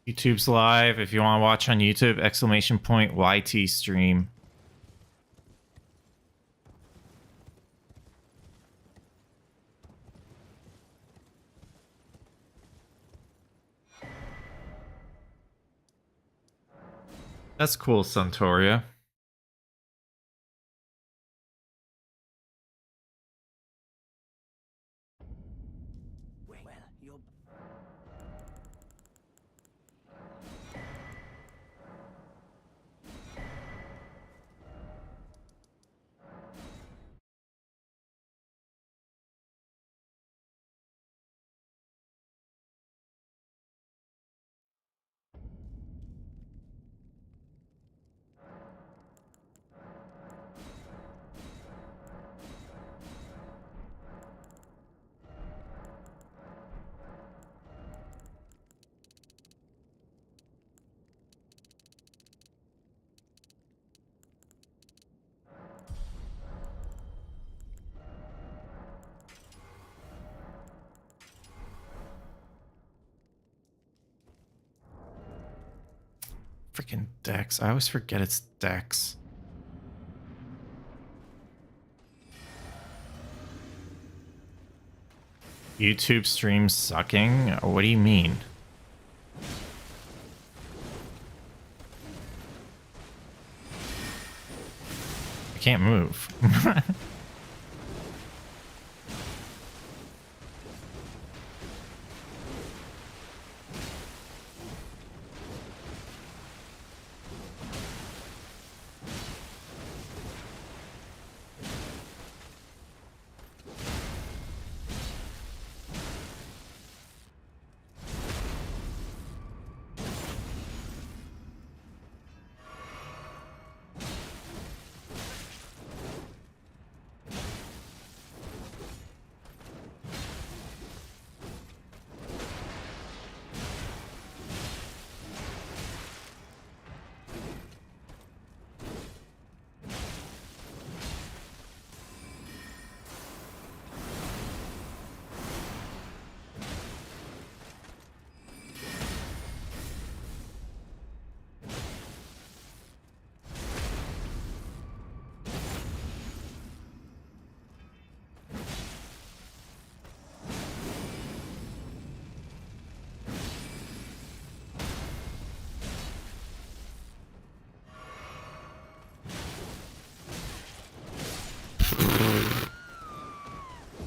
YouTube's live. If you want to watch on YouTube, !YT stream. That's cool, Suntoria. Freaking Dex. I always forget it's Dex. YouTube stream sucking? What do you mean? I can't move.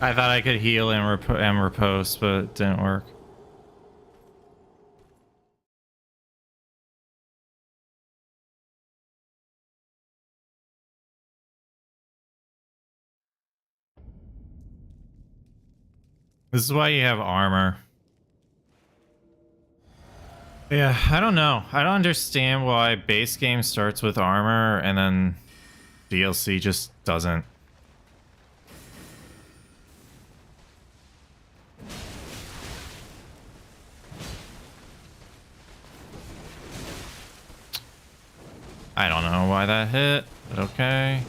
I thought I could heal and riposte, but it didn't work. This is why you have armor. Yeah, I don't know. I don't understand why base game starts with armor and then DLC just doesn't. I don't know why that hit, but okay.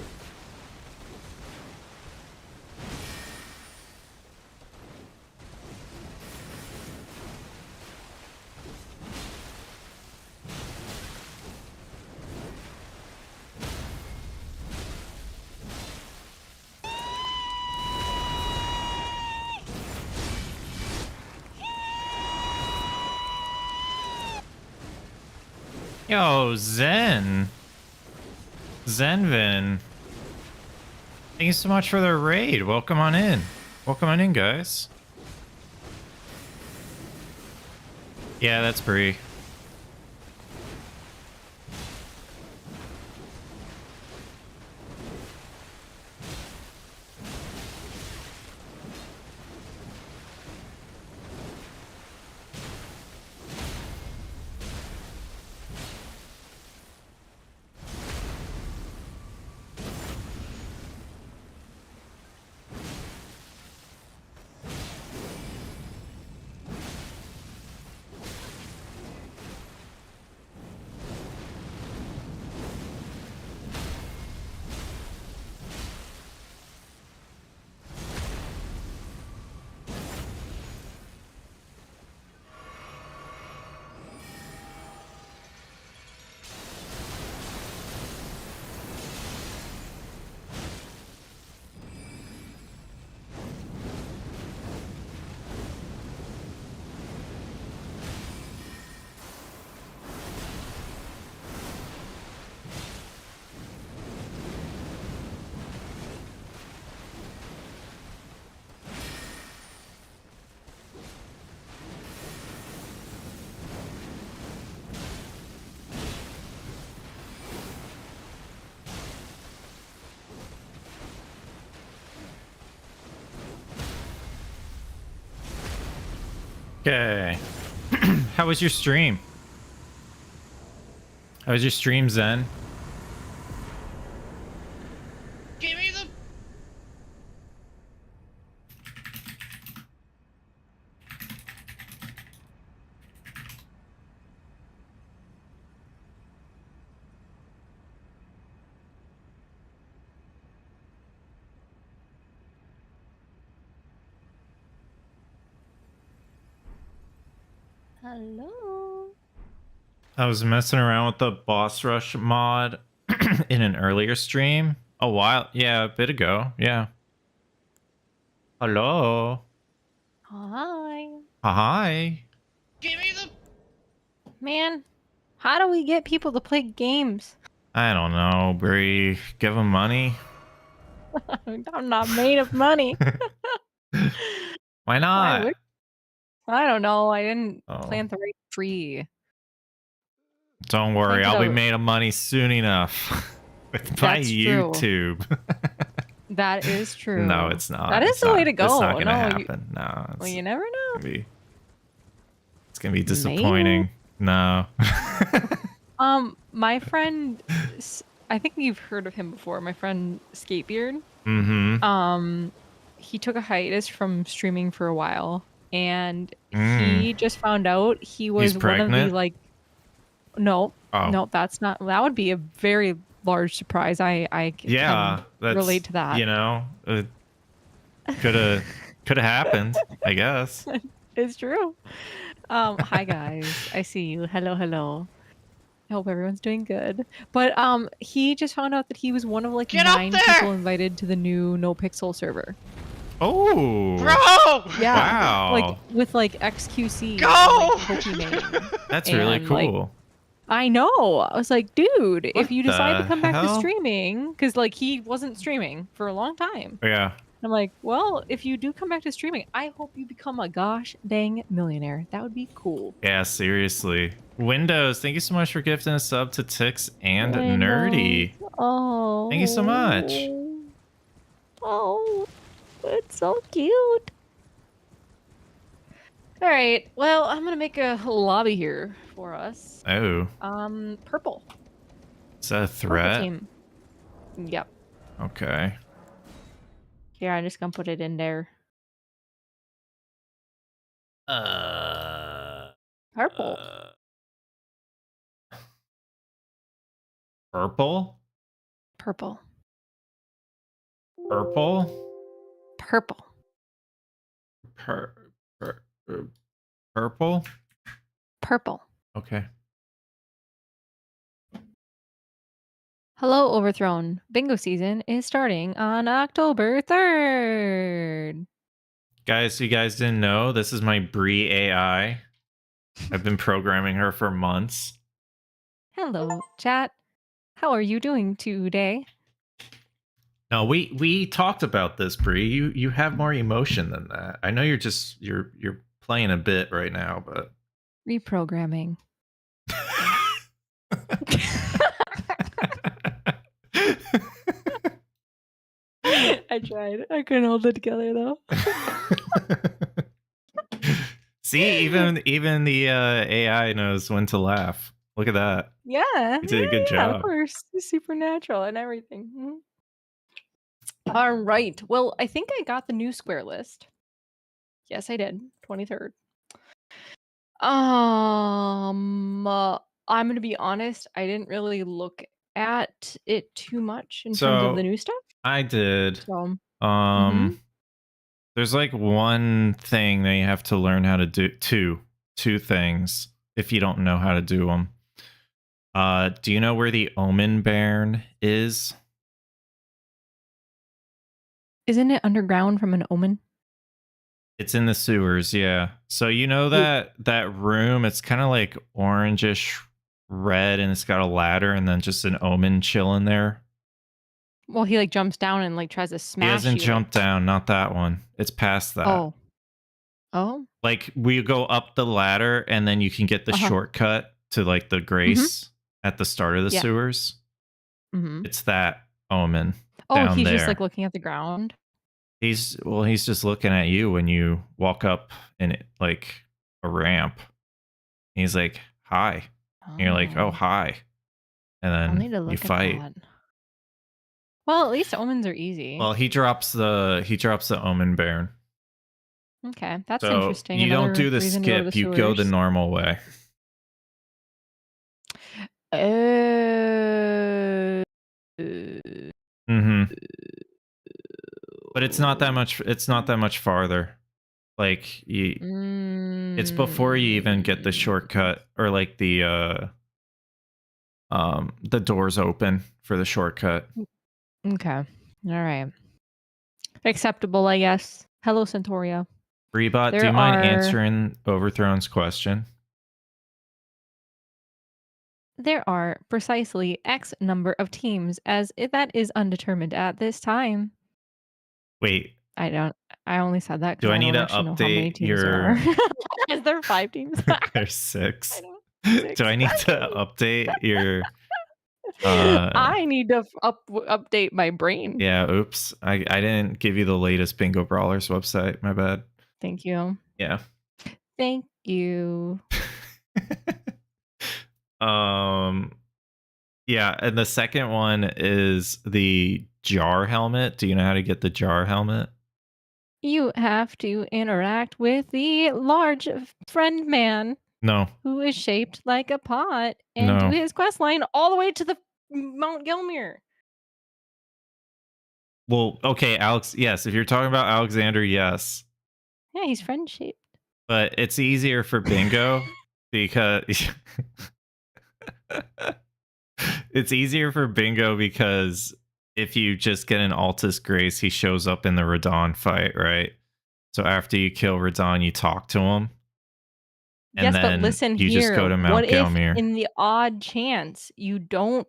Yo, Zenvin. Thank you so much for the raid. Welcome on in. Welcome on in, guys. Yeah, that's Bree. Okay. How was your stream? How was your stream, Zen? Give me the... Hello. I was messing around with the boss rush mod in an earlier stream. A while, yeah, a bit ago. Yeah. Hello. Hi. Hi. Give me the... Man, how do we get people to play games? I don't know, Bree. Give them money. I'm not made of money. Why not? I don't know. I didn't Oh. plant the right tree. Don't worry, I'll be Planted made of money soon enough. With my That's true. YouTube. That is true. No, it's not. That is It's the not. way to go. It's not gonna No, happen. No. well, you never know. It's gonna be disappointing. No. My friend, I think you've heard of him before. My friend Skatebeard. Mm-hmm. He took a hiatus from streaming for a while, and he just found out he was one of the like. No, no, that's not. That would be a very large surprise. I can relate to that. You know, could have happened. I guess It's true. Hi guys, I see you. Hello, hello. I hope everyone's doing good. But he just found out that he was one of like 9 people invited to the new No Pixel server. Oh, bro! Yeah, wow! Like with like XQC. Go! And, like, Pokemon. That's really cool. Like, I know. I was like, dude, if you decide to come back to hell? streaming, because like he wasn't streaming for a long time. Yeah. I'm like, well, if you do come back to streaming, I hope you become a gosh dang millionaire. That would be cool. Yeah, seriously. Windows, thank you so much for gifting a sub to Tix and Nerdy. Oh. Thank you so much. Oh, it's so cute. All right. Well, I'm gonna make a lobby here for us. Oh. Purple. Is that a threat? Purple team. Yep. Okay. Here, I'm just gonna put it in there. Purple. Purple? Purple. Purple? Purple. Purple? Purple. Okay. Hello, Overthrown. Bingo season is starting on October 3rd. Guys, you guys didn't know, this is my Bree AI. I've been programming her for months. Hello, chat. How are you doing today? No, we talked about this, Bree. You have more emotion than that. I know you're playing a bit right now, but Reprogramming. I tried. I couldn't hold it together though. See, even the AI knows when to laugh. Look at that. Yeah, you did a good job. Of course, it's supernatural and everything. All right. Well, I think I got the new square list. Yes, I did. 23rd. I'm gonna be honest. I didn't really look at it too much in terms of the new stuff. I did. So, there's like one thing that you have to learn how to do. Two things if you don't know how to do them. Do you know where the Omen Bairn is? Isn't it underground from an omen? It's in the sewers, yeah. So you know that room, it's kind of like orangish red and it's got a ladder and then just an omen chilling there. Well, he like jumps down and like tries to smash. He doesn't jump down, not that one. It's past that. Oh. Like we go up the ladder and then you can get the shortcut to like the Grace at the start of the sewers. It's that omen. Oh, he's just like looking at the ground. He's just looking at you when you walk up and it like a ramp. He's like, hi. And you're like, oh, Oh, hi. And I'll then need to you look at fight. that. Well, at least omens are easy. Well, he drops the omen baron. Okay, that's So interesting. you don't do the reason to go to the skip, you go the sewers. normal way. Mm-hmm. But it's not that much farther. Like it's before you even get the shortcut, or like the doors open for the shortcut. Okay. All right. Acceptable, I guess. Hello, Centauria. Rebot, do you mind answering Overthrown's question? There are precisely X number of teams, as that is undetermined at this time. Wait. I only said that because I I need don't to actually know how many update teams there are. Is there 5 teams? There's 6. Six. Do I need to update your I need to update my brain. Yeah, oops. I didn't give you the latest Bingo Brawlers website. My bad. Thank you. Yeah. Thank you. Yeah, and the second one is the jar helmet. Do you know how to get the jar helmet? You have to interact with the large friend man. No. Who is shaped like a pot and do his quest line all the way to the Mount Gelmir. Well, okay, Alex, yes, if you're talking about Alexander, yes. Yeah, he's friend shaped. But it's easier for Bingo because it's easier for Bingo because if you just get an Altus Grace, he shows up in the Radon fight, right? So after you kill Radon, you talk to him. And yes, then but listen you here. just go to Mount what Gelmir. If in the odd chance you don't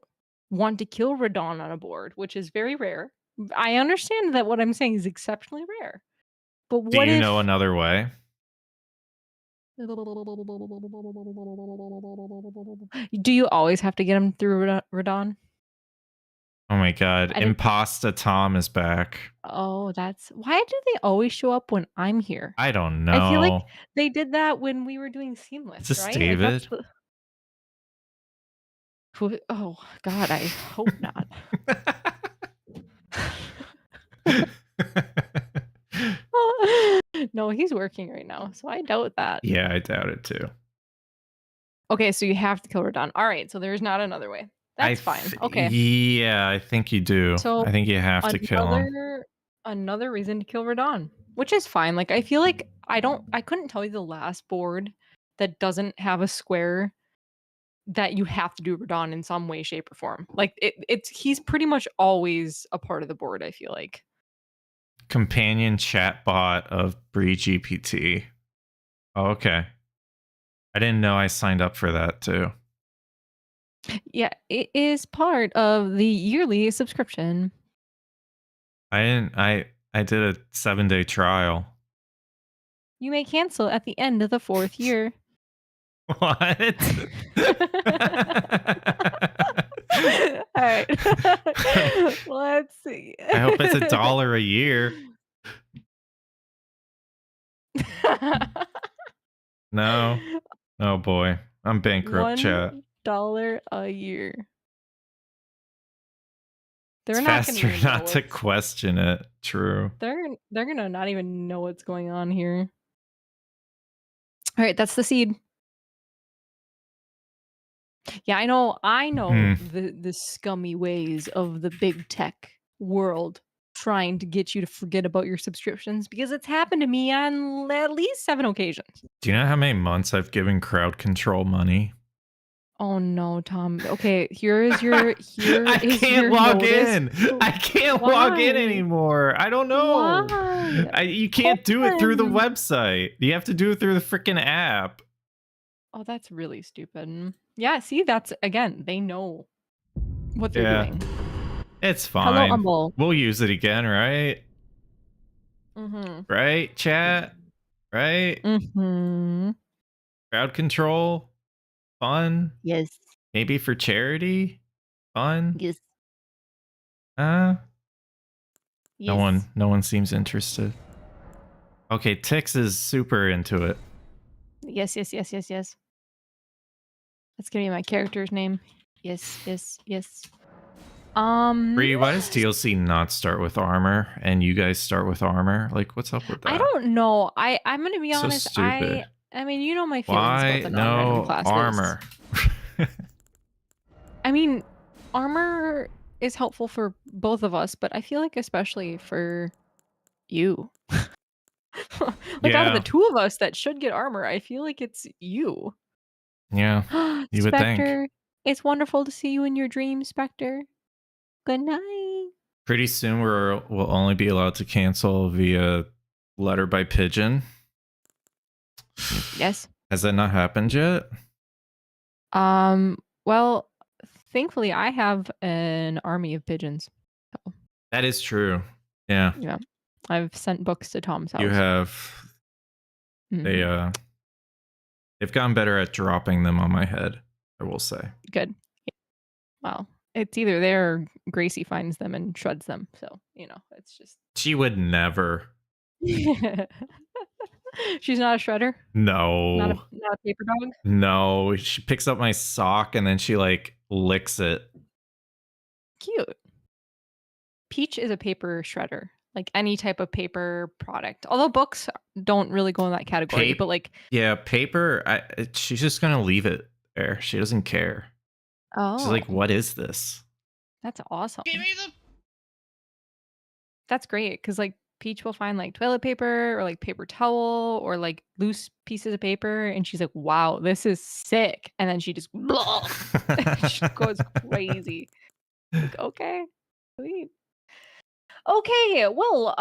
want to kill Radon on a board, which is very rare. I understand that what I'm saying is exceptionally rare. But what Do you know another way? Do you always have to get him through Radon? Oh my god, Impasta Tom is back. Oh, that's why do they always show up when I'm here? I don't know. I feel like they did that when we were doing Seamless, Is this right? David? Like oh god, I hope not. No, he's working right now, so I doubt that. Yeah, I doubt it too. Okay, so you have to kill Radon. All right, so there's not another way. That's fine. Okay. Yeah, I think you do. So I think you have to kill him. Another reason to kill Radon, which is fine. Like I feel like I couldn't tell you the last board that doesn't have a square that you have to do Radon in some way, shape, or form. Like he's pretty much always a part of the board, I feel like. Companion chatbot of Bree GPT. Oh, okay. I didn't know I signed up for that too. Yeah, it is part of the yearly subscription. I did a 7-day trial. You may cancel at the end of the 4th year. What? All right. Let's see. I hope it's $1 a year. No. Oh boy. I'm bankrupt, chat. $1 a year. They're it's not faster not to question it. True. They're gonna not even know what's going on here. All right, that's the seed. Yeah, I know the scummy ways of the big tech world trying to get you to forget about your subscriptions because it's happened to me on at least 7 occasions. Do you know how many months I've given crowd control money? Oh no, Tom. Okay, here's your I can't log in. I can't log in anymore. I don't know. Why? You can't do it through the website. You have to do it through the freaking app. Oh, that's really stupid. Yeah, see, that's again, they know what they're doing. It's fine. Hello, Humble. We'll use it again, right? Right, chat? Right? Crowd control? Fun? Yes. Maybe for charity? Fun? Yes. Yes. No one seems interested. Okay, Tix is super into it. Yes, yes, yes, yes, yes. That's gonna be my character's name. Yes, yes, yes. Bree, why does DLC not start with armor and you guys start with armor? Like, what's up with that? I don't know. I'm gonna be so honest. Stupid. I mean, you know my feelings about the non-random classes. Armor? I mean, armor is helpful for both of us, but I feel like especially for you. Like out of the two of us that should get armor, I feel like it's you. Yeah, you would Spectre, think. it's wonderful to see you in your dreams, Spectre. Good night. Pretty soon we'll only be allowed to cancel via letter by pigeon. Yes. Has that not happened yet? Well, thankfully I have an army of pigeons. So. That is true. Yeah. Yeah. I've sent books to Tom's house. You have. Mm-hmm. They've gotten better at dropping them on my head, I will say. Good. Well, it's either there or Gracie finds them and shreds them. So, you know, it's just. She would never. She's not a shredder? No. Not a paper dog? No. She picks up my sock and then she like licks it. Cute. Peach is a paper shredder. Like any type of paper product. Although books don't really go in that category, but like yeah, paper. She's just gonna leave it there. She doesn't care. Oh, she's like, "What is this?" That's awesome. Give me the. That's great because like Peach will find like toilet paper or like paper towel or like loose pieces of paper, and she's like, "Wow, this is sick," and then she just she goes crazy. Like, okay, sweet. Okay, well,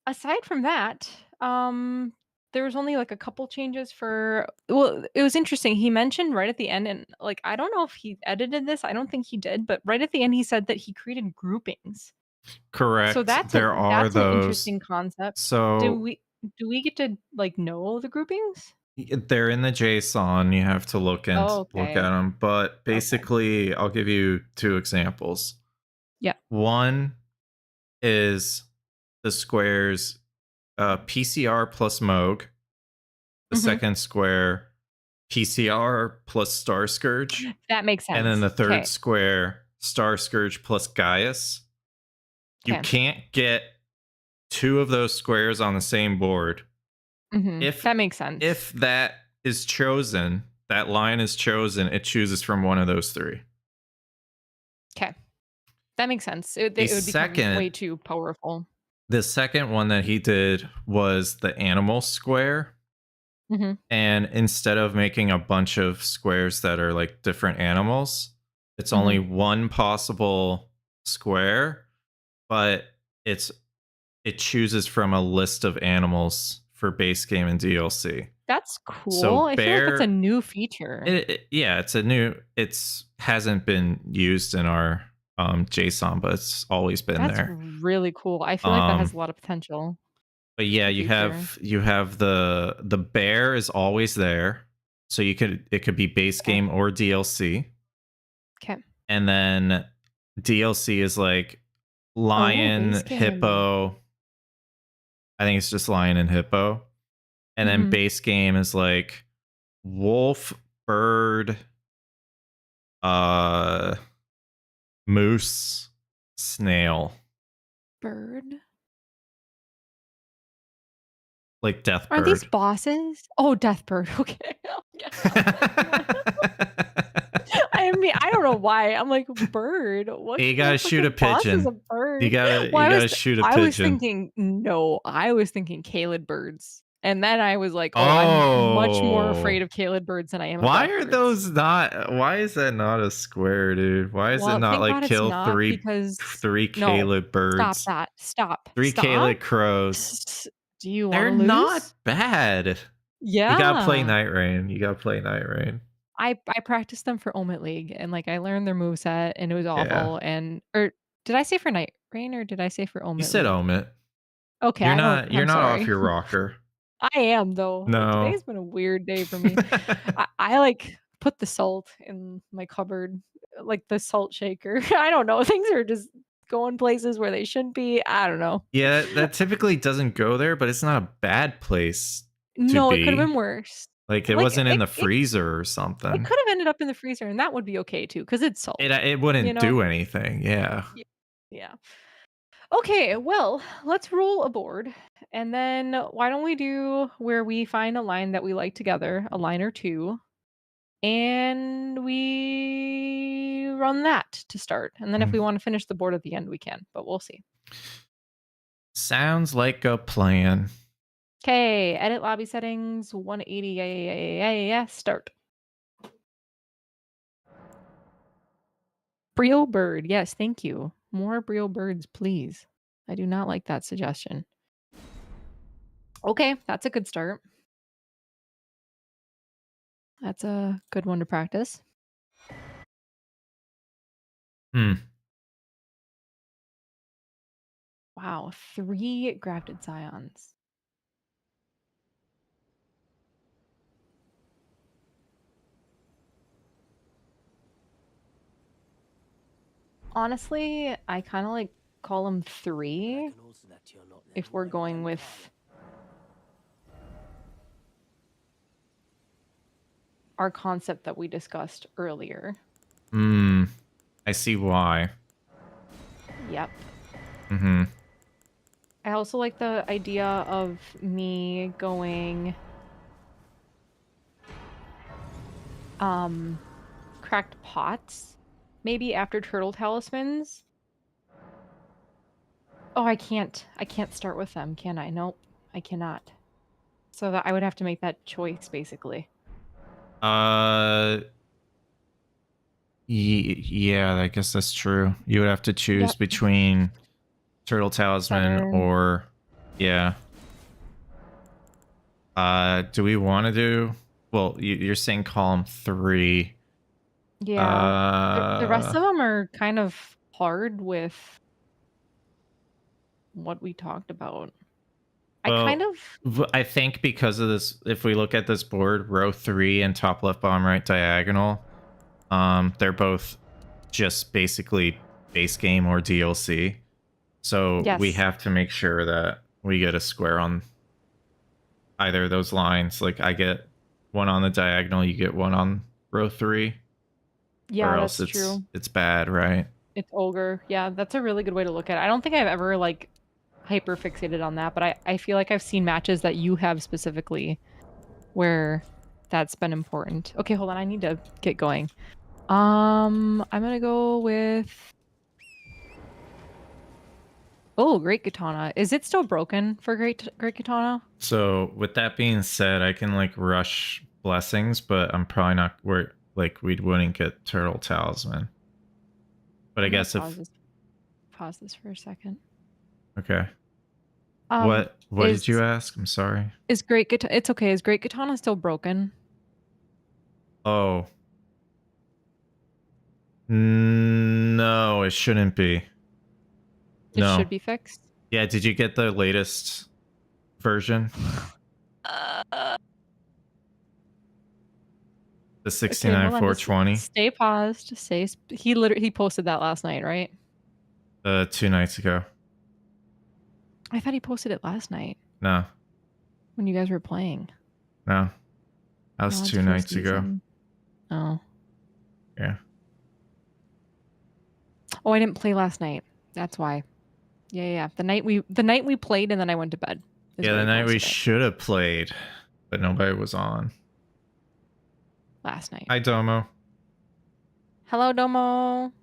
aside from that, there was only like a couple changes for. Well, it was interesting. He mentioned right at the end, and like I don't know if he edited this. I don't think he did, but right at the end, he said that he created groupings. Correct. So that's there are that's those. an interesting concept. So do we get to like know the groupings? They're in the JSON. You have to look and look at them. But basically, I'll give you 2 examples. Yeah. One is the squares PCR plus Moog. The second square, PCR plus Star Scourge. That makes sense. And then the third square, Star Scourge plus Gaius. You can't get 2 of those squares on the same board. If that makes sense. If that is chosen, that line is chosen, it chooses from one of those 3. Okay. That makes sense. It would become way too powerful. The second one that he did was the animal square. And instead of making a bunch of squares that are like different animals, it's only one possible square, but it chooses from a list of animals for base game and DLC. That's cool. So I feel like that's a new feature. It's a new. Hasn't been used in our JSON, but it's always been there. That's really cool. I feel like that has a lot of potential. But yeah, you have the bear is always there, so it could be base game or DLC. Okay. And then DLC is like lion, hippo. I think it's just lion and hippo. And then base game is like wolf, bird, moose, snail. Bird? Like Deathbird. Are these bosses? Oh, Deathbird. Okay. I mean, I don't know why. I'm like, bird. What? You gotta shoot a pigeon. A bird? You gotta shoot a pigeon. I was thinking Caled birds. And then I was like, I'm much more afraid of Caled birds than I am of Why are those not? Why is that not a square, dude? Why is it not like kill three Caled birds? Stop that. Stop. 3 Caled crows. Do you want to lose? They're not bad. Yeah. You gotta play Night Rain. I practiced them for Omit League and like I learned their moveset and it was awful. Or did I say for Night Rain or did I say for Omit? You said Omit. Okay. You're not off your rocker. I am though. No. Today's been a weird day for me. I like put the salt in my cupboard, like the salt shaker. I don't know. Things are just going places where they shouldn't be. I don't know. Yeah, that typically doesn't go there, but it's not a bad place. to No, it could have be. been worse. Like, it Like, wasn't in the it freezer or it something. could have ended up in the freezer, and that would be okay too, because it's salt, It you wouldn't know? do anything, yeah. Y yeah. Okay, well, let's roll a board, and then why don't we do where we find a line that we like together, a line or 2, and we run that to start, and then if Mm. we wanna finish the board at the end, we can, but we'll see. Sounds like a plan. Okay, edit lobby settings, 180, yeah, start. Brio bird, yes, thank you. More Brio birds, please. I do not like that suggestion. Okay, that's a good start. That's a good one to practice. Hmm. Wow, 3 grafted scions. Honestly, I kinda like column 3 if we're going with our concept that we discussed earlier. Hmm. I see why. Yep. Mhm. I also like the idea of me going cracked pots maybe after turtle talismans. Oh, I can't start with them, can I? Nope, I cannot. So that I would have to make that choice basically. Uh, yeah, I guess that's true. You would have to choose Yep. between Turtle Talisman 7. or yeah. Do we want to do? Well, you're saying column 3. Yeah. The rest Uh, of them are kind of hard with what we talked about. I kind well, of I think because of this, if we look at this board, row 3 and top left, bottom right diagonal, they're both just basically base game or DLC. So we yes. have to make sure that we get a square on either of those lines. Like I get one on the diagonal, you get one on row 3, or Yeah, else that's true. it's bad, right? It's ogre. Yeah, that's a really good way to look at it. I don't think I've ever like hyper fixated on that, but I feel like I've seen matches that you have specifically where that's been important. Okay, hold on. I need to get going. I'm gonna go with Great Katana. Is it still broken for Great Katana? So with that being said, I can like rush blessings, but I'm probably not where like we wouldn't get turtle talisman. But I I'm gonna guess if pause this for a second. okay. Um, What is did you ask? I'm sorry. is Great Katana? It's okay. Is Great Katana still broken? Oh. No, it shouldn't be. It No. should be fixed. Yeah, did you get the latest version? Uh, The okay, hold on. Just 69420? stay paused. He posted that last night, right? 2 nights ago. I thought he posted it last night No. when you guys were playing. No. That was Mods 2 for nights ago. season. Oh. Yeah. Oh, I didn't play last night. That's why. Yeah. The night we played and then I went to bed. Yeah, the night we should have played, but nobody was on. Last night. Hi, Domo. Hello, Domo.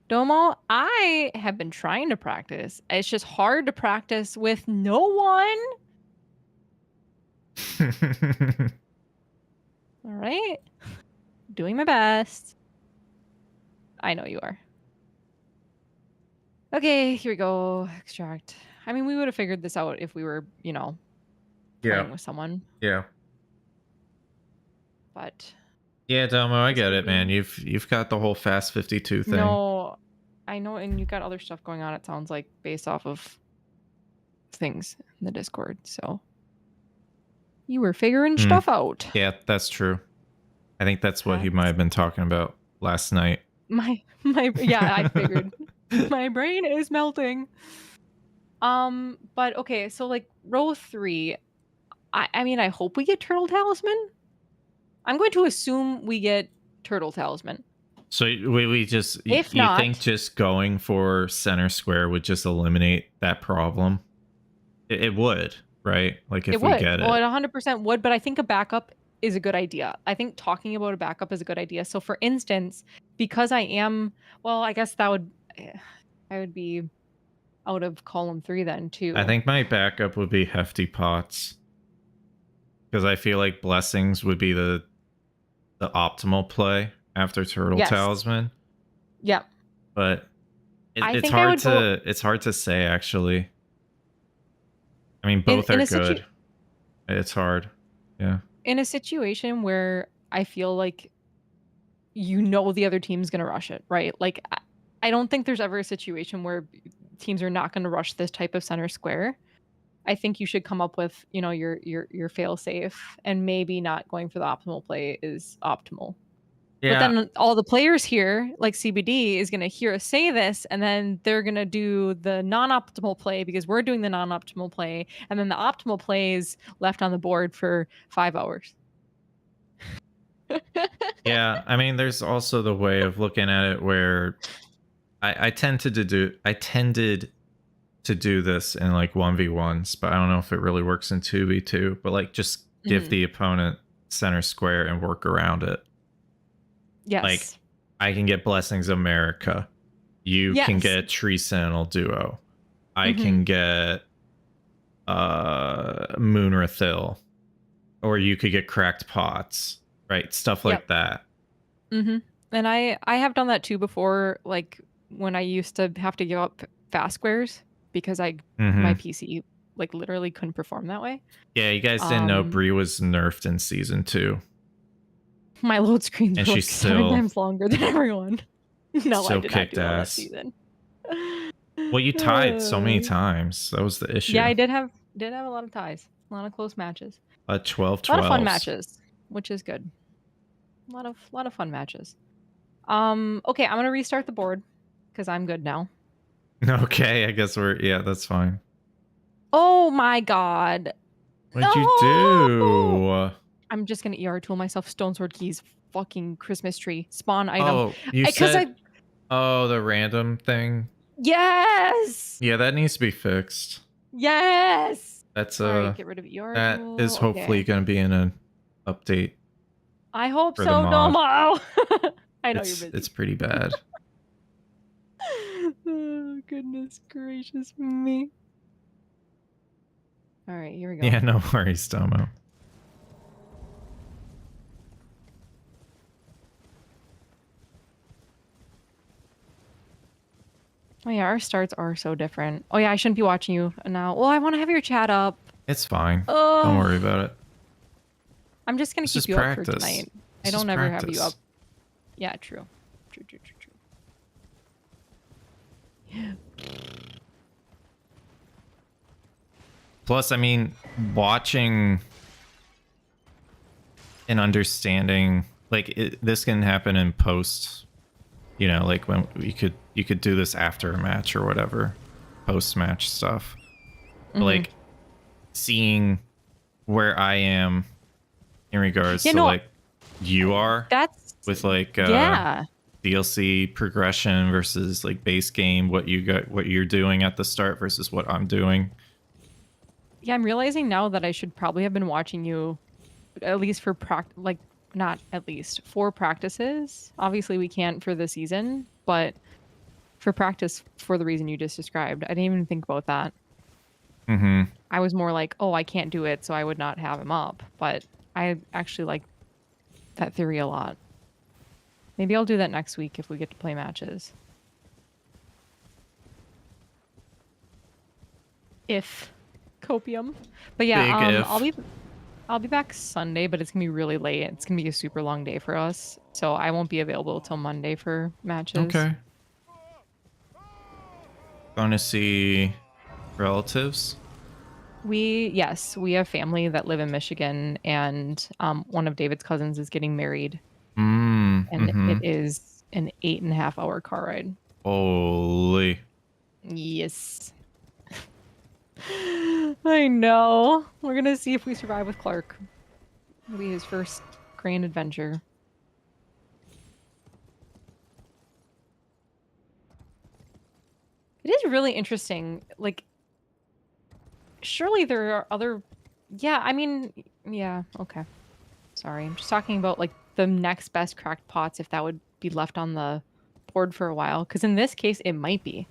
Domo, I have been trying to practice. It's just hard to practice with no one. All right. Doing my best. I know you are. Okay, here we go. Extract. I mean, we would have figured this out if we were, playing with someone. Yeah. But Yeah, Domo, I get it, man. You've got the whole Fast 52 thing. no, I know, and you've got other stuff going on. It sounds like based off of things in the Discord. So you were figuring stuff out. Yeah, that's true. I think that's what he might have been talking about last night. Yeah, I figured. My brain is melting. But okay, so like row 3, I mean, I hope we get Turtle Talisman. I'm going to assume we get Turtle Talisman. So we just If you think not, just going for center square would just eliminate that problem? It would, right? Like it if we would. get Well, it. it 100% would, but I think a backup is a good idea. I think talking about a backup is a good idea. So for instance, because I am, well, I guess that would, I would be out of column 3 then I too. think my backup would be Hefty Pots. Because I feel like Blessings would be the optimal play after Turtle Yes. Talisman. Yep. But I it's think I hard would go to say actually. I mean, in both are a good. It's hard. Yeah. in a situation where I feel like the other team's gonna rush it, right? Like I don't think there's ever a situation where teams are not gonna rush this type of center square. I think you should come up with, your fail safe, and maybe not going for the optimal play is optimal. But Yeah. then all the players here, like CBD, is gonna hear us say this, and then they're gonna do the non-optimal play because we're doing the non-optimal play, and then the optimal play is left on the board for 5 hours. Yeah. I mean, there's also the way of looking at it where I tended to do this in like 1v1s, but I don't know if it really works in 2v2. But like just give Mhm. the opponent center square and work around it. Like Yes. I can get Blessings America. You can Yes. get Tree Sentinel Duo. I Mhm. can get Moonrathil. Or you could get Cracked Pots. Right? Stuff Yep. like that. Mhm. And I have done that too before, like, when I used to have to give up fast squares because my PC, like, literally couldn't perform that way. Yeah, you guys didn't know Bree was nerfed in season 2. My load screens And were, she like, 7 still times longer than everyone. No, I did not kicked do well that ass. season. Well, you tied so many times. That was the issue. Yeah, I did have a lot of ties. A lot of close matches. 12 A lot of fun 12s. matches, which is good. A lot of fun matches. Okay, I'm gonna restart the board because I'm good now. Okay, I guess that's fine. Oh my god. What'd you No! do? I'm just gonna ER tool myself. Stone Sword Keys, fucking Christmas tree spawn item. Oh, you said the random thing? Yes! Yeah, that needs to be fixed. Yes! That's Alright, get rid of ER that tool. is hopefully Okay. going to be in an update. I hope for the so, mod. Domo. I know you're busy. It's pretty bad. Oh, goodness gracious me. Alright, here we go. Yeah, no worries, Domo. Oh yeah, our starts are so different. Oh yeah, I shouldn't be watching you now. Well, I want to have your chat up. It's fine. Oh, Don't worry about it. I'm just gonna keep you up for tonight. I don't ever have you up. Yeah, true. True. Plus, I mean, watching and understanding, like this can happen in post. You know, like when you could do this after a match or whatever, post match stuff. But, like seeing where I am in regards to like you are. That's with like yeah. DLC progression versus like base game, what you're doing at the start versus what I'm doing. Yeah, I'm realizing now that I should probably have been watching you at least for not at least for practices. Obviously we can't for the season, but for practice for the reason you just described. I didn't even think about that. I was more like, oh, I can't do it, so I would not have him up. But I actually like that theory a lot. Maybe I'll do that next week if we get to play matches. If copium. But yeah, I'll be back Sunday, but it's gonna be really late. It's gonna be a super long day for us, so I won't be available till Monday for matches. Okay. Going to see relatives? Yes, we have family that live in Michigan, and one of David's cousins is getting married. And it is an 8.5-hour car ride. Holy. Yes. I know. We're gonna see if we survive with Clark. It'll be his first grand adventure. It is really interesting. Like, surely there are other... Yeah, I mean, yeah, okay. Sorry, I'm just talking about, like, the next best cracked pots, if that would be left on the board for a while. Because in this case, it might be.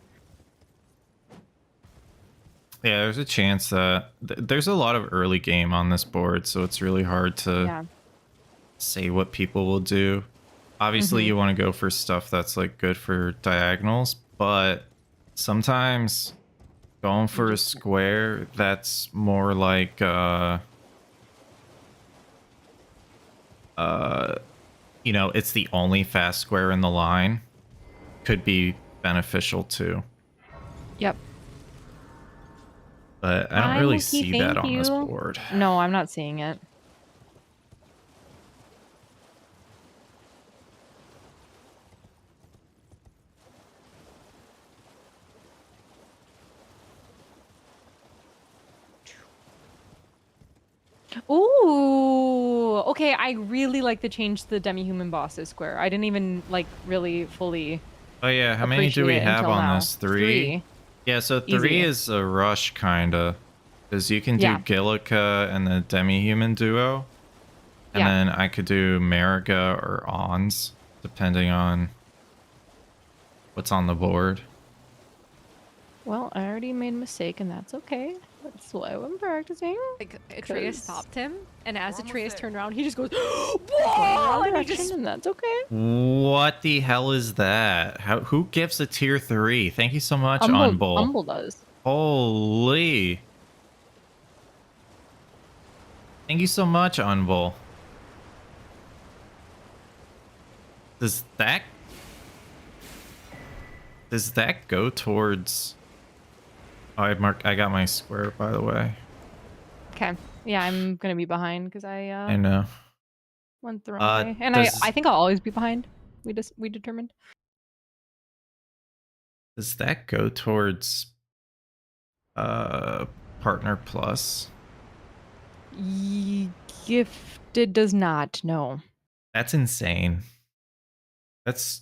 Yeah, there's a chance that there's a lot of early game on this board, so it's really hard to say what people will do. Obviously, you want to go for stuff that's like good for diagonals, but sometimes going for a square that's more like you know, it's the only fast square in the line could be beneficial too. Yep. But I don't really see that on this board. No, I'm not seeing it. Ooh, okay. I really like to change the demi-human bosses square. I didn't even like really fully. Oh yeah, how many do we have on this? Three? Yeah, so three is a rush kinda. Because you can do Gillica and the demi-human duo. And then I could do Mariga or Ons, depending on what's on the board. Well, I already made a mistake, and that's okay. That's why I'm practicing. Like, Atreus stopped him, and as Atreus turned around, he just goes, "Whoa!" And that's okay. What the hell is that? Who gives a tier 3? Thank you so much, Unbull. Humble does. Holy. Thank you so much, Unbull. Does that go towards... Oh, I got my square, by the way. Okay. Yeah, I'm gonna be behind because I know. Went the wrong way. And I think I'll always be behind. We determined. Does that go towards Partner Plus? Gifted does not, no. That's insane. That's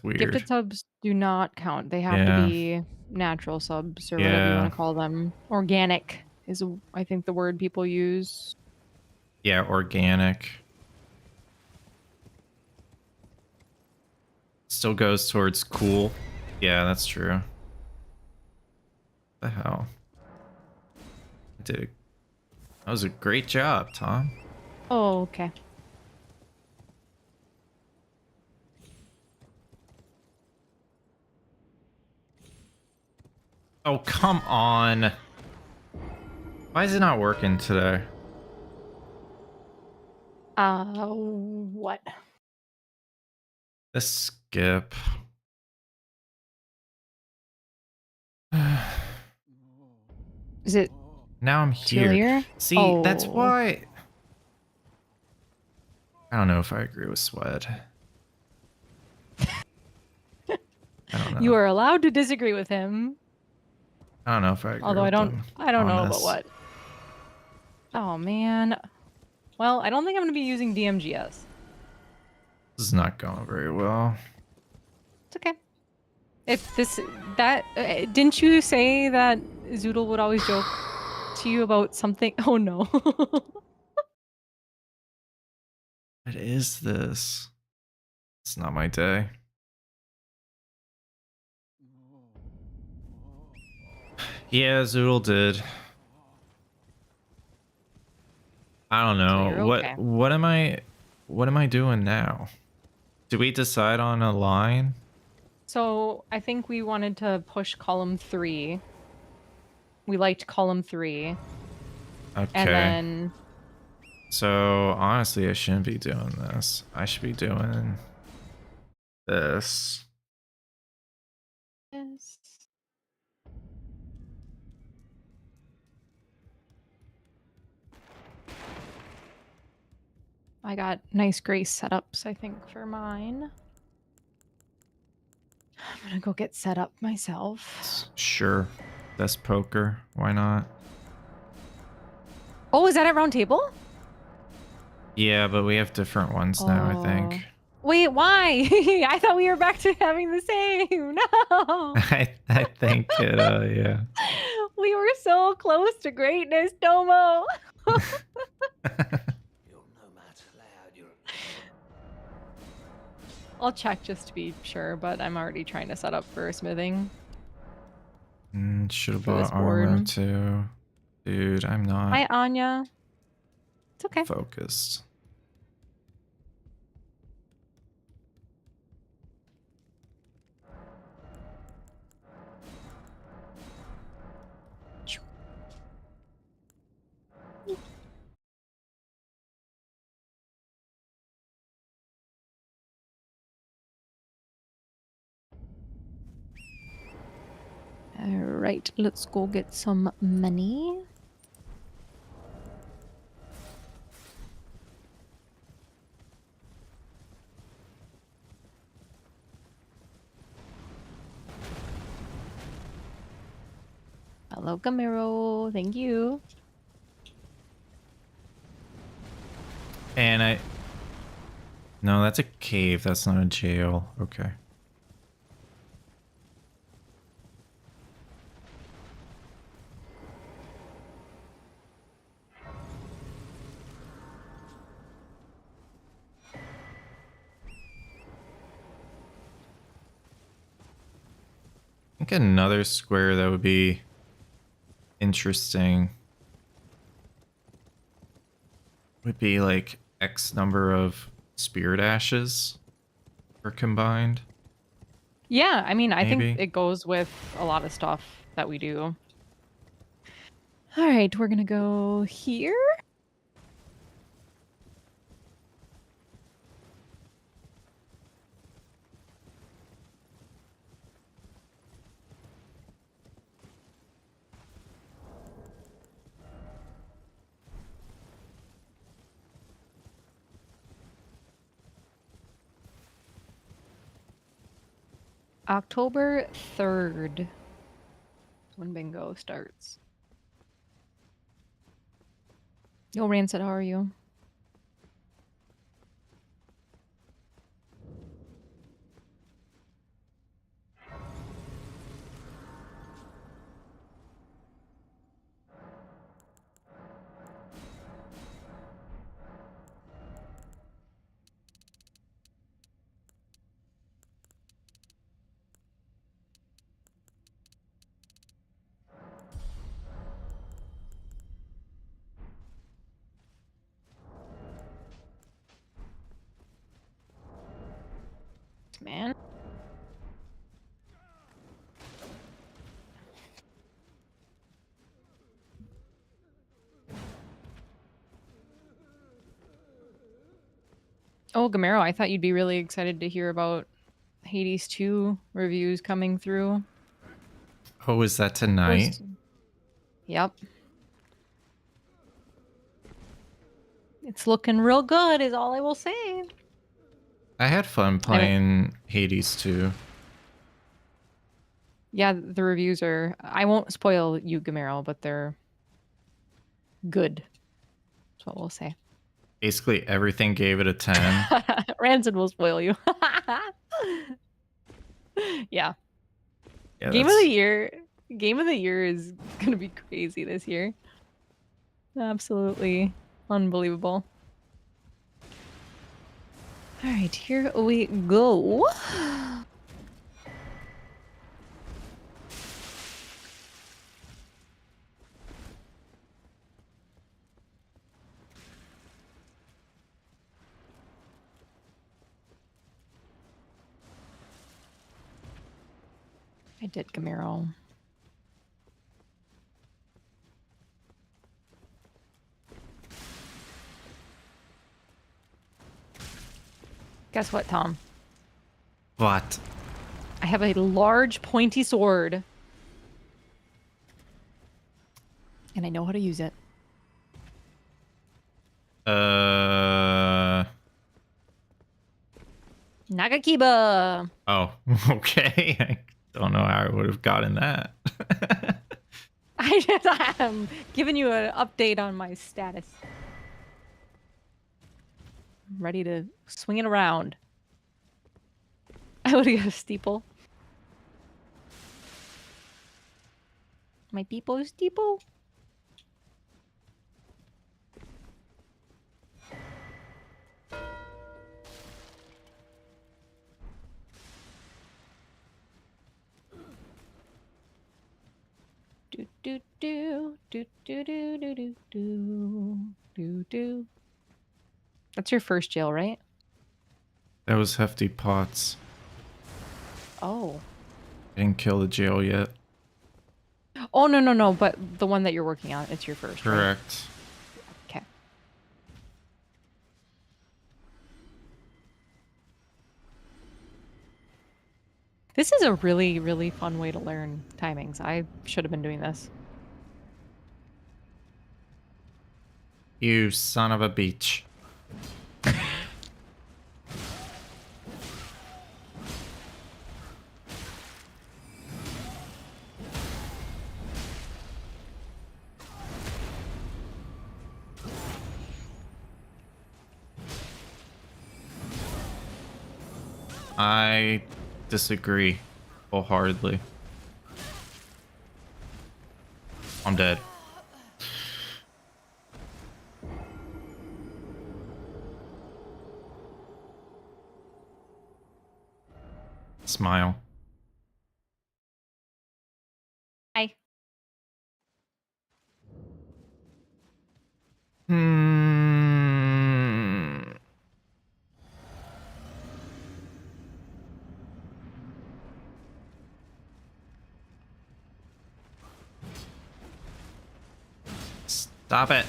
weird. Gifted subs do not count. They have to be natural subs or whatever you want to call them. Organic is, I think, the word people use. Yeah, organic. Still goes towards cool. Yeah, that's true. What the hell? That was a great job, Tom. Oh, okay. Oh, come on. Why is it not working today? What? The skip. Is it? Now I'm here. See, that's why. I don't know if I agree with Sweat. I don't know. You are allowed to disagree with him. I don't know if I agree. Although I don't know about what. Oh man. Well, I don't think I'm going to be using DMGS. This is not going very well. It's okay. If didn't you say that Zoodle would always joke to you about something? Oh no. What is this? It's not my day. Yeah, Zoodle did. I don't know. So what am I doing now? Do we decide on a line? So I think we wanted to push column 3. We liked column 3. Okay. And then... So honestly, I shouldn't be doing this. I should be doing this. Yes. I got nice grace setups, I think, for mine. I'm gonna go get set up myself. Sure. Best poker. Why not? Oh, is that at round table? Yeah, but we have different ones now, I think. Wait, why? I thought we were back to having the same. No. I think it, yeah. We were so close to greatness, Domo. I'll check just to be sure, but I'm already trying to set up for smithing. Should have bought armor too. Dude, I'm not. Hi, Anya. It's okay. Focused. All right, let's go get some money. Hello, Camaro. Thank you. And no, that's a cave. That's not a jail. Okay. I think another square that would be interesting would be like X number of spirit ashes are combined. Yeah, I mean, I Maybe. think it goes with a lot of stuff that we do. All right, we're gonna go here. October 3rd, when bingo starts. Yo, Rancid, how are you? Man. Oh, Gamero, I thought you'd be really excited to hear about Hades 2 reviews coming through. Oh, is that tonight? Yep. It's looking real good, is all I will say. I had fun playing Hades 2. Yeah, the reviews are... I won't spoil you, Gamero, but they're good. That's what we'll say. Basically, everything gave it a 10. Rancid will spoil you. Yeah. Game of the year. Game of the year is gonna be crazy this year. Absolutely unbelievable. All right, here we go. I did Gamero. Guess what, Tom? What? I have a large pointy sword. And I know how to use it. Nagakiba! Oh, okay. I don't know how I would have gotten that. I'm giving you an update on my status. I'm ready to swing it around. I would get a steeple. My people steeple. Do do do do do do do do do do do. That's your first jail, right? That was Hefty Pots. Oh. I didn't kill the jail yet. Oh no, but the one that you're working on, it's your first. Correct. Right? Okay. This is a really, really fun way to learn timings. I should have been doing this. You son of a beach. I disagree wholeheartedly. I'm dead. Smile. Hi. Stop it.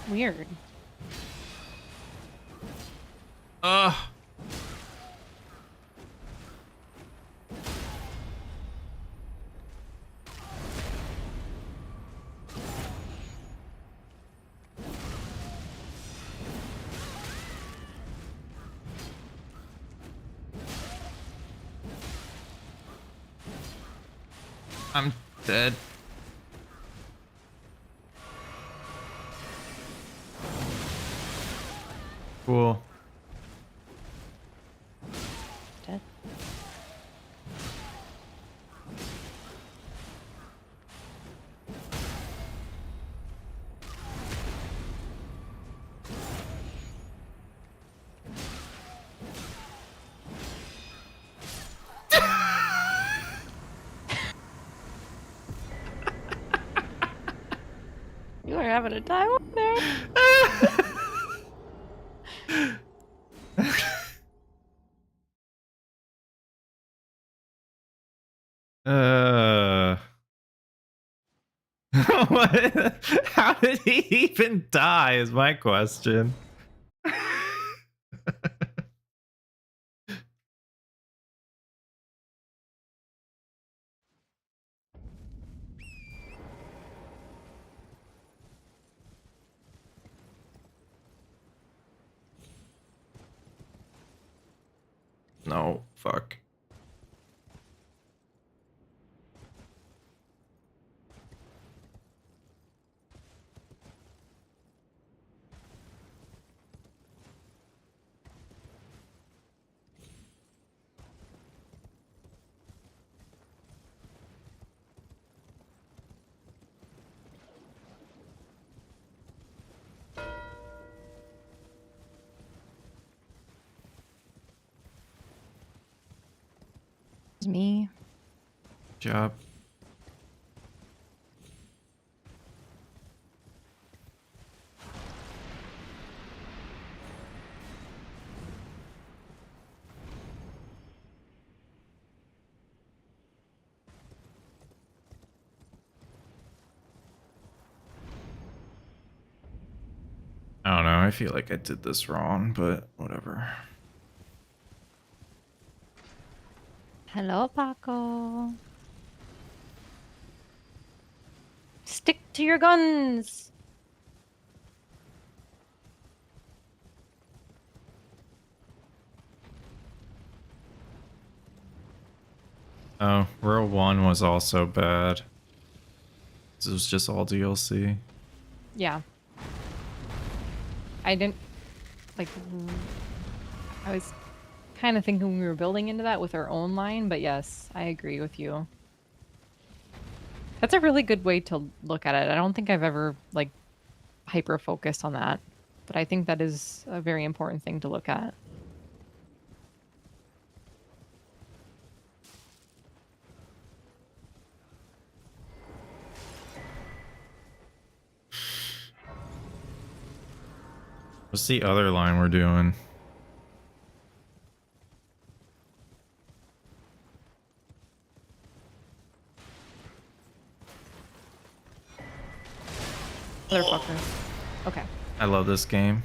Weird. Ugh. I'm dead. Cool. Dead. You are having a time up there. What? How did he even die is my question. No, fuck. It's me. Job. I don't know. I feel like I did this wrong, but whatever. Hello, Paco. Stick to your guns. Oh, Row 1 was also bad. This was just all DLC. Yeah. I didn't, like, I was kind of thinking we were building into that with our own line, but yes, I agree with you. That's a really good way to look at it. I don't think I've ever, like, hyper-focused on that, but I think that is a very important thing to look at. What's the other line we're doing? Motherfucker. Okay. I love this game.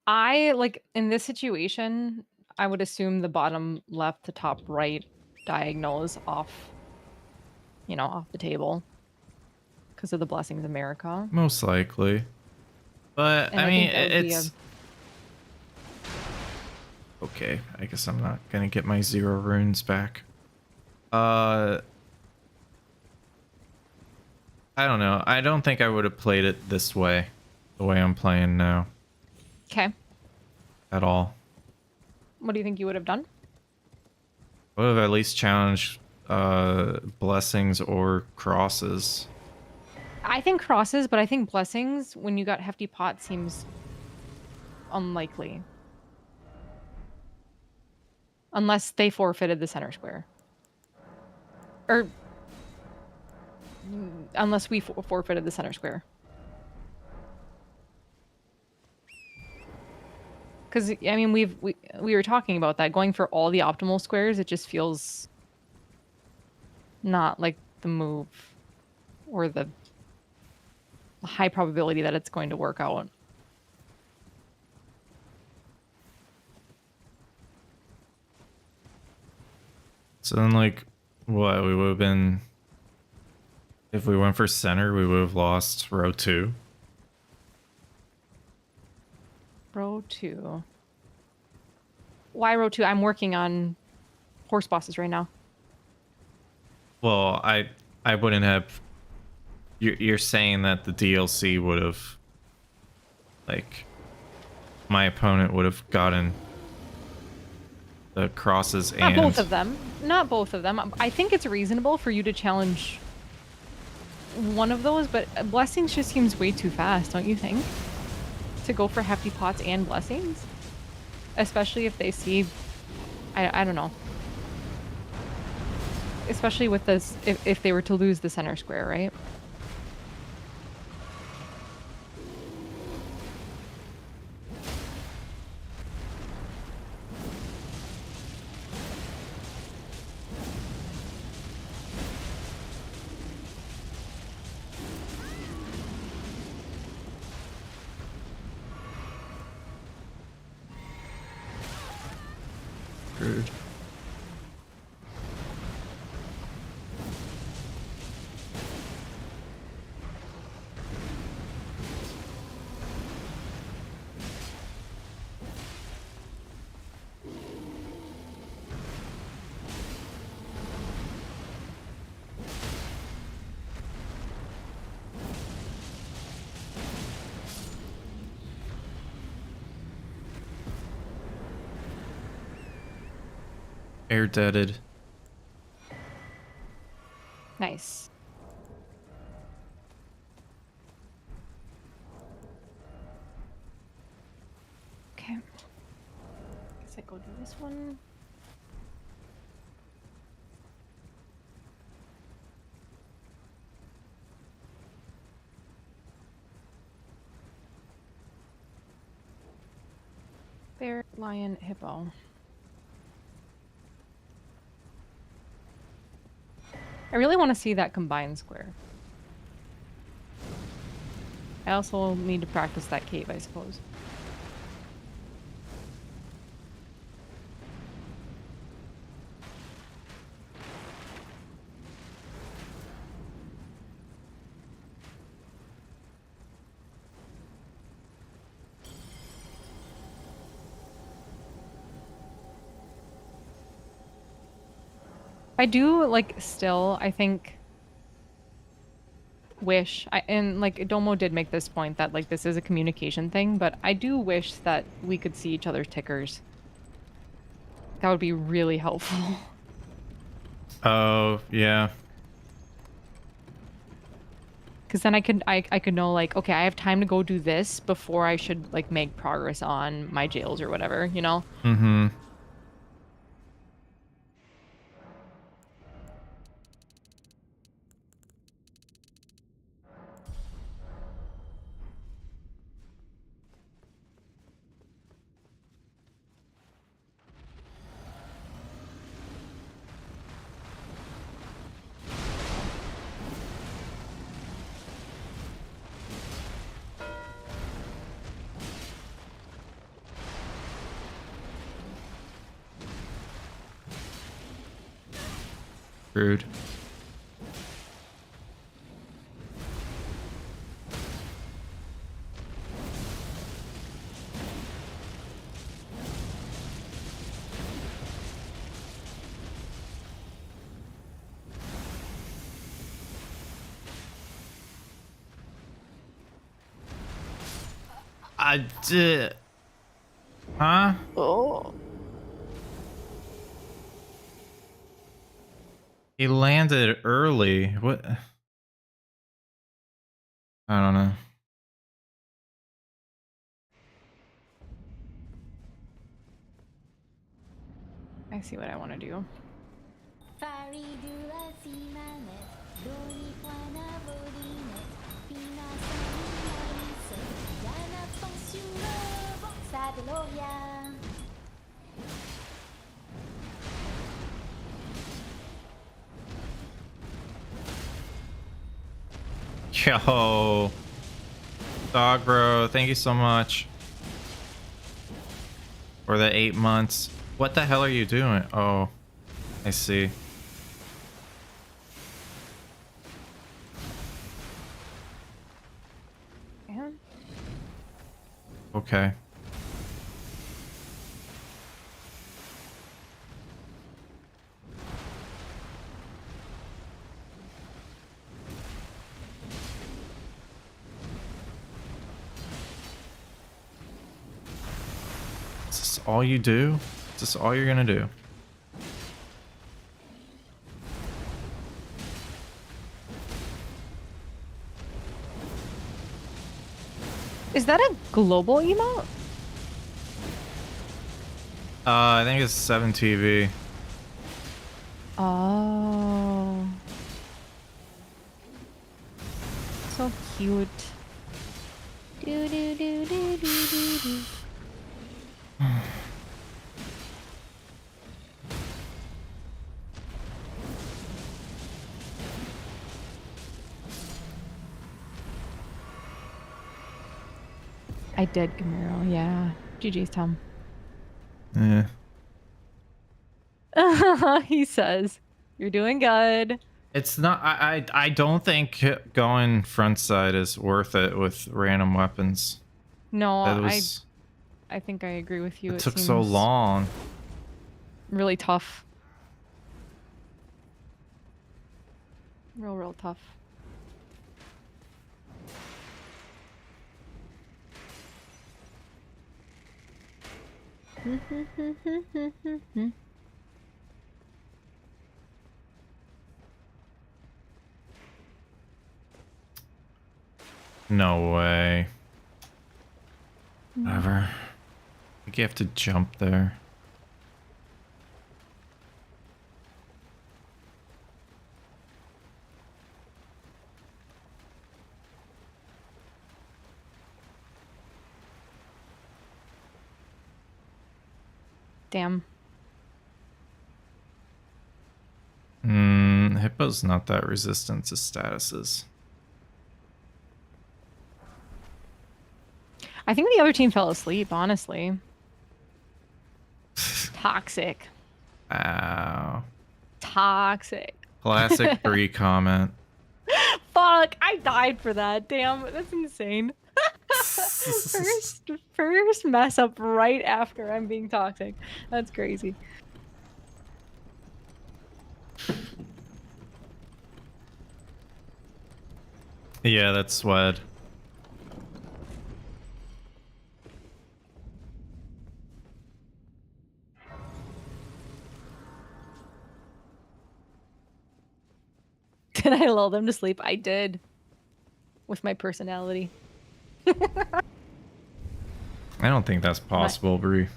I, like, in this situation, I would assume the bottom left to top right diagonal is off, you know, off the table because of the Blessings America. Most likely. But, And I I mean, think that would be a... Okay, I guess I'm not gonna get my 0 runes back. I don't know. I don't think I would have played it this way. The way I'm playing now. Okay. At all. What do you think you would have done? I would have at least challenged blessings or crosses. I think crosses, but I think blessings, when you got Hefty Pot, seems unlikely. Unless they forfeited the center square. Or... unless we forfeited the center square. Because, I mean, we were talking about that. Going for all the optimal squares, it just feels not like the move. Or the high probability that it's going to work out. So then, like, what? We would have been... If we went for center, we would have lost row 2. Row 2. Why row 2? I'm working on horse bosses right now. Well, I wouldn't have... You're saying that the DLC would have... Like... My opponent would have gotten... the crosses and... Not both of them. Not both of them. I think it's reasonable for you to challenge one of those, but blessings just seems way too fast, don't you think? To go for hefty pots and blessings? Especially if they see... I don't know. Especially with this, if they were to lose the center square, right? Rude. Air deaded. Nice. Okay. Guess I go do this one. Bear, lion, hippo. I really want to see that combined square. I also need to practice that cave, I suppose. I do, like, still, I think, wish, and, like, Domo did make this point that, like, this is a communication thing, but I do wish that we could see each other's tickers. That would be really helpful. Oh, yeah. Because then I could know, like, okay, I have time to go do this before I should, like, make progress on my jails or whatever, you know? Mm-hmm. Rude. I did. Huh? Oh. He landed early. What? I don't know. I see what I want to do. Yo. Dog bro, thank you so much. For the 8 months. What the hell are you doing? Oh, I see. Yeah. Okay. Is this all you do? Is this all you're gonna do? Is that a global emote? I think it's 7TV. Oh. So cute. Do do do do do do do. I did, Camaro. Yeah. GG's, Tom. Yeah. He says, "You're doing good." It's not. I don't think going front side is worth it with random weapons. No, That was. I think I agree with you. It It took seems so long. really tough. Real tough. No way. Whatever. I think you have to jump there. Damn. Hit Hypo's not that resistant to statuses. I think the other team fell asleep, honestly. Toxic. Ow. Toxic. Classic Bree comment. Fuck, I died for that. Damn, that's insane. first mess up right after I'm being toxic. That's crazy. Yeah, that's Swed. Did I lull them to sleep? I did. With my personality. I don't think that's possible, Bree.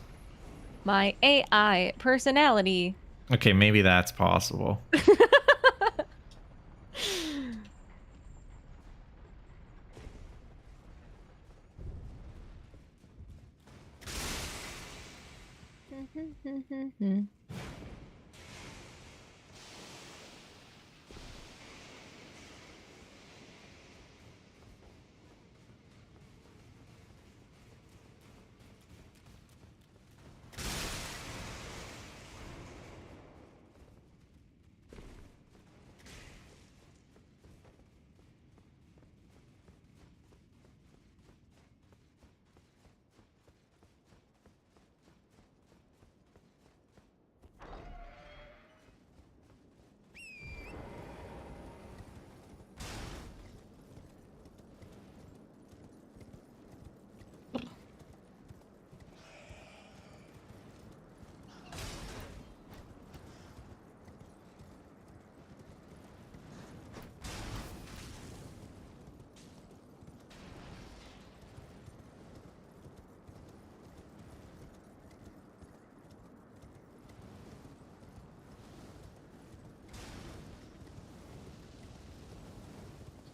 My AI personality. Okay, maybe that's possible.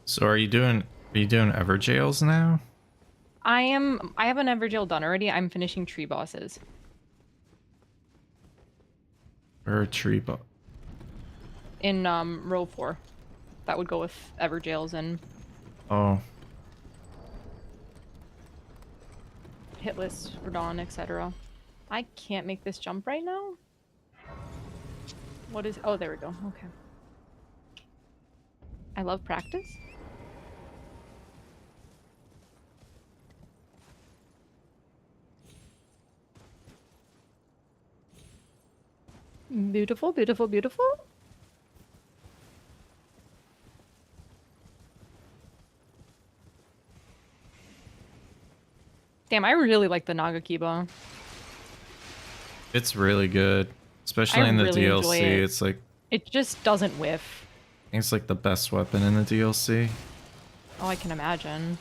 So are you doing Everjails now? I have an Everjail done already. I'm finishing tree bosses. Or a tree boss? In row 4. That would go with Everjails and Oh. Hitless, Radon, etc. I can't make this jump right now. What is... Oh, there we go. Okay. I love practice. Beautiful, beautiful, beautiful. Damn, I really like the Nagakiba. It's really good. Especially in the really DLC. It's like... It just doesn't whiff. I think it's like the best weapon in the DLC. Oh, I can imagine.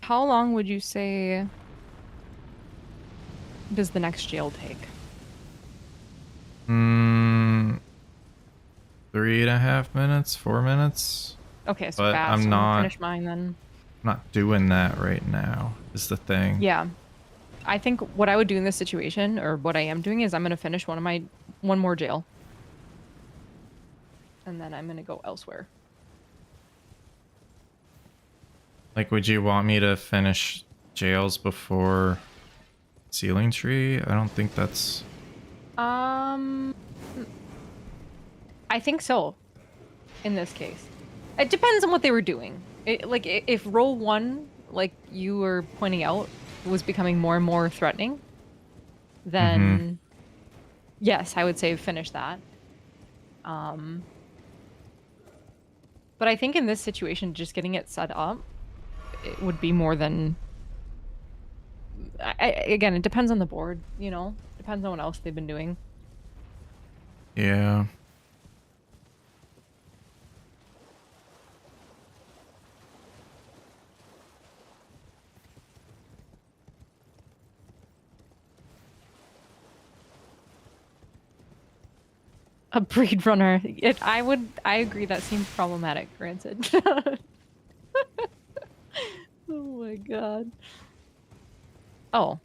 How long would you say does the next jail take? 3.5 minutes, 4 minutes. Okay, so but fast. I'm not finish mine then. not doing that right now is the thing. Yeah. I think what I would do in this situation, or what I am doing, is I'm gonna finish one more jail. And then I'm gonna go elsewhere. Like, would you want me to finish jails before Ceiling Tree? I don't think that's... I think so. In this case. It depends on what they were doing. Like, if roll 1, like you were pointing out, was becoming more and more threatening, then yes, I would say finish that. But I think in this situation, just getting it set up, it would be more than... again, it depends on the board, you know? Depends on what else they've been doing. Yeah. A breed runner. I agree that seems problematic, granted. Oh my god. Oh.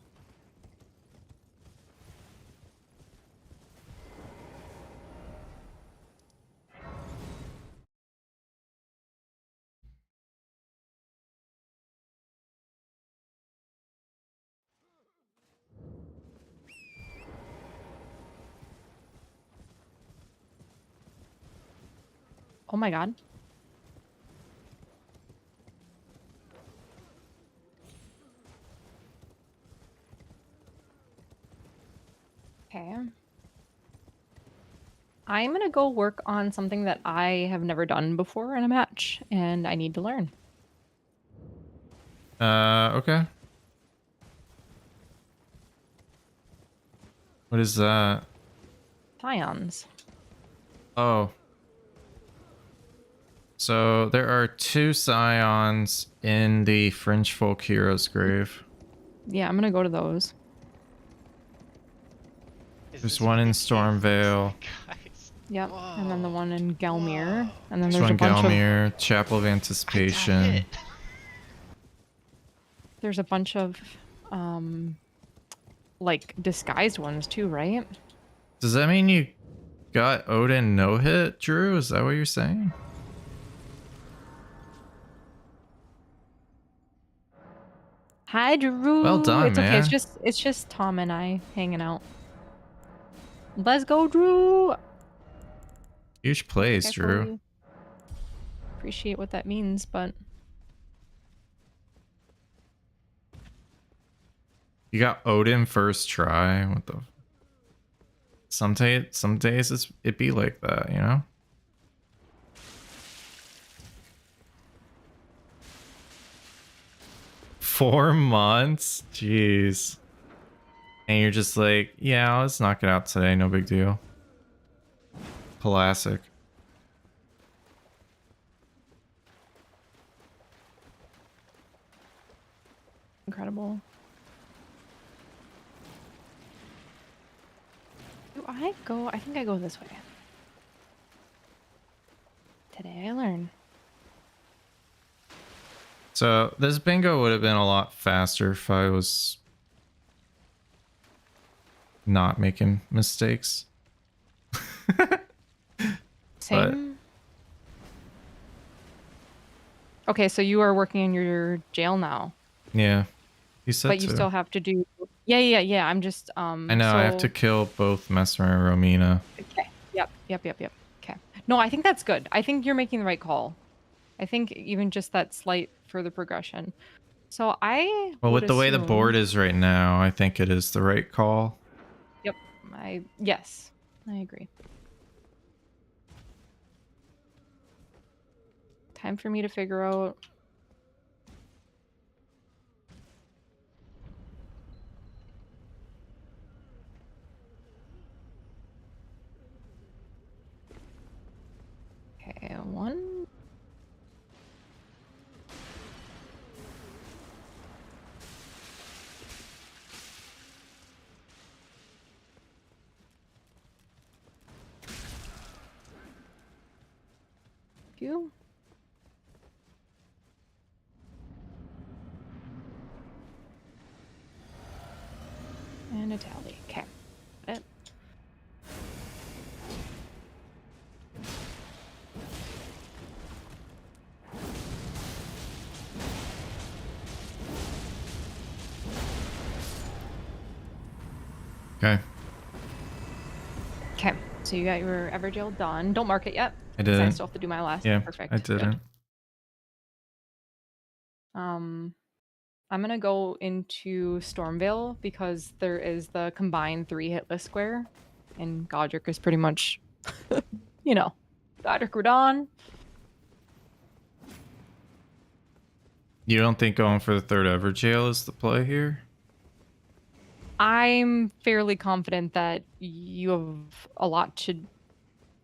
Oh my god. Okay. I'm gonna go work on something that I have never done before in a match, and I need to learn. Okay. What is that? Scions. Oh. So there are 2 scions in the Fringe Folk Hero's grave. Yeah, I'm gonna go to those. There's one in Stormvale. Yep. Whoa. And then the one in Gelmir. Whoa. And then There's there's a one bunch Gelmir, Chapel of I got Anticipation. hit. there's a bunch of like disguised ones too, right? Does that mean you got Odin no hit, Drew? Is that what you're saying? Hi, Drew. Well done, It's okay. man. It's just Tom and I hanging out. Let's go, Drew. Huge plays, I Drew. fully appreciate what that means, but You got Odin first try. What the? Some days it be like that, you know. 4 months, jeez. And you're just like, yeah, let's knock it out today. No big deal. Classic. incredible. Do I go? I think I go this way. Today I learn. So this bingo would have been a lot faster if I was not making mistakes. Same. Okay, so you are working in your jail now. Yeah, you said but you still have to do. Yeah. I'm just I know. I have to kill both Mesmer and Romina. Okay. Yep. Okay. No, I think that's good. I think you're making the right call. I think even just that slight further progression. So Well, with the way the board is right now, I think it is the right call. Yep. Yes, I agree. Time for me to figure out. Okay, one. Few. And a tally. Okay. Got it. Okay. Okay. So you got your Everjail done. Don't mark it yet. I didn't. I still have to do my last. Yeah, Perfect. I didn't. Good. I'm gonna go into Stormvale because there is the combined 3 hit list square, and Godric is pretty much, Godric Radon. You don't think going for the 3rd Everjail is the play here? I'm fairly confident that you have a lot to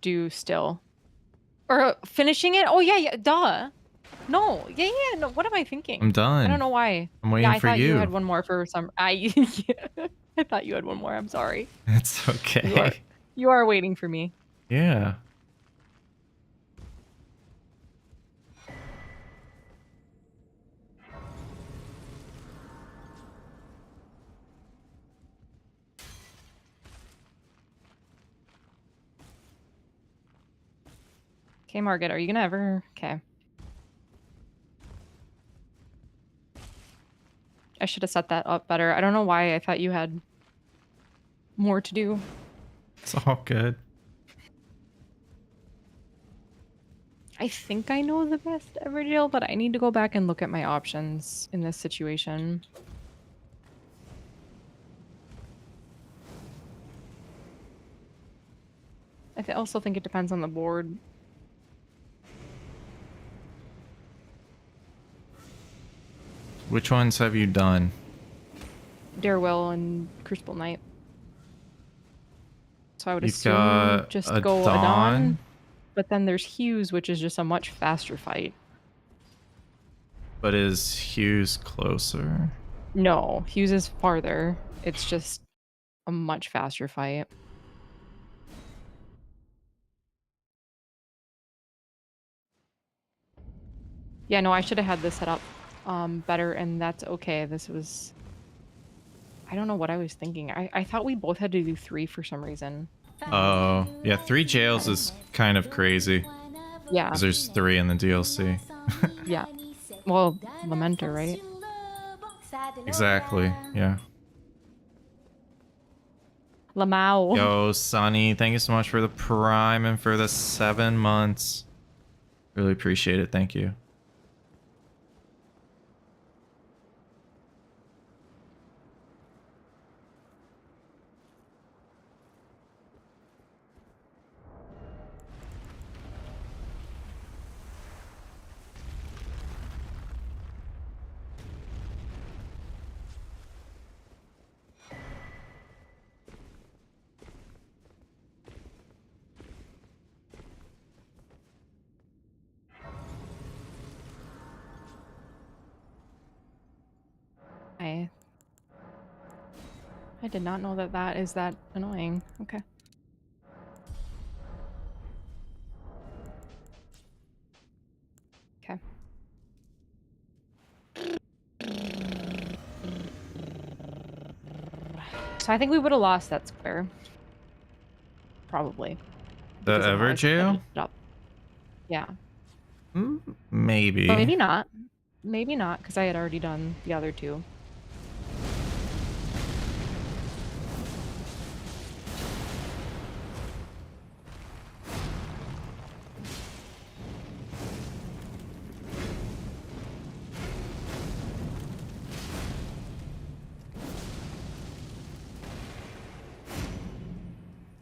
do still. Or finishing it? Oh, yeah, duh. No, yeah, no, what am I thinking? I'm done. I don't know why. I'm waiting for you. I thought you had one more for some... I thought you had one more, I'm sorry. It's okay. You are waiting for me. Yeah. Okay, Margaret, are you gonna ever... Okay. I should have set that up better. I don't know why I thought you had more to do. It's all good. I think I know the best ever deal, but I need to go back and look at my options in this situation. I also think it depends on the board. Which ones have you done? Darewill and Crucible Knight. So I would You've assume got just a go Dawn. Adon. But then there's Hughes, which is just a much faster fight. But is Hughes closer? No, Hughes is farther. It's just a much faster fight. Yeah, no, I should have had this set up better, and that's okay. This was... I don't know what I was thinking. I thought we both had to do 3 for some reason. Oh, yeah, 3 jails is kind of crazy. Yeah. Because there's 3 in the DLC. Yeah. Well, Lamenter, right? Exactly, yeah. Lamau. Yo, Sunny, thank you so much for the Prime and for the 7 months. Really appreciate it, thank you. I did not know that that is that annoying. Okay. Okay. So I think we would have lost that square. Probably. The Ever jail? Yeah. Maybe. But maybe not. Maybe not, because I had already done the other 2.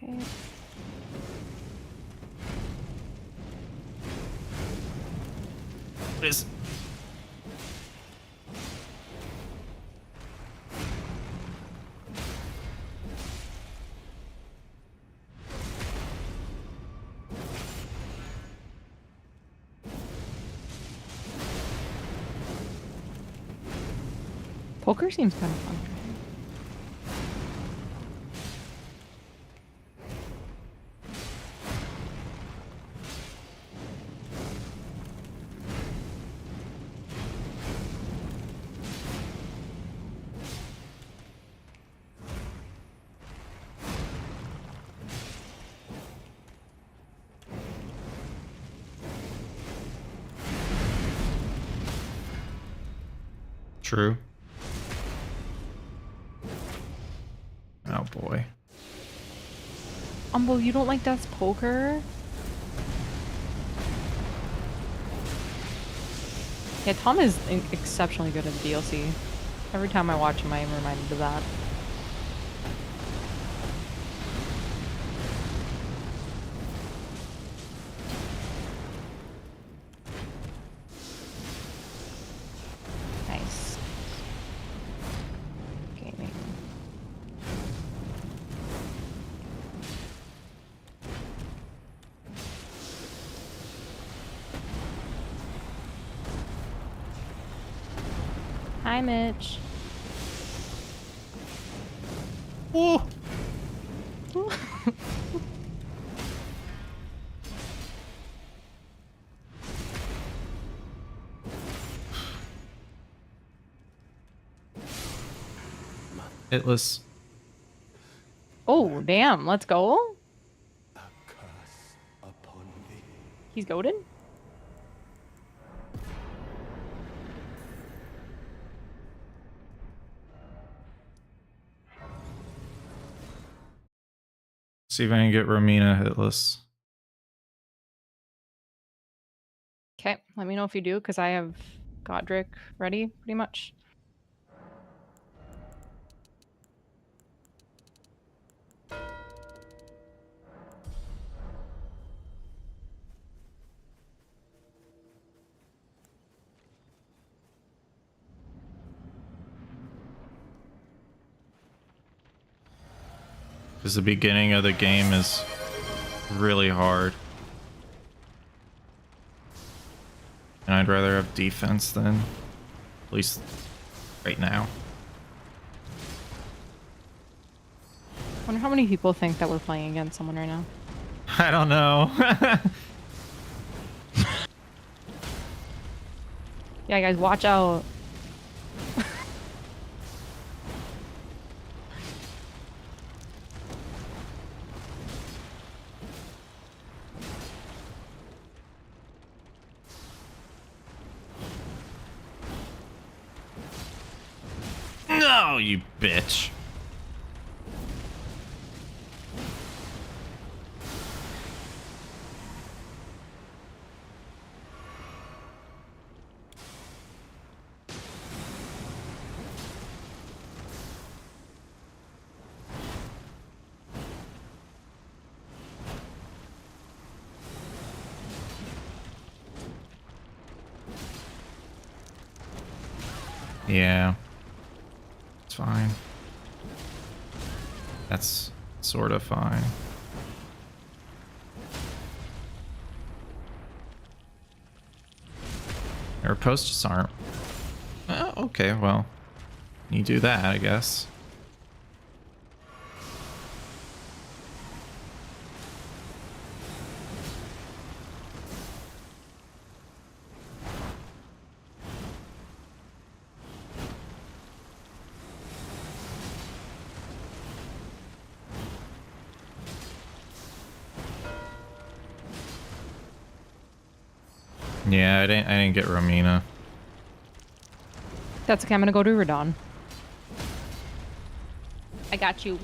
Okay. What is... Poker seems kind of fun. True. Oh boy. Umbo, you don't like Death's Poker? Yeah, Tom is exceptionally good at the DLC. Every time I watch him, I am reminded of that. Nice. Gaming. Hi, Mitch. Oh. Hitless. Oh, damn. Let's go. He's goaded? See if I can get Romina hitless. Okay, let me know if you do, because I have Godric ready, pretty much. Because the beginning of the game is really hard. And I'd rather have defense than, at least right now. I wonder how many people think that we're playing against someone right now. I don't know. Yeah, guys, watch out. No, you bitch. Yeah. It's fine. That's sort of fine. Our posts aren't. Oh, okay, well. You do that, I guess. Yeah, I didn't get Romina. That's okay, I'm gonna go to Radon. I got you.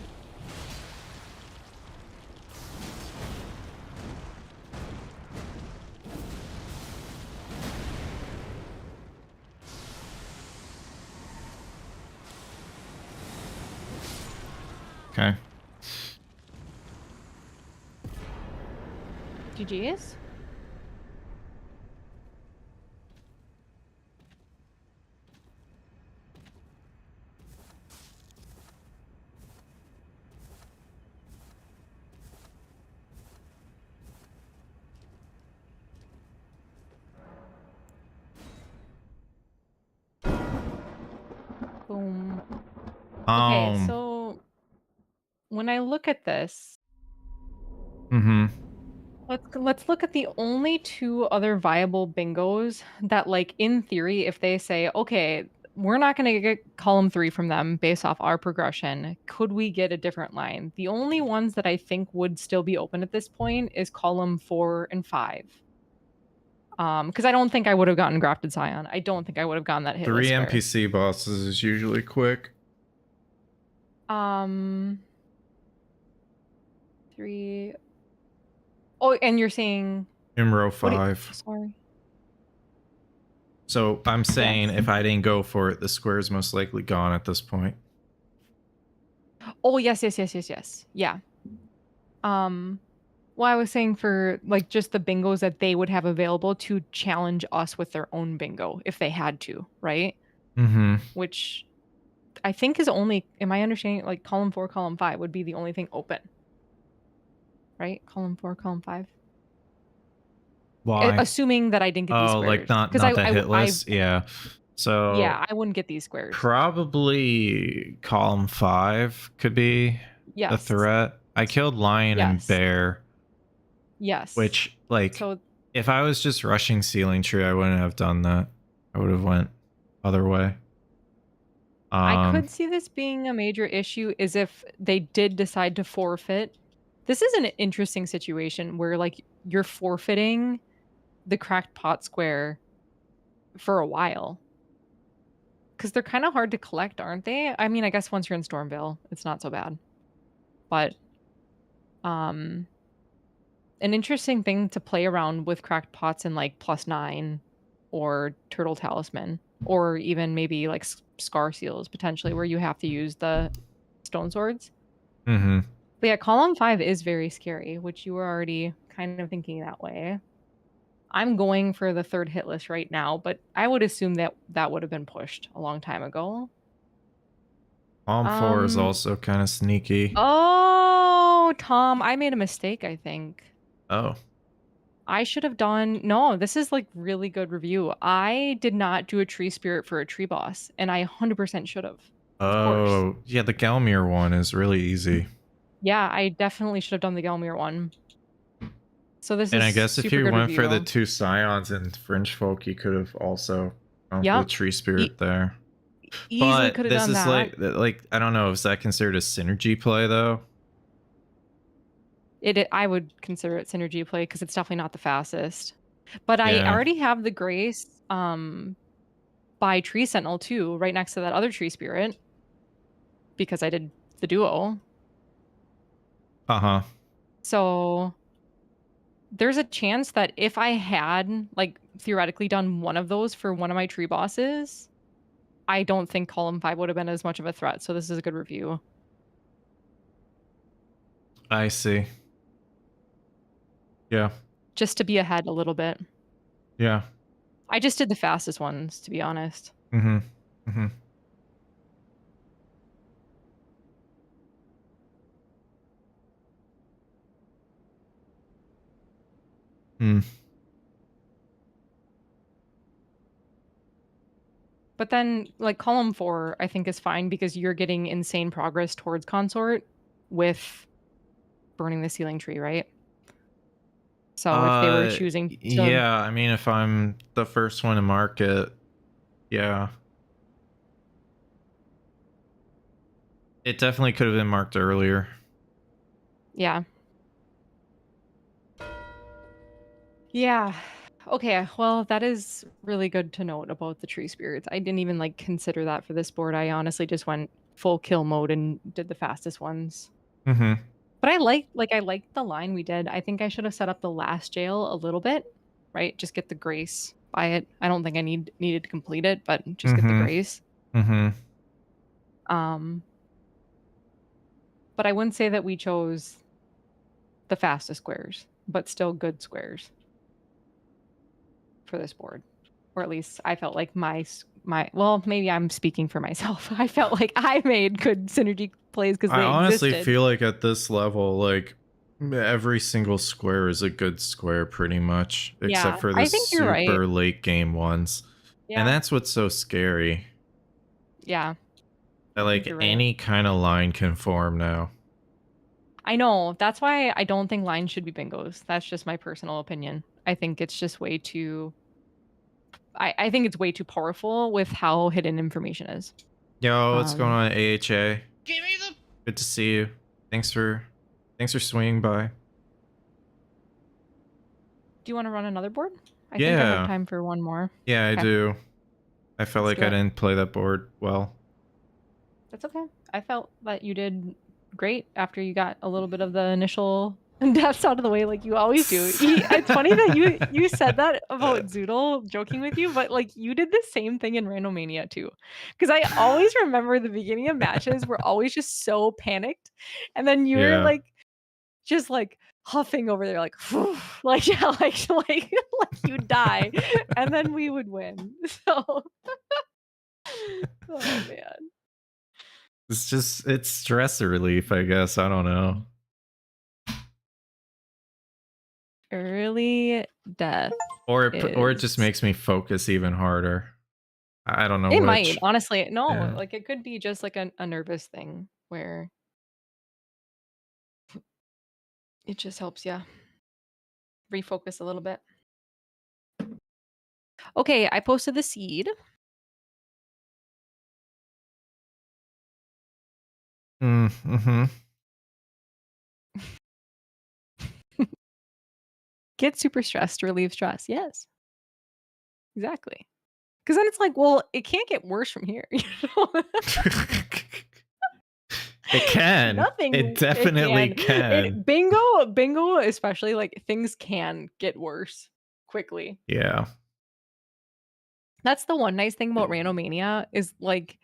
Okay. GG's? Boom. Okay, so when I look at this, let's look at the only two other viable bingos that, like, in theory, if they say, okay, we're not going to get column 3 from them based off our progression, could we get a different line? The only ones that I think would still be open at this point is column 4 and 5. Because I don't think I would have gotten Grafted Scion. I don't think I would have gotten that hitless 3 square. NPC bosses is usually quick. 3. Oh, and you're saying In row 5. Sorry. So I'm saying if I didn't go for it, the square is most likely gone at this point. Oh, yes. Yeah. Well, I was saying for, like, just the bingos that they would have available to challenge us with their own bingo if they had to, right? Mm-hmm. Which I think is only, am I understanding, like, column 4, column 5 would be the only thing open. Right? Column 4, column 5. Why? Assuming that I didn't get these squares. Like not the hitless? Yeah. So yeah, I wouldn't get these squares. Probably column 5 could be a Yes. threat. I killed lion and Yes. bear. Yes. Which, like, so if I was just rushing ceiling tree, I wouldn't have done that. I would have went other way. I could see this being a major issue is if they did decide to forfeit. This is an interesting situation where like you're forfeiting the cracked pot square for a while. Because they're kind of hard to collect, aren't they? I mean, I guess once you're in Stormville, it's not so bad. But um an interesting thing to play around with cracked pots in like +9 or turtle talisman or even maybe like scar seals potentially where you have to use the stone swords. Mm-hmm. But yeah, column 5 is very scary, which you were already kind of thinking that way. I'm going for the third hit list right now, but I would assume that that would have been pushed a long time ago. Column 4 is also kind of sneaky. Oh, Tom, I made a mistake, I think. Oh. I should have done no, this is like really good review. I did not do a tree spirit for a tree boss, and I 100% should have. Of course. Oh, yeah, the Gelmir one is really easy. Yeah, I definitely should have done the Gelmir one. So this and is I guess if super you good went review. for the 2 scions and Fringe Folk, you could have also gone for the tree spirit there. Easily could have done that. Like I don't know, is that considered a synergy play though? I would consider it synergy play because it's definitely not the fastest. But I already have the Grace by Tree Sentinel too, right next to that other tree spirit. Because I did the duo. Uh-huh. So there's a chance that if I had like theoretically done one of those for one of my tree bosses, I don't think column 5 would have been as much of a threat. So this is a good review. I see. Yeah. Just to be ahead a little bit. Yeah. I just did the fastest ones, to be honest. Mm-hmm. Mm-hmm. Hmm. But then, like, column 4, I think is fine because you're getting insane progress towards consort with burning the ceiling tree, right? So if they were choosing to... Yeah, I mean, if I'm the first one to mark it, yeah. It definitely could have been marked earlier. Yeah. Yeah. Okay, well, that is really good to note about the tree spirits. I didn't even like consider that for this board. I honestly just went full kill mode and did the fastest ones. Mm-hmm. But I liked the line we did. I think I should have set up the last jail a little bit, right? Just get the grace by it. I don't think I needed to complete it, but just get the grace. Mm-hmm. But I wouldn't say that we chose the fastest squares, but still good squares for this board. Or at least I felt like my well, maybe I'm speaking for myself. I felt like I made good synergy plays because they existed. I honestly feel like at this level, like every single square is a good square pretty much, except for the super late game ones. Yeah. And that's what's so scary. Yeah. That like any kind of line can form now. I know. That's why I don't think lines should be bingos. That's just my personal opinion. I think it's just way too... I think it's way too powerful with how hidden information is. Yo, what's going on, AHA? Give me the... Good to see you. Thanks for swinging by. Do you want to run another board? I think I have time for one more. Yeah, okay. I do. I felt like I didn't play that board well. That's okay. I felt that you did great after you got a little bit of the initial deaths out of the way, like you always do. It's funny that you said that about Zoodle, joking with you, but like you did the same thing in Randomania too. Because I always remember the beginning of matches were always just so panicked, and then you were like, just like huffing over there, like, like yeah, like you die, and then we would win. So, oh man. It's stress relief, I guess. I don't know. Early death. Or it just makes me focus even harder. I don't know It might, which. honestly. No, Yeah. like, it could be just, like, a nervous thing where it just helps ya refocus a little bit. Okay, I posted the seed. Mm-hmm. Get super stressed to relieve stress. Yes, exactly. Because then it's like, well, it can't get worse from here. You know? It can. It Nothing. It definitely can. can. Bingo, especially like things can get worse quickly. Yeah. That's the one nice thing about Randomania is like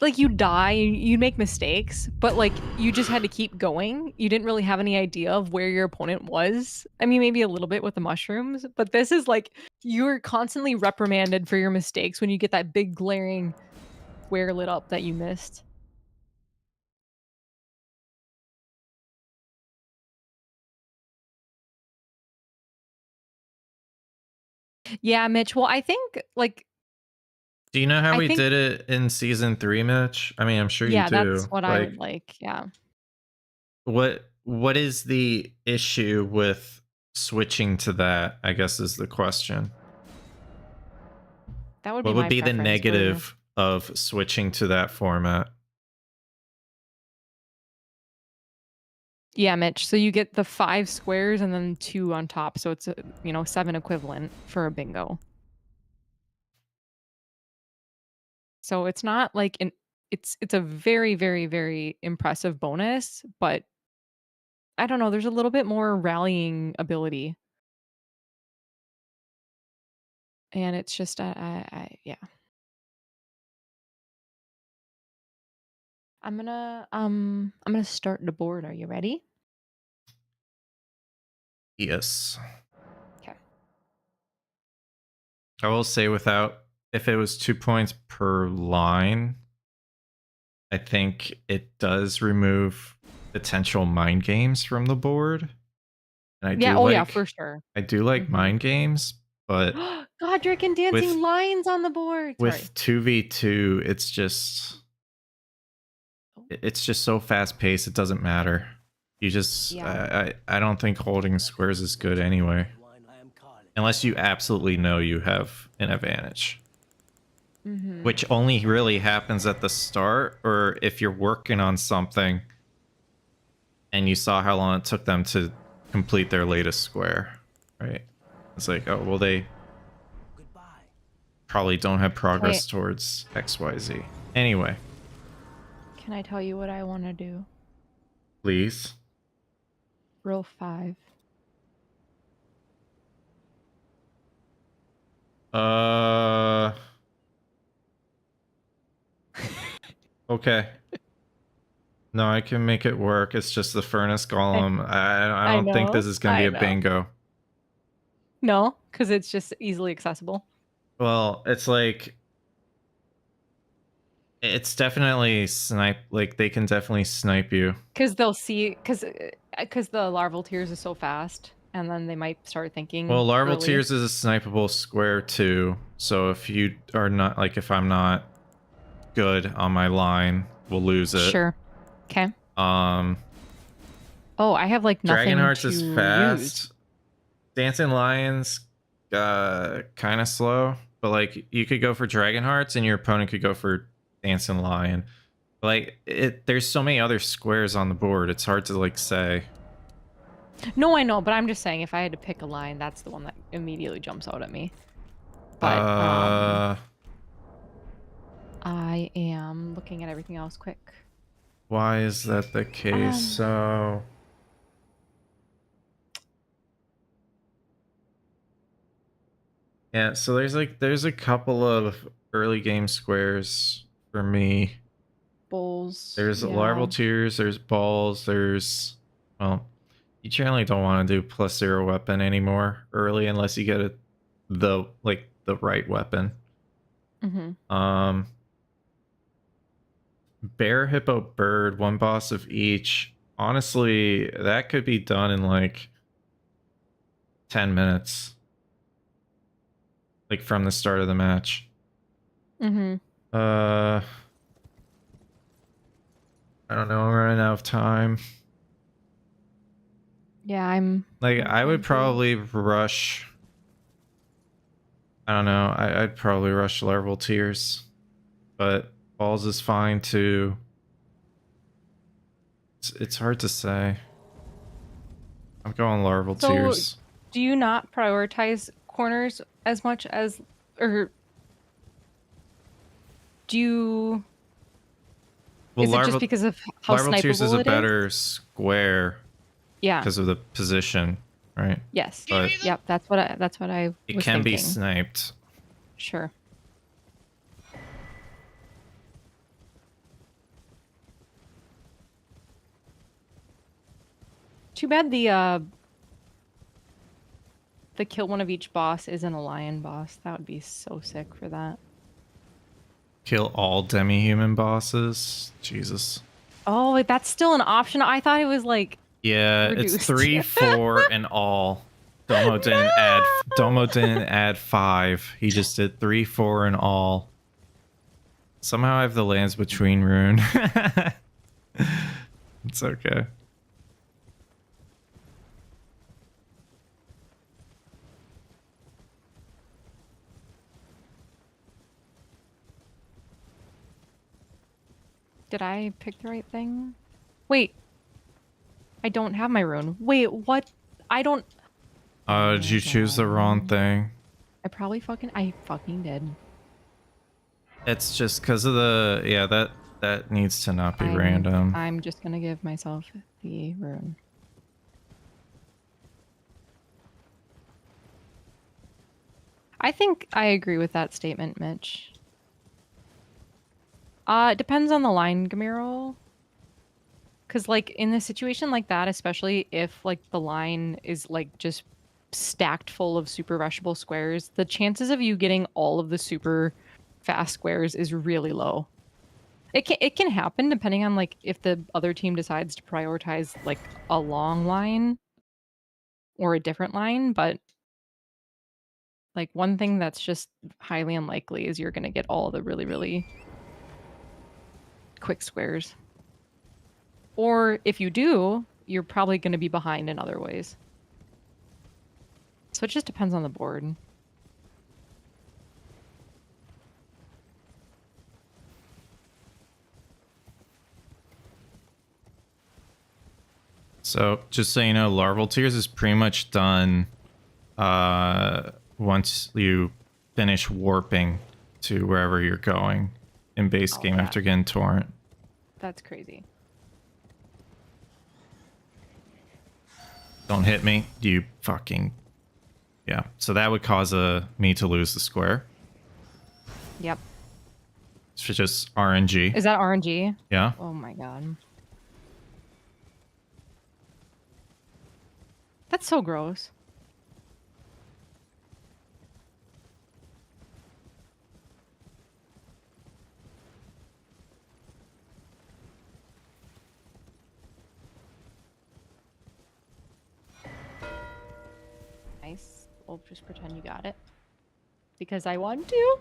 you die, you make mistakes, but like you just had to keep going. You didn't really have any idea of where your opponent was. I mean, maybe a little bit with the mushrooms, but this is like you're constantly reprimanded for your mistakes when you get that big glaring square lit up that you missed. Yeah, Mitch. Well, I think like Do you know how I we think did it in season 3, Mitch? I mean, I'm sure you yeah, that's do. what I Like, would like. Yeah. what is the issue with switching to that, I guess is the question. That would be What would my be the preference for negative of switching to that format? yeah, Mitch. So you get the 5 squares and then 2 on top. So it's 7 equivalent for a bingo. So it's not like an it's a very, very, very impressive bonus, but I don't know, there's a little bit more rallying ability. And it's just yeah. I'm gonna start the board. Are you ready? Yes. Okay. I will say if it was 2 points per line, I think it does remove potential mind games from the board. And Yeah, oh yeah, for sure. I do like Mhm. mind games, but Godric and with dancing lions on the board. Sorry. 2v2, Oh, it's just so fast paced. It doesn't matter. You just yeah. I don't think holding squares is good anyway, unless you absolutely know you have an advantage, Mhm. which only really happens at the start, or if you're working on something and you saw how long it took them to complete their latest square, right? It's like, oh well, they probably don't have Okay. progress towards XYZ. Anyway, Can I tell you what I want to do? please. Roll 5. Okay. No, I can make it work. It's just the furnace I, golem. I I don't think know. this is gonna be I a know. bingo. No, because it's just easily accessible. Well, it's like it's definitely snipe. Like they can definitely snipe you. Because they'll see, because the larval tears is so fast, and then they might start thinking Well, larval early. tears is a snipeable square too. So if you are not like if I'm not good on my line, we'll lose it. Sure. Okay. Um, Oh, I have like Dragon nothing Hearts is to use. fast. Dancing Lions, kind of slow. But like you could go for Dragon Hearts, and your opponent could go for Dancing Lion. Like there's so many other squares on the board. It's hard to like say. No, I know, but I'm just saying if I had to pick a line, that's the one that immediately jumps out at me. But I am looking at everything else quick. Why is that the case? So yeah, so there's a couple of early game squares for me. Bulls. There's Yeah. larval tears, there's balls, there's well, you generally don't want to do +0 weapon anymore early unless you get the right weapon. Mm-hmm. Bear, hippo, bird, one boss of each. Honestly, that could be done in like 10 minutes. Like from the start of the match. Mm-hmm. I don't know. I'm running out of time. Yeah, I'm... Like, I would probably rush... I don't know. I'd probably rush larval tears. But balls is fine too. It's hard to say. I'm going larval tears. Do you not prioritize corners as much as... Or... Do you... Well, is it just because of how larval tears is a snipeable better square. Yeah. Because of the position, right? Yes. But yep, that's what I was thinking. It can be sniped. Sure. Too bad the kill one of each boss isn't a lion boss. That would be so sick for that. Kill all demi-human bosses? Jesus. Oh, that's still an option? I thought it was like... Yeah, reduced. It's 3, 4, and all. Domo didn't add 5. He just did 3, 4, and all. Somehow I have the lands between rune. It's okay. Did I pick the right thing? Wait. I don't have my rune. Wait, what? I don't... Did you choose the wrong thing? I fucking did. It's just because of the... Yeah, that needs to not be random. I'm just gonna give myself the rune. I think I agree with that statement, Mitch. It depends on the line, Gamiro. Because, like, in a situation like that, especially if, like, the line is, like, just stacked full of super rushable squares, the chances of you getting all of the super fast squares is really low. It can happen depending on, like, if the other team decides to prioritize, like, a long line or a different line, but, like, one thing that's just highly unlikely is you're going to get all the really, really quick squares. Or if you do, you're probably going to be behind in other ways. So it just depends on the board. So, just so you know, larval tears is pretty much done once you finish warping to wherever you're going in base game after getting torrent. That's crazy. Don't hit me, you fucking... Yeah, so that would cause me to lose the square. Yep. It's just RNG. Is that RNG? Yeah. Oh my god. That's so gross. Nice. We'll just pretend you got it. Because I want to.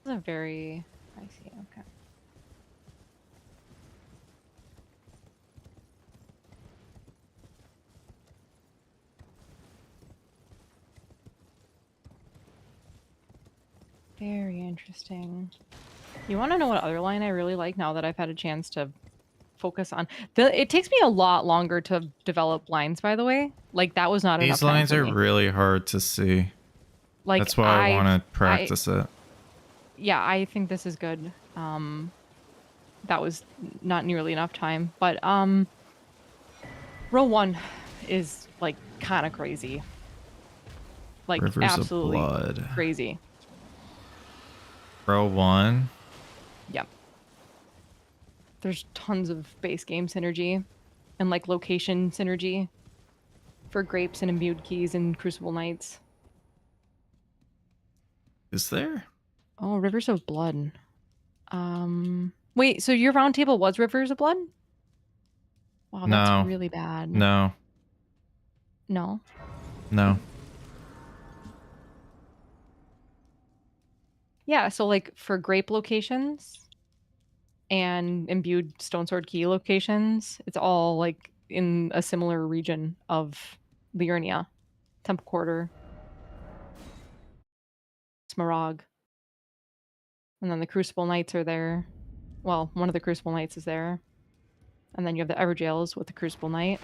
That's a very... I see, okay. Very interesting. You want to know what other line I really like now that I've had a chance to focus on? It takes me a lot longer to develop lines, by the way. Like, that was not enough These time lines for are me. really hard to see. Like, that's why I want to practice it. Yeah, I think this is good. That was not nearly enough time. But, row 1 is, like, kind of crazy. Like, Rivers absolutely of blood. crazy. Row 1? Yep. There's tons of base game synergy and, like, location synergy for grapes and imbued keys and Crucible Knights. Is there? Oh, Rivers of Blood. Wait, so your round table was Rivers of Blood? Wow, that's No. really bad. No. No? No. Yeah, so like for grape locations and imbued stone sword key locations, it's all like in a similar region of Liurnia, Temple Quarter, Smaragd, and then the Crucible Knights are there. Well, one of the Crucible Knights is there. And then you have the Everjails with the Crucible Knight.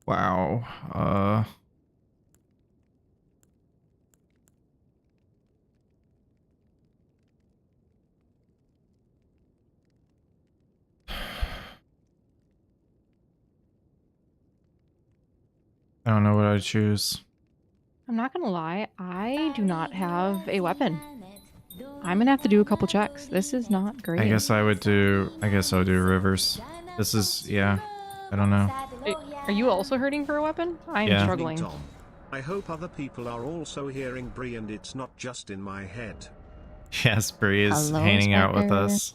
Wow. I don't know what I'd choose. I'm not gonna lie, I do not have a weapon. I'm gonna have to do a couple checks. This is not great. I guess I would do Rivers. This is, yeah. I don't know. Are you also hurting for a weapon? I'm struggling. Tom. I hope other people are also hearing Bree and it's not just in my head. Yes, Bree is hanging out with us.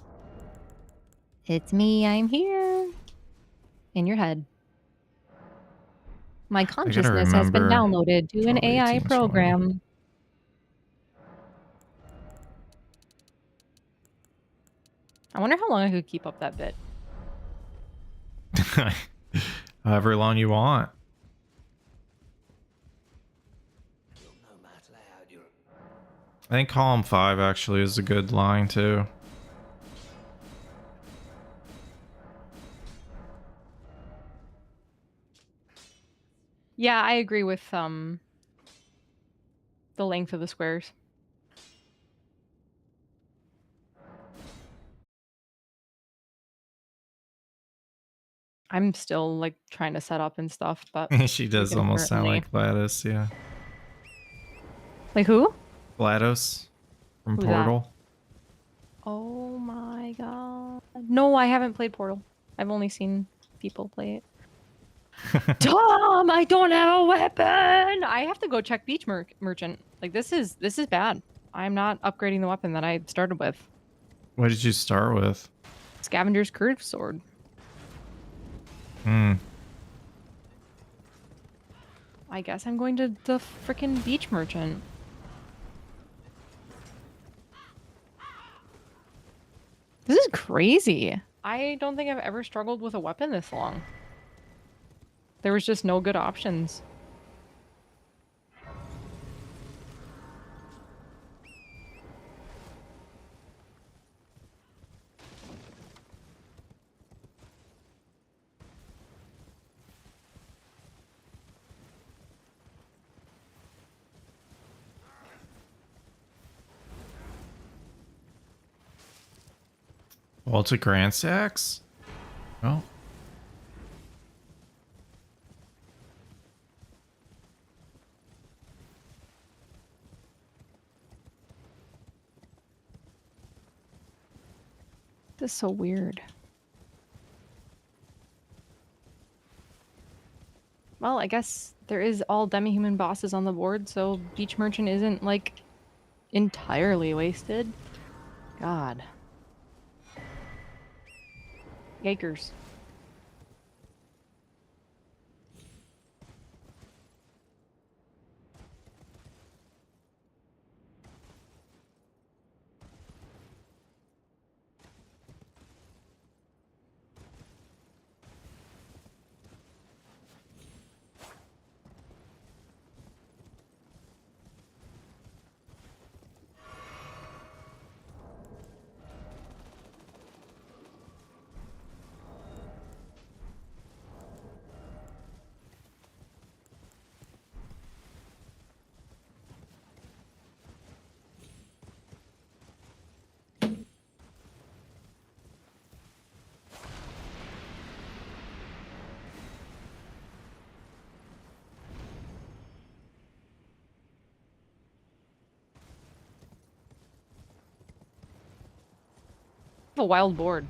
It's me, I'm here. In your head. My consciousness has been downloaded to an AI program. I wonder how long I could keep up that bit. However long you want. I think column 5 actually is a good line too. Yeah, I agree with the length of the squares. I'm still like trying to set up and stuff, but she does almost sound like GLaDOS, yeah. Like who? GLaDOS from Portal. That? Oh my god. No, I haven't played Portal. I've only seen people play it. Tom, I don't have a weapon. I have to go check Beach Merchant. Like this is bad. I'm not upgrading the weapon that I started with. What did you start with? Scavenger's Curved Sword. I guess I'm going to the frickin' Beach Merchant. This is crazy. I don't think I've ever struggled with a weapon this long. There was just no good options. Well, it's a Grand Sax? Oh. This is so weird. Well, I guess there is all demi-human bosses on the board, so Beach Merchant isn't, like, entirely wasted. God. Yikers. A wild board.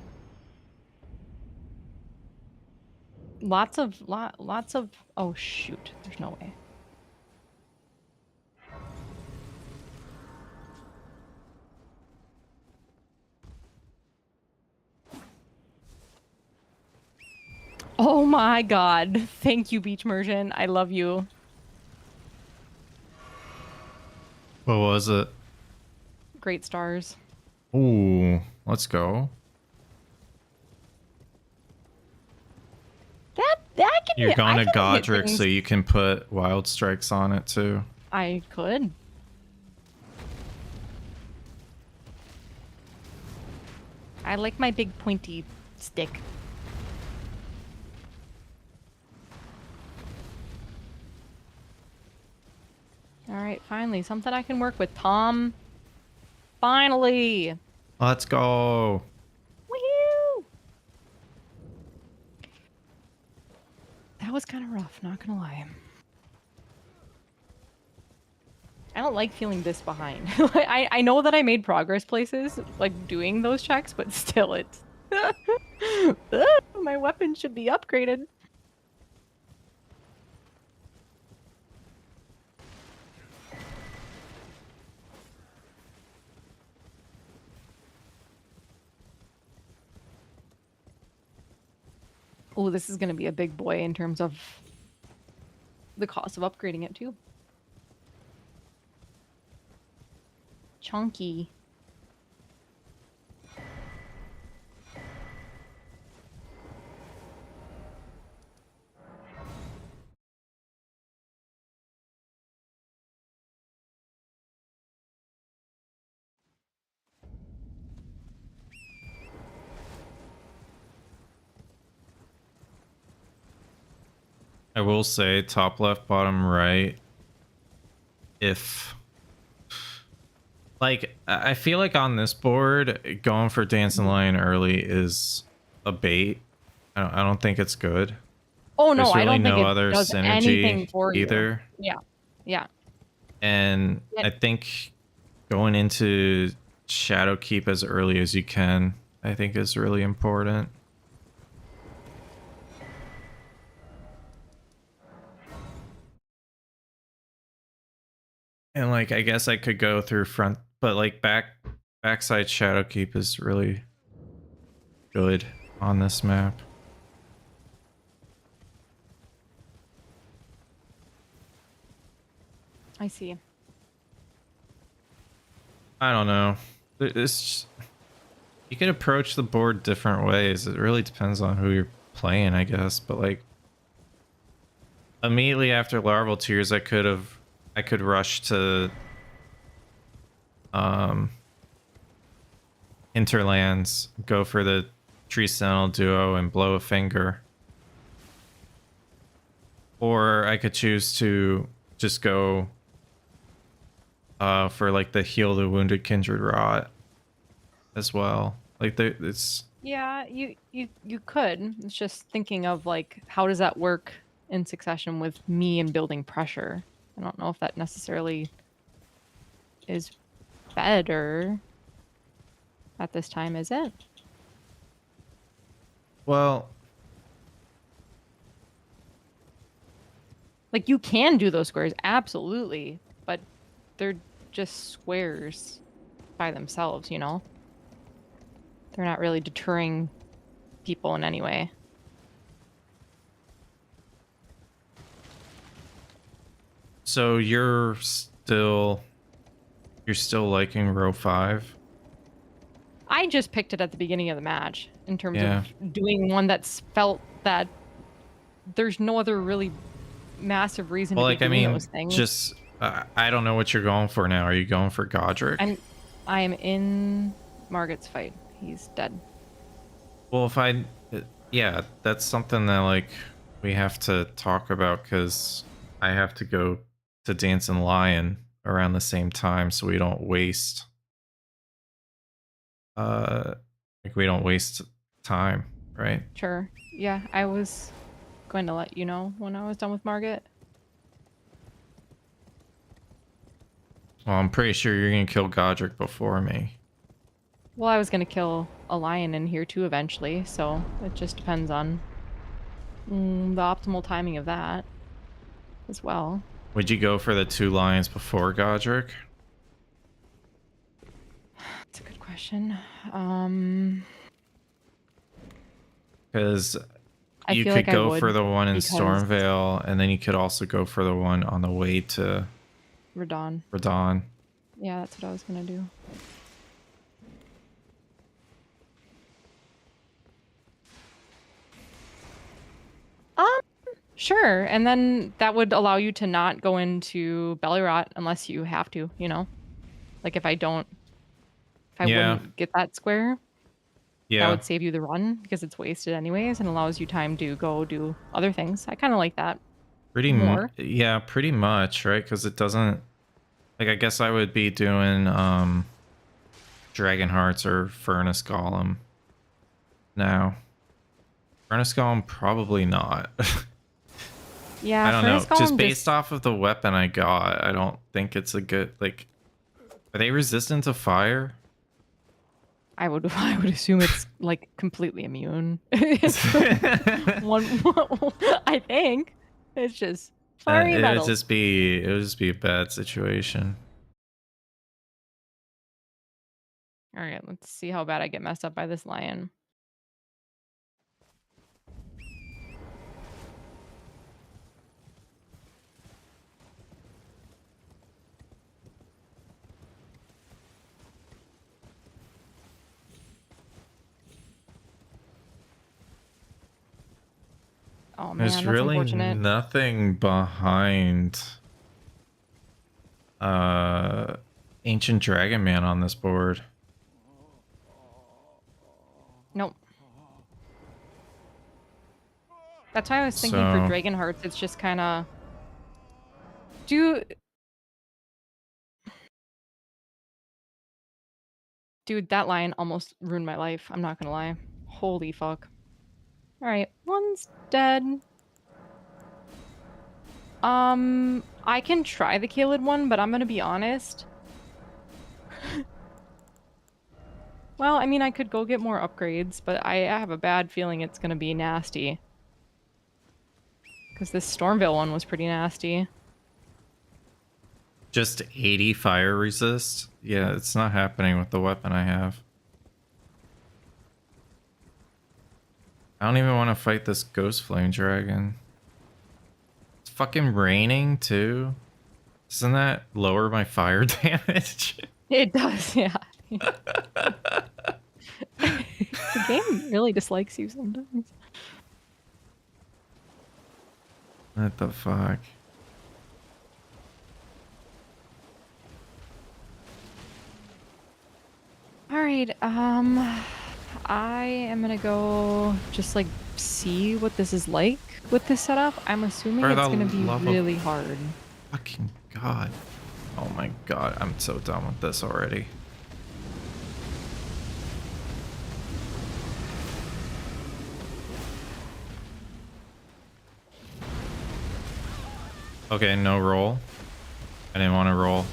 Lots of oh shoot, there's no way. Oh my god. Thank you, Beach Merchant. I love you. What was it? Great stars. Ooh, let's go. That can You're be. going I to can hit Godric, things. so you can put wild strikes on it too. I could. I like my big pointy stick. Alright, finally. Something I can work with, Tom. Finally! Let's go. Woohoo! That was kind of rough, not gonna lie. I don't like feeling this behind. I know that I made progress places, like doing those checks, but still it's... My weapon should be upgraded. Oh, this is going to be a big boy in terms of the cost of upgrading it, too. Chunky. I will say top left, bottom right. If like, I feel like on this board, going for Dancing Lion early is a bait. I don't think it's good. Oh no, There's really I don't think no it other does synergy anything for either. you. Yeah, yeah. And I think going into Shadow Keep as early as you can, I think is really important. And like, I guess I could go through front, but like backside Shadow Keep is really good on this map. I see. I don't know. It's you can approach the board different ways. It really depends on who you're playing, I guess. But like immediately after Larval Tears, I could rush to Hinterlands, go for the Tree Sentinel duo and blow a finger. Or I could choose to just go for like the Heal the Wounded Kindred Rot as well. Like it's Yeah, you could. It's just thinking of like how does that work in succession with me and building pressure. I don't know if that necessarily is better at this time, is it? well, Like you can do those squares, absolutely, but they're just squares by themselves, you know? They're not really deterring people in any way. so you're still liking row 5? I just picked it at the beginning of the match in terms Yeah. of doing one that's felt that there's no other really massive reason Well, to like be I doing mean, those things. just I don't know what you're going for now. Are you going for Godric? I am in Margit's fight. He's dead. Well, if I yeah, that's something that like we have to talk about because I have to go to Dancing Lion around the same time, so we don't waste like we don't waste time, right? Sure. Yeah, I was going to let you know when I was done with Margit. Well, I'm pretty sure you're gonna kill Godric before me. Well, I was going to kill a lion in here too eventually, so it just depends on the optimal timing of that as well. Would you go for the 2 lions before Godric? That's a good question. Because I you feel could like I go would for the one in because Stormvale, and then you could also go for the one on the way to Radon. Radon. Yeah, that's what I was gonna do. Sure, and then that would allow you to not go into belly rot unless you have to, you know? Like, if I Yeah, wouldn't get that square, that yeah. would save you the run because it's wasted anyways and allows you time to go do other things. I kinda like that more. Yeah, pretty much, right? Because it doesn't like I guess I would be doing Dragon Hearts or Furnace Golem now. Furnace Golem probably not. I Yeah, don't know. Furnace Just Golem based just off of the weapon I got, I don't think it's a good like are they resistant to fire? I would assume it's, like, completely immune. It's one I think. It's just fiery metal. It would just be a bad situation. Alright, let's see how bad I get messed up by this lion. Oh There's man, that's really unfortunate. nothing behind uh Ancient Dragon Man on this board. Nope. That's why I was thinking for So Dragon Hearts, it's just kinda do dude, that lion almost ruined my life, I'm not gonna lie. Holy fuck. Alright, one's dead. I can try the Kaled one, but I'm gonna be honest. Well, I mean, I could go get more upgrades, but I have a bad feeling it's gonna be nasty. Because this Stormvale one was pretty nasty. just 80 fire resist? Yeah, it's not happening with the weapon I have. I don't even want to fight this Ghost Flame Dragon. It's fucking raining too. Doesn't that lower my fire damage? It does, yeah. The game really dislikes you sometimes. What the fuck? Alright, I am gonna go just, like, see what this is like with this setup. I'm assuming For it's the gonna be love of really hard. fucking god. Oh my god, I'm so done with this already. Okay, no roll. I didn't want to roll.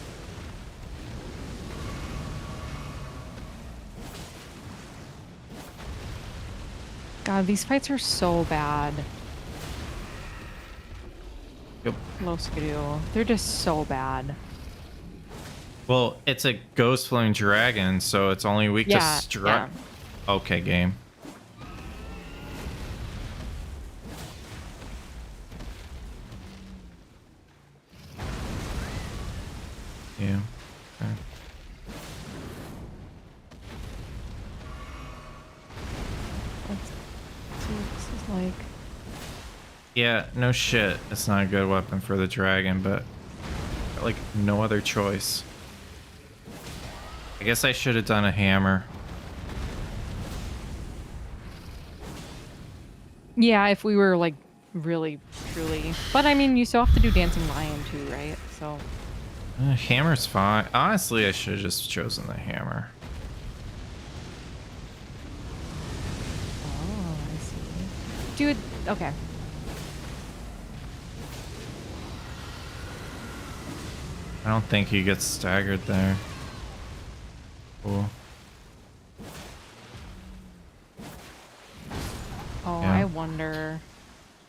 God, these fights are so bad. Yep. Low skill. They're just so bad. Well, it's a Ghost Flame Dragon, so it's only weak to Yeah, strike. yeah. Okay, game. Yeah. Okay. Let's see what this is like. Yeah, no shit. It's not a good weapon for the dragon, but like no other choice. I guess I should have done a hammer. Yeah, if we were, like, really, truly. But, I mean, you still have to do Dancing Lion, too, right? So... Hammer's fine. Honestly, I should have just chosen the hammer. Oh, I see. Dude, okay. I don't think he gets staggered there. Cool. Oh, Yeah. I wonder...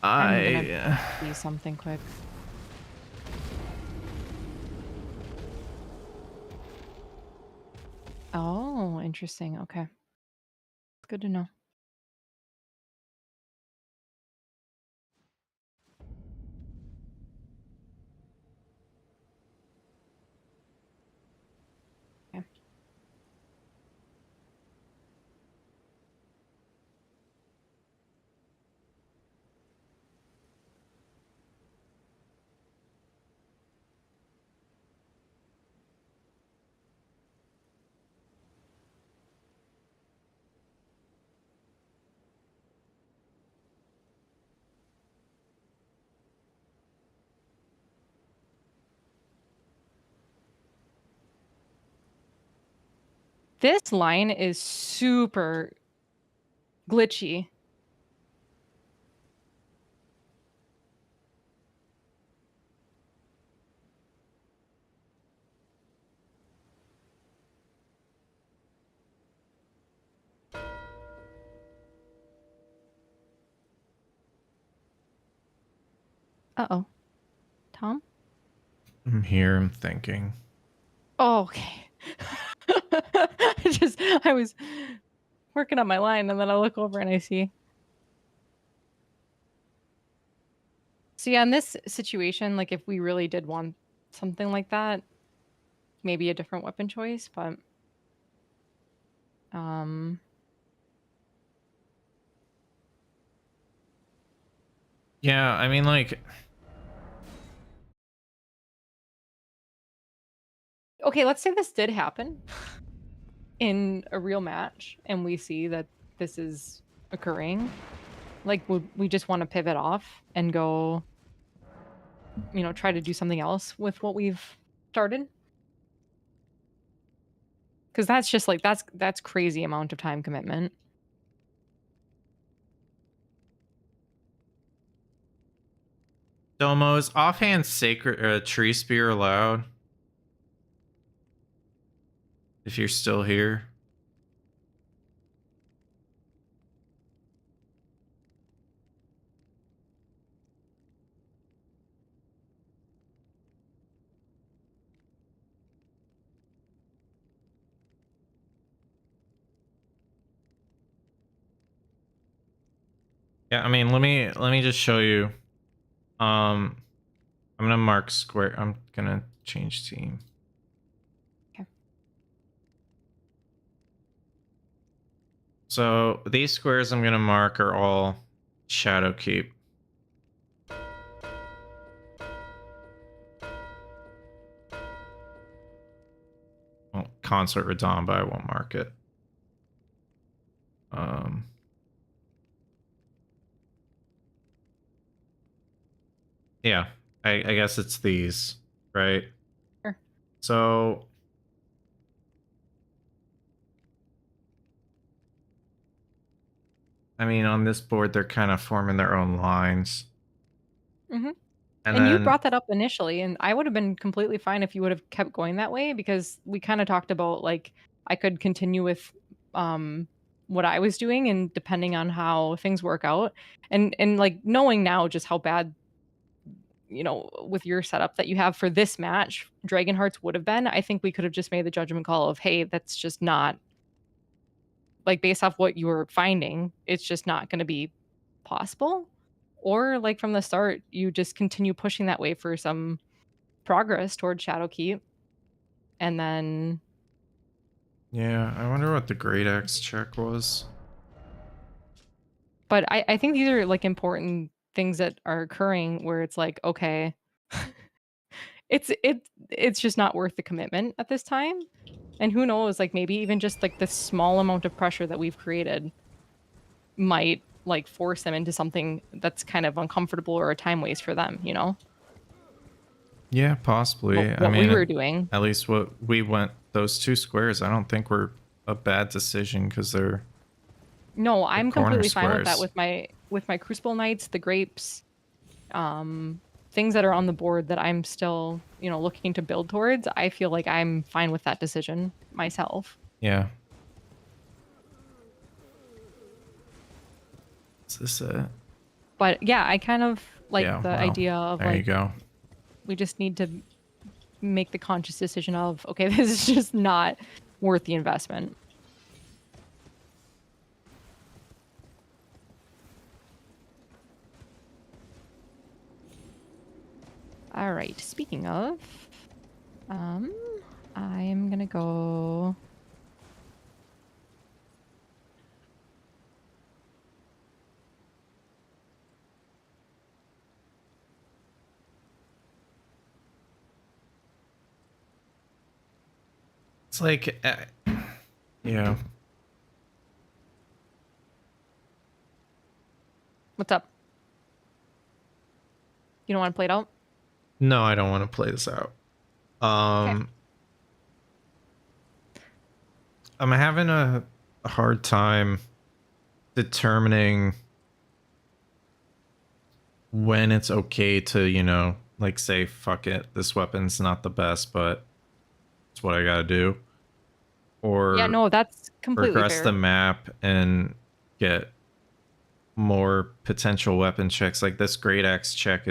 I'm gonna see something quick. Oh, interesting. Okay. Good to know. This line is super glitchy. Uh-oh. Tom? I'm here, I'm thinking. Oh, okay. I was working on my line and then I look over and I see. So yeah, in this situation, like if we really did want something like that, maybe a different weapon choice, but yeah, I mean, like, okay, let's say this did happen in a real match and we see that this is occurring. Like, would we just want to pivot off and go, you know, try to do something else with what we've started? Because that's just like that's crazy amount of time commitment. Domo, is offhand sacred tree spear allowed? If you're still here. Yeah, I mean, let me just show you. I'm gonna mark square. I'm gonna change team. Okay. So these squares I'm gonna mark are all shadow keep. Well, consort Radon, but I won't mark it. Yeah, I guess it's these, right? Sure. So I mean, on this board, they're kind of forming their own lines. Mm-hmm. And you then, brought that up initially, and I would have been completely fine if you would have kept going that way because we kind of talked about like I could continue with what I was doing and depending on how things work out. And like knowing now just how bad, you know, with your setup that you have for this match, Dragon Hearts would have been, I think we could have just made the judgment call of, hey, that's just not like based off what you were finding, it's just not going to be possible. Or like from the start, you just continue pushing that way for some progress towards Shadowkeep. And then yeah, I wonder what the Great Axe check was. but I think these are like important things that are occurring where it's like, okay, it's just not worth the commitment at this time. And who knows, like maybe even just like the small amount of pressure that we've created might like force them into something that's kind of uncomfortable or a time waste for them, you know? Yeah, possibly. I What we mean, were doing. at least what we went, those two squares, I don't think were a bad decision because they're No, the I'm corner completely fine with that squares. with my Crucible Knights, the grapes, things that are on the board that I'm still, you know, looking to build towards. I feel like I'm fine with that decision myself. Yeah. Is this it? But yeah, I kind of like Yeah, the well, idea of there you like go. we just need to make the conscious decision of, okay, this is just not worth the investment. All right, speaking of, I am gonna go. It's like, yeah. What's up? You don't want to play it out? No, I don't want to play this out. Okay. I'm having a hard time determining when it's okay to, you know, like say, fuck it, this weapon's not the best, but it's what I gotta do. Yeah, Or no, that's completely progress the fair. map and get more potential weapon checks. Like this great axe check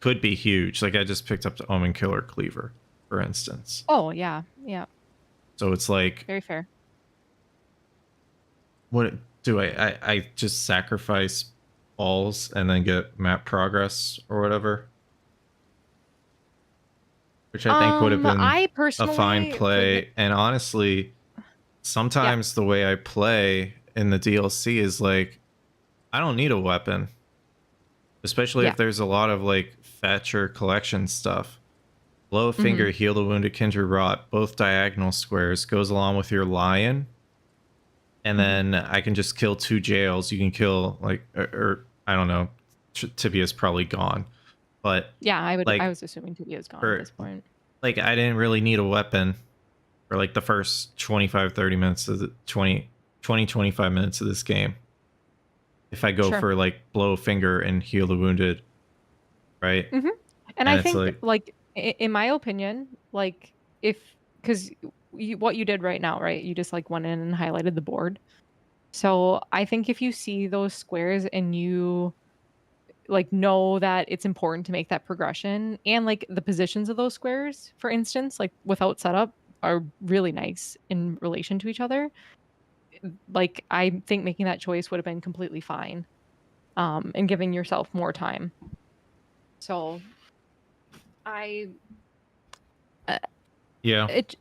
could be huge. Like I just picked up the Omen Killer Cleaver, for instance. Oh, yeah. Yeah. So it's like, Very fair. what do I just sacrifice balls and then get map progress or whatever? Which I think would have been I a fine personally for the play. And honestly, yeah. sometimes the way I play in the DLC is like, I don't need a weapon, especially Yeah. if there's a lot of like fetch or collection stuff. Blow a Mhm. finger, heal the wounded, kindred rot, both diagonal squares, goes along with your lion. And Mhm. then I can just kill 2 jails. You can kill like, or I don't know, Tibia's probably gone, but Yeah, I like was assuming Tibia is gone at for this point. like I didn't really need a weapon for like the first 25-30 minutes of the 25 minutes of this game. If I go Sure. for like blow a finger and heal the wounded, right? Mhm. And And I it's think, like, like, in my opinion, like, if because what you did right now, right? You just like went in and highlighted the board. So I think if you see those squares and you like know that it's important to make that progression and like the positions of those squares, for instance, like without setup are really nice in relation to each other. Like I think making that choice would have been completely fine. And giving yourself more time. So I yeah, it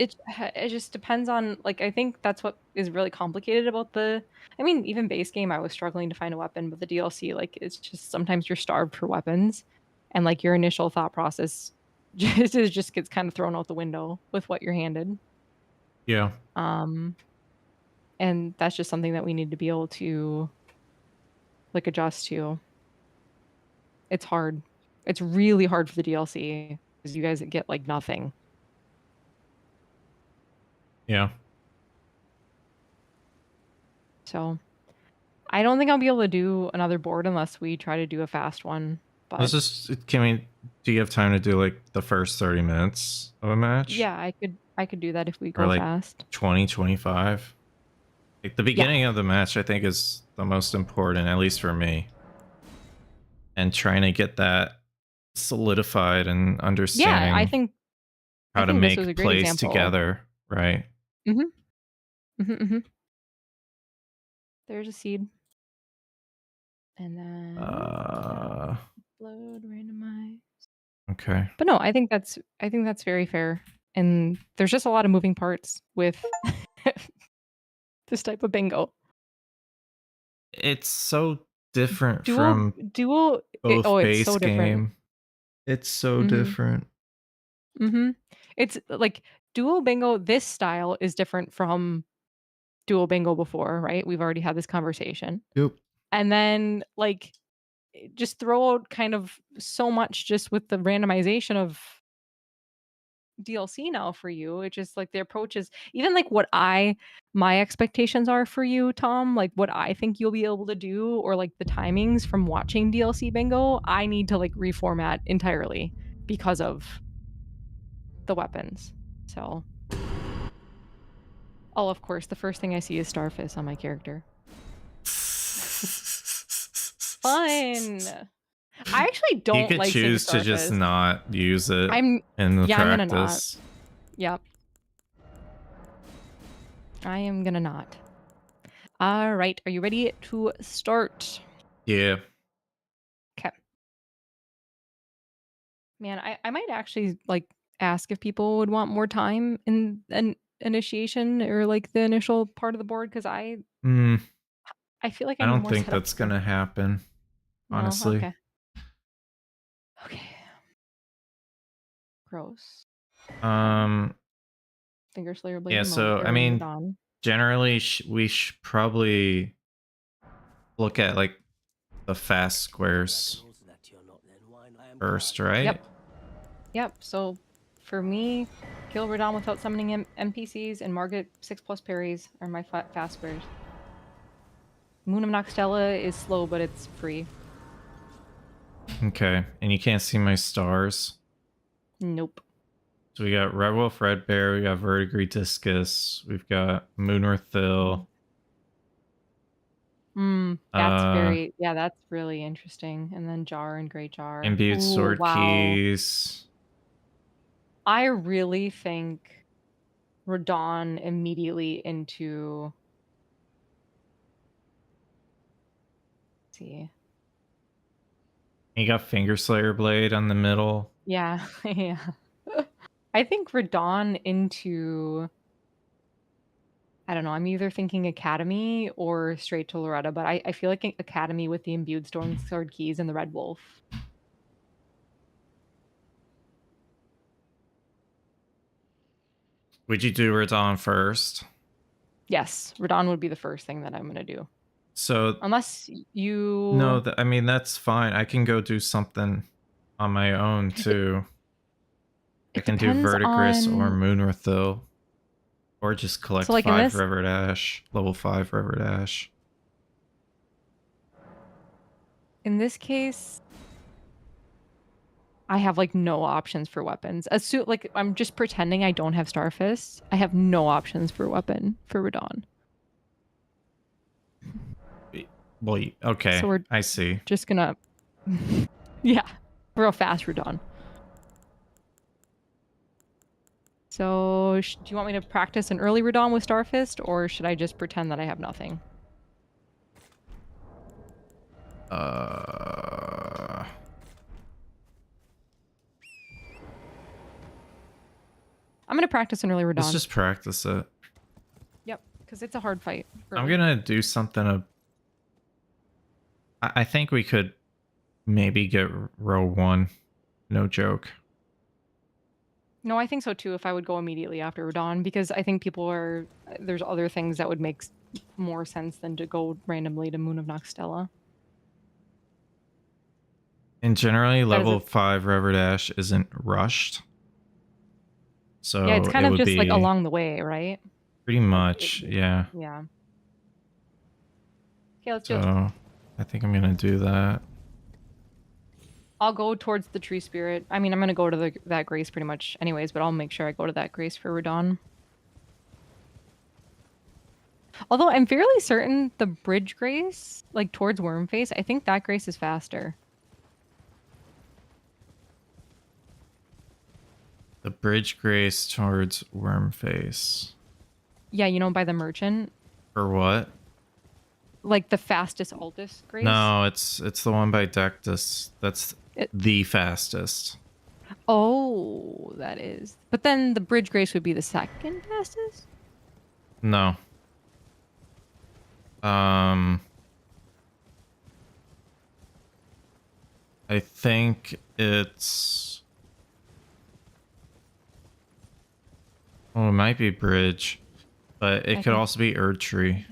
just depends on like I think that's what is really complicated about the I mean even base game I was struggling to find a weapon but the DLC like it's just sometimes you're starved for weapons and like your initial thought process just gets kind of thrown out the window with what you're handed. yeah, Um and that's just something that we need to be able to like adjust to. It's hard. It's really hard for the DLC because you guys get like nothing. yeah. So I don't think I'll be able to do another board unless we try to do a fast one. Let's But just, can we, do you have time to do like the first 30 minutes of a match? yeah, I could do that if we Or go like fast. 20-25? Like the Yeah. beginning of the match, I think, is the most important, at least for me. And trying to get that solidified and Yeah, understanding I how to think this was a make great plays example. together, right? Mhm. Mhm, mhm. There's a seed. And then upload randomize. Okay. But no, I think that's very fair. And there's just a lot of moving parts with this type of bingo. It's so different Dual from dual both oh, it's base so different. game. It's so Mhm. different. Mhm. It's like dual bingo this style is different from dual bingo before, right? We've already had this conversation. Yep. And then like just throw out kind of so much just with the randomization of DLC now for you. It's just like the approach is even like my expectations are for you, Tom, like what I think you'll be able to do or like the timings from watching DLC bingo, I need to like reformat entirely because of the weapons. So, oh, of course, the first thing I see is Starfish on my character. Fun. I actually You don't could like seeing choose to just Starfish. not use it I'm in the yeah, I'm gonna not. practice. Yep. I am gonna not. All right. Are you ready to start? Yeah. Okay. Man, I might actually like ask if people would want more time in an initiation or like the initial part of the board because Mm, I feel like I I need don't more think setup that's time. gonna happen, No, honestly. okay. Okay. Gross. Um, Finger Slayer Blade yeah, remote so I or mean, Radon. generally we should probably look at like the fast squares first, right? Yep. Yep. So for me, Kill Radon without summoning NPCs and Margit 6+ parries are my fast prayers. Moon of Noxtella is slow, but it's free. Okay, and you can't see my stars? Nope. So we got Red Wolf, Red Bear, we got Verdigris Discus, we've got Moonorthil. That's really interesting. And then Jar and Great Jar. Imbued Sword Keys. I really think Radon immediately into... Let's see. You got Finger Slayer Blade on the middle. Yeah, yeah. I think Radon into... I don't know, I'm either thinking Academy or straight to Loretta, but I feel like Academy with the Imbued Sword Keys and the Red Wolf. Would you do Radon first? Yes, Radon would be the first thing that I'm going to do. So... Unless you... No, I mean, that's fine. I can go do something on my own, too. I can do Verdigris or Moonorthil. Or just collect 5 River Dash. Level 5 River Dash. In this case, I have like no options for weapons. Like I'm just pretending I don't have Starfist. I have no options for weapon for Radon. Well, okay. So I see. Just gonna... yeah. Real fast Radon. So, do you want me to practice an early Radon with Starfist, or should I just pretend that I have nothing? I'm gonna practice an early Radon. Let's just practice it. Yep, because it's a hard fight. Early. I'm gonna do something. I think we could maybe get row 1. No joke. No, I think so too, if I would go immediately after Radon, because I think there's other things that would make more sense than to go randomly to Moon of Noxtella. And generally, level 5 River Dash isn't rushed. So yeah, it's kind of just like along the way, right? Pretty much, yeah. Yeah. Okay, let's do it. So I think I'm gonna do that. I'll go towards the Tree Spirit. I mean, I'm going to go to that Grace pretty much anyways, but I'll make sure I go to that Grace for Radon. Although I'm fairly certain the Bridge Grace, like towards Wormface, I think that Grace is faster. The Bridge Grace towards Wormface. Yeah, you know, by the Merchant. For what? Like the fastest Altus Grace? No, it's the one by Dectus. That's the fastest. Oh, that is. But then the Bridge Grace would be the second fastest? No. I think it's... Oh, it might be Bridge. But it could also be Erdtree.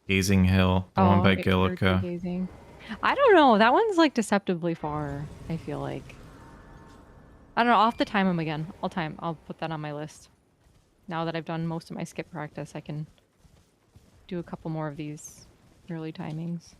Gazing Hill, the one by Gillica. I don't know. That one's like deceptively far, I feel like. I don't know. I'll have to time them again. I'll put that on my list. Now that I've done most of my skip practice, I can do a couple more of these early timings.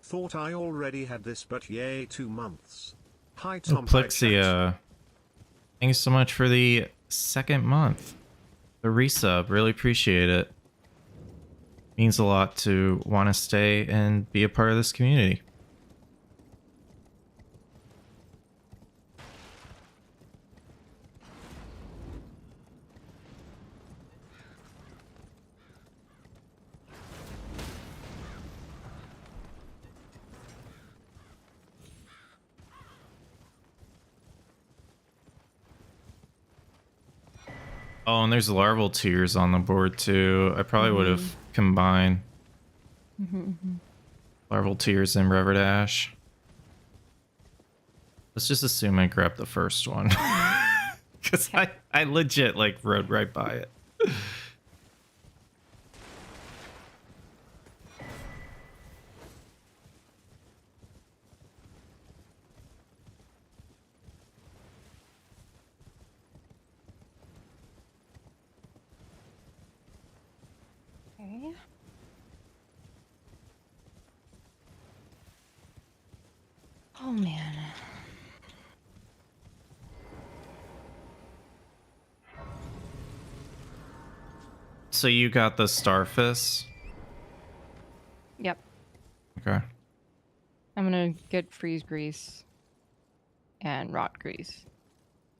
Thought I already had this, but yay, 2 months. Hi Tom. Plexia. Thanks so much for the 2nd month. The resub, really appreciate it. Means a lot to want to stay and be a part of this community. Oh, and there's larval tears on the board too. I probably would have combined larval tears and Reverdash. Let's just assume I grabbed the first one. Because I legit like rode right by it. Okay. Oh man. So you got the Starfish? Yep. Okay. I'm gonna get freeze grease and rot grease.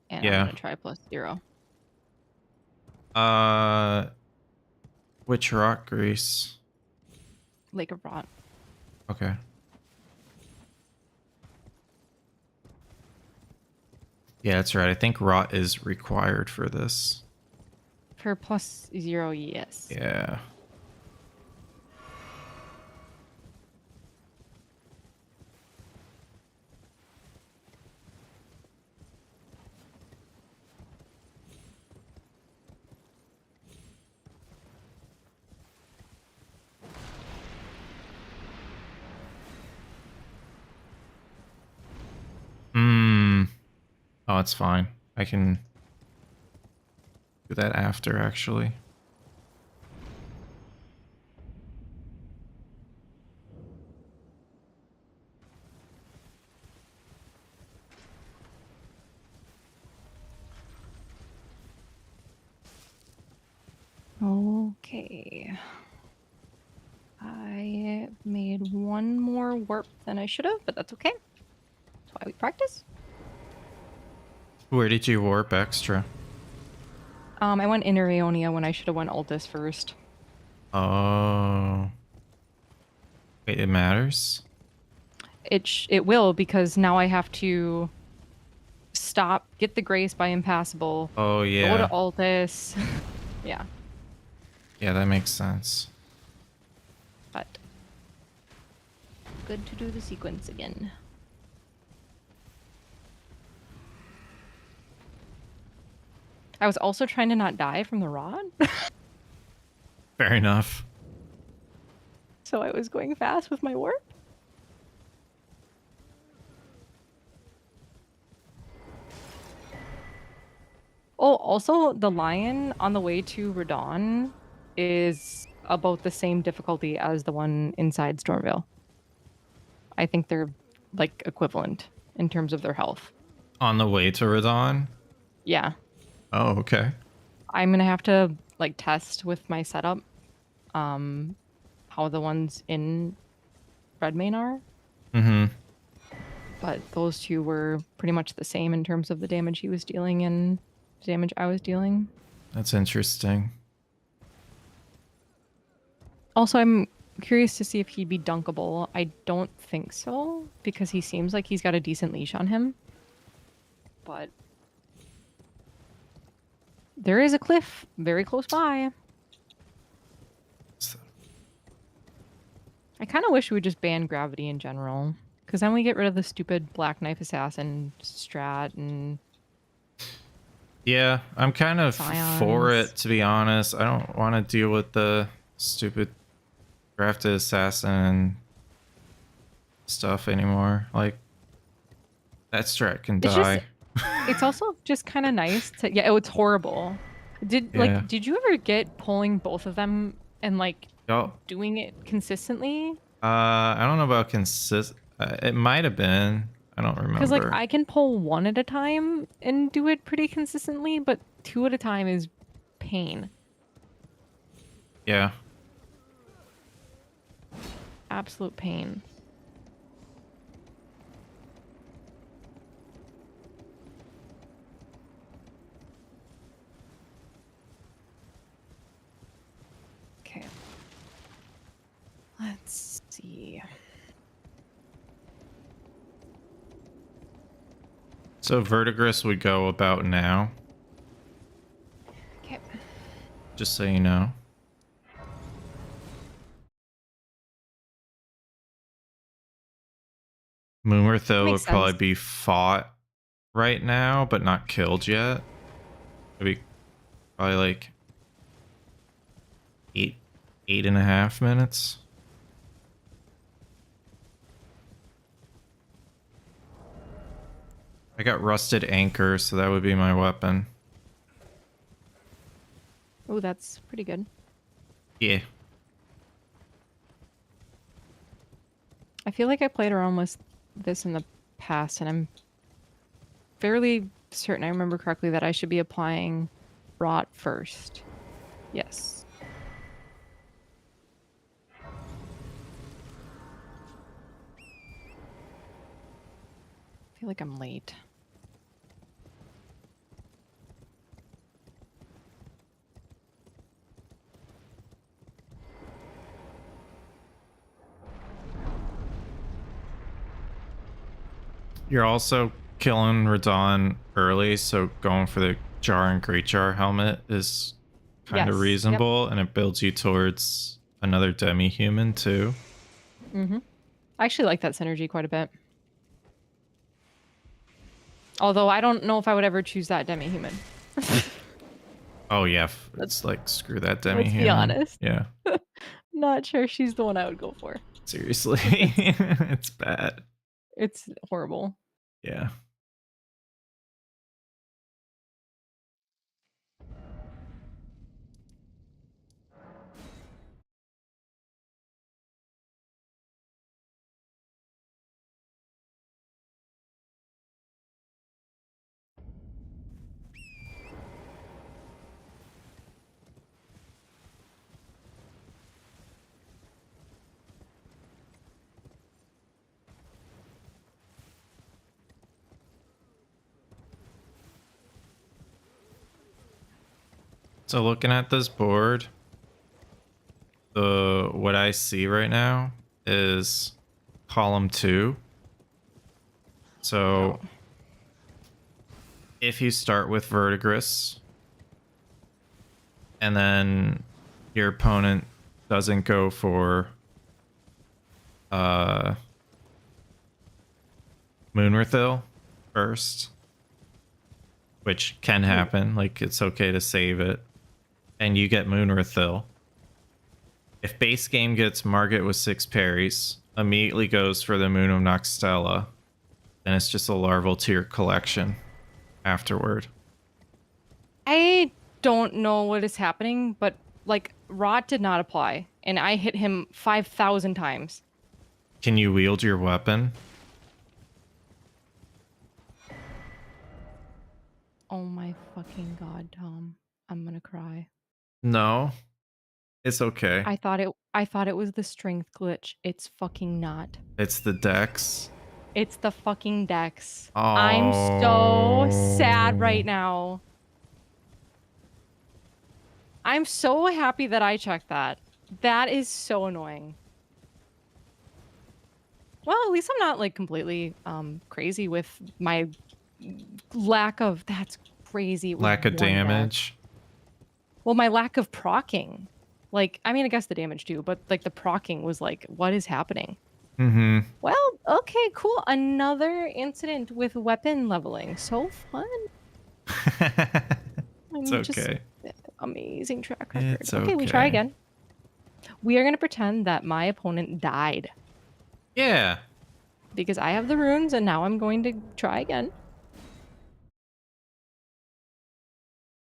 And Yeah. I'm gonna try +0. Which rock grease? Lake of Rot. Okay. Yeah, that's right. I think rot is required for this. For +0, yes. Yeah. Oh, it's fine. I can do that after, actually. Okay. I made one more warp than I should have, but that's okay. That's why we practice. Where did you warp extra? I went Inner Aeonia when I should have went Altus first. Oh. Wait, it matters? It will, because now I have to stop, get the Grace by Impassable. Oh, yeah. Go to Altus. Yeah. Yeah, that makes sense. But good to do the sequence again. I was also trying to not die from the rod. Fair enough. So I was going fast with my warp. Oh, also the lion on the way to Radon is about the same difficulty as the one inside Stormvale. I think they're like equivalent in terms of their health. On the way to Radon? Yeah. Oh, okay. I'm gonna have to like test with my setup how the ones in Redmane are. But those two were pretty much the same in terms of the damage he was dealing and the damage I was dealing. That's interesting. Also, I'm curious to see if he'd be dunkable. I don't think so, because he seems like he's got a decent leash on him. But there is a cliff very close by. I kind of wish we would just ban gravity in general, because then we get rid of the stupid Black Knife Assassin strat and... Yeah, I'm kind of Scions. for it, to be honest. I don't want to deal with the stupid drafted assassin stuff anymore. Like, that strat can die. It's also just kind of nice to... Yeah, it's horrible. Did you ever get pulling both of them and like doing it consistently? I don't know about it might have been. I don't remember. Because like I can pull one at a time and do it pretty consistently, but two at a time is pain. Yeah. Absolute pain. Okay. Let's see. So Verdigris would go about now. Okay. Just so you know. Moonwortho would probably be fought right now, but not killed yet. Maybe probably like 8.5 minutes. I got rusted anchor, so that would be my weapon. Oh, that's pretty good. Yeah. I feel like I played around with this in the past, and I'm fairly certain I remember correctly that I should be applying rot first. Yes. I feel like I'm late. You're also killing Radon early, so going for the Jar and Great Jar helmet is kind of reasonable, and it builds you towards another demi-human too. Mm-hmm. I actually like that synergy quite a bit. Although I don't know if I would ever choose that demi-human. Oh yeah, it's like screw that demi-human. Let's be honest. Yeah. Not sure she's the one I would go for. Seriously, it's bad. It's horrible. Yeah. So looking at this board, what I see right now is column 2. So if you start with Verdigris and then your opponent doesn't go for Moonworthil first, which can happen, like it's okay to save it, and you get Moonworthil. If base game gets Margit with 6 parries, immediately goes for the Moon of Noxtella, then it's just a larval tier collection afterward. I don't know what is happening, but like rot did not apply, and I hit him 5,000 times. Can you wield your weapon? Oh my fucking god, Tom. I'm gonna cry. No. It's okay. I thought it was the strength glitch. It's fucking not. It's the dex. It's the fucking dex. Oh. I'm so sad right now. I'm so happy that I checked that. That is so annoying. Well, at least I'm not like completely crazy with my lack of, that's crazy. Lack of damage. Well, my lack of proccing. Like, I mean, I guess the damage too, but like the proccing was like, what is happening? Mm-hmm. Well, okay, cool. Another incident with weapon leveling. So fun. It's okay. Amazing track record. It's okay, we try again. We are going to pretend that my opponent died. Yeah. Because I have the runes and now I'm going to try again.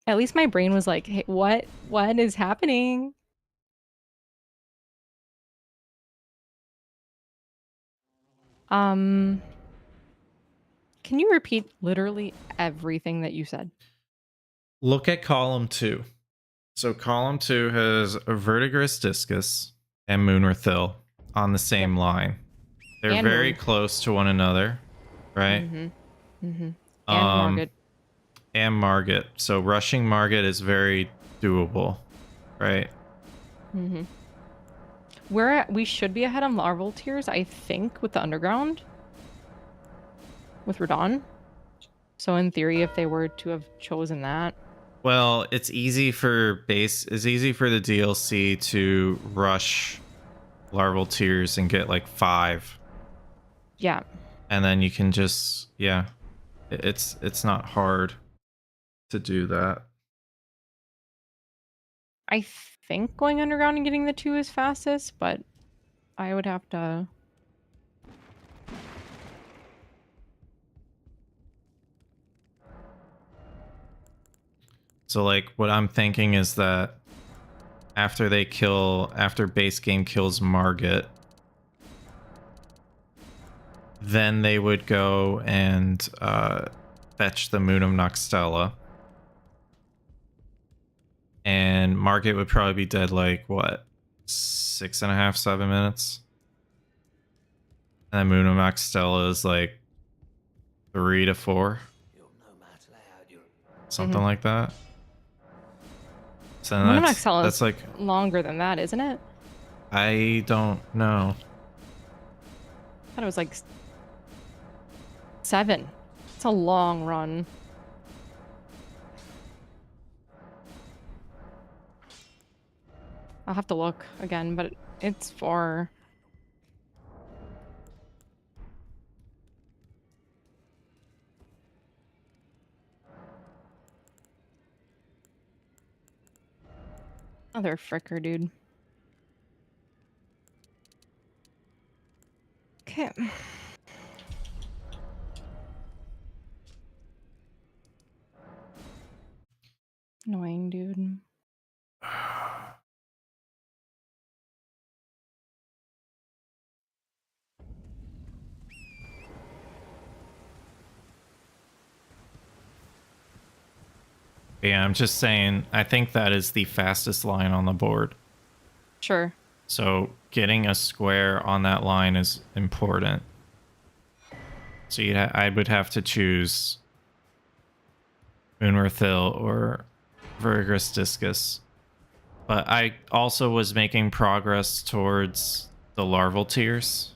At least my brain was like, hey, what is happening? Can you repeat literally everything that you said? Look at column 2. So column 2 has a Verdigris Discus and Moonworthil on the same line. They're and very close to one another, right? Mm-hmm. Mm-hmm. And Margit. And Margit. So rushing Margit is very doable, right? Mm-hmm. We should be ahead on larval tiers, I think, with the underground. With Radon. So in theory, if they were to have chosen that. Well, it's easy for the DLC to rush larval tiers and get like 5. Yeah. And then you can just, yeah, it's not hard to do that. I think going underground and getting the 2 is fastest, but I would have to... So like what I'm thinking is that after base game kills Margit, then they would go and fetch the Moon of Noxtella. And Margit would probably be dead like, what, 6.5, 7 minutes? And then Moon of Noxtella is like 3 to 4. Something like that. So Moon of that's Noxtella is like longer than that, isn't it? I don't know. I thought it was like 7. It's a long run. I'll have to look again, but it's 4. Other fricker, dude. Okay. Annoying, dude. Yeah, I'm just saying, I think that is the fastest line on the board. Sure. So getting a square on that line is important. So I would have to choose Moonworth Hill or Verdigris Discus. But I also was making progress towards the larval tiers.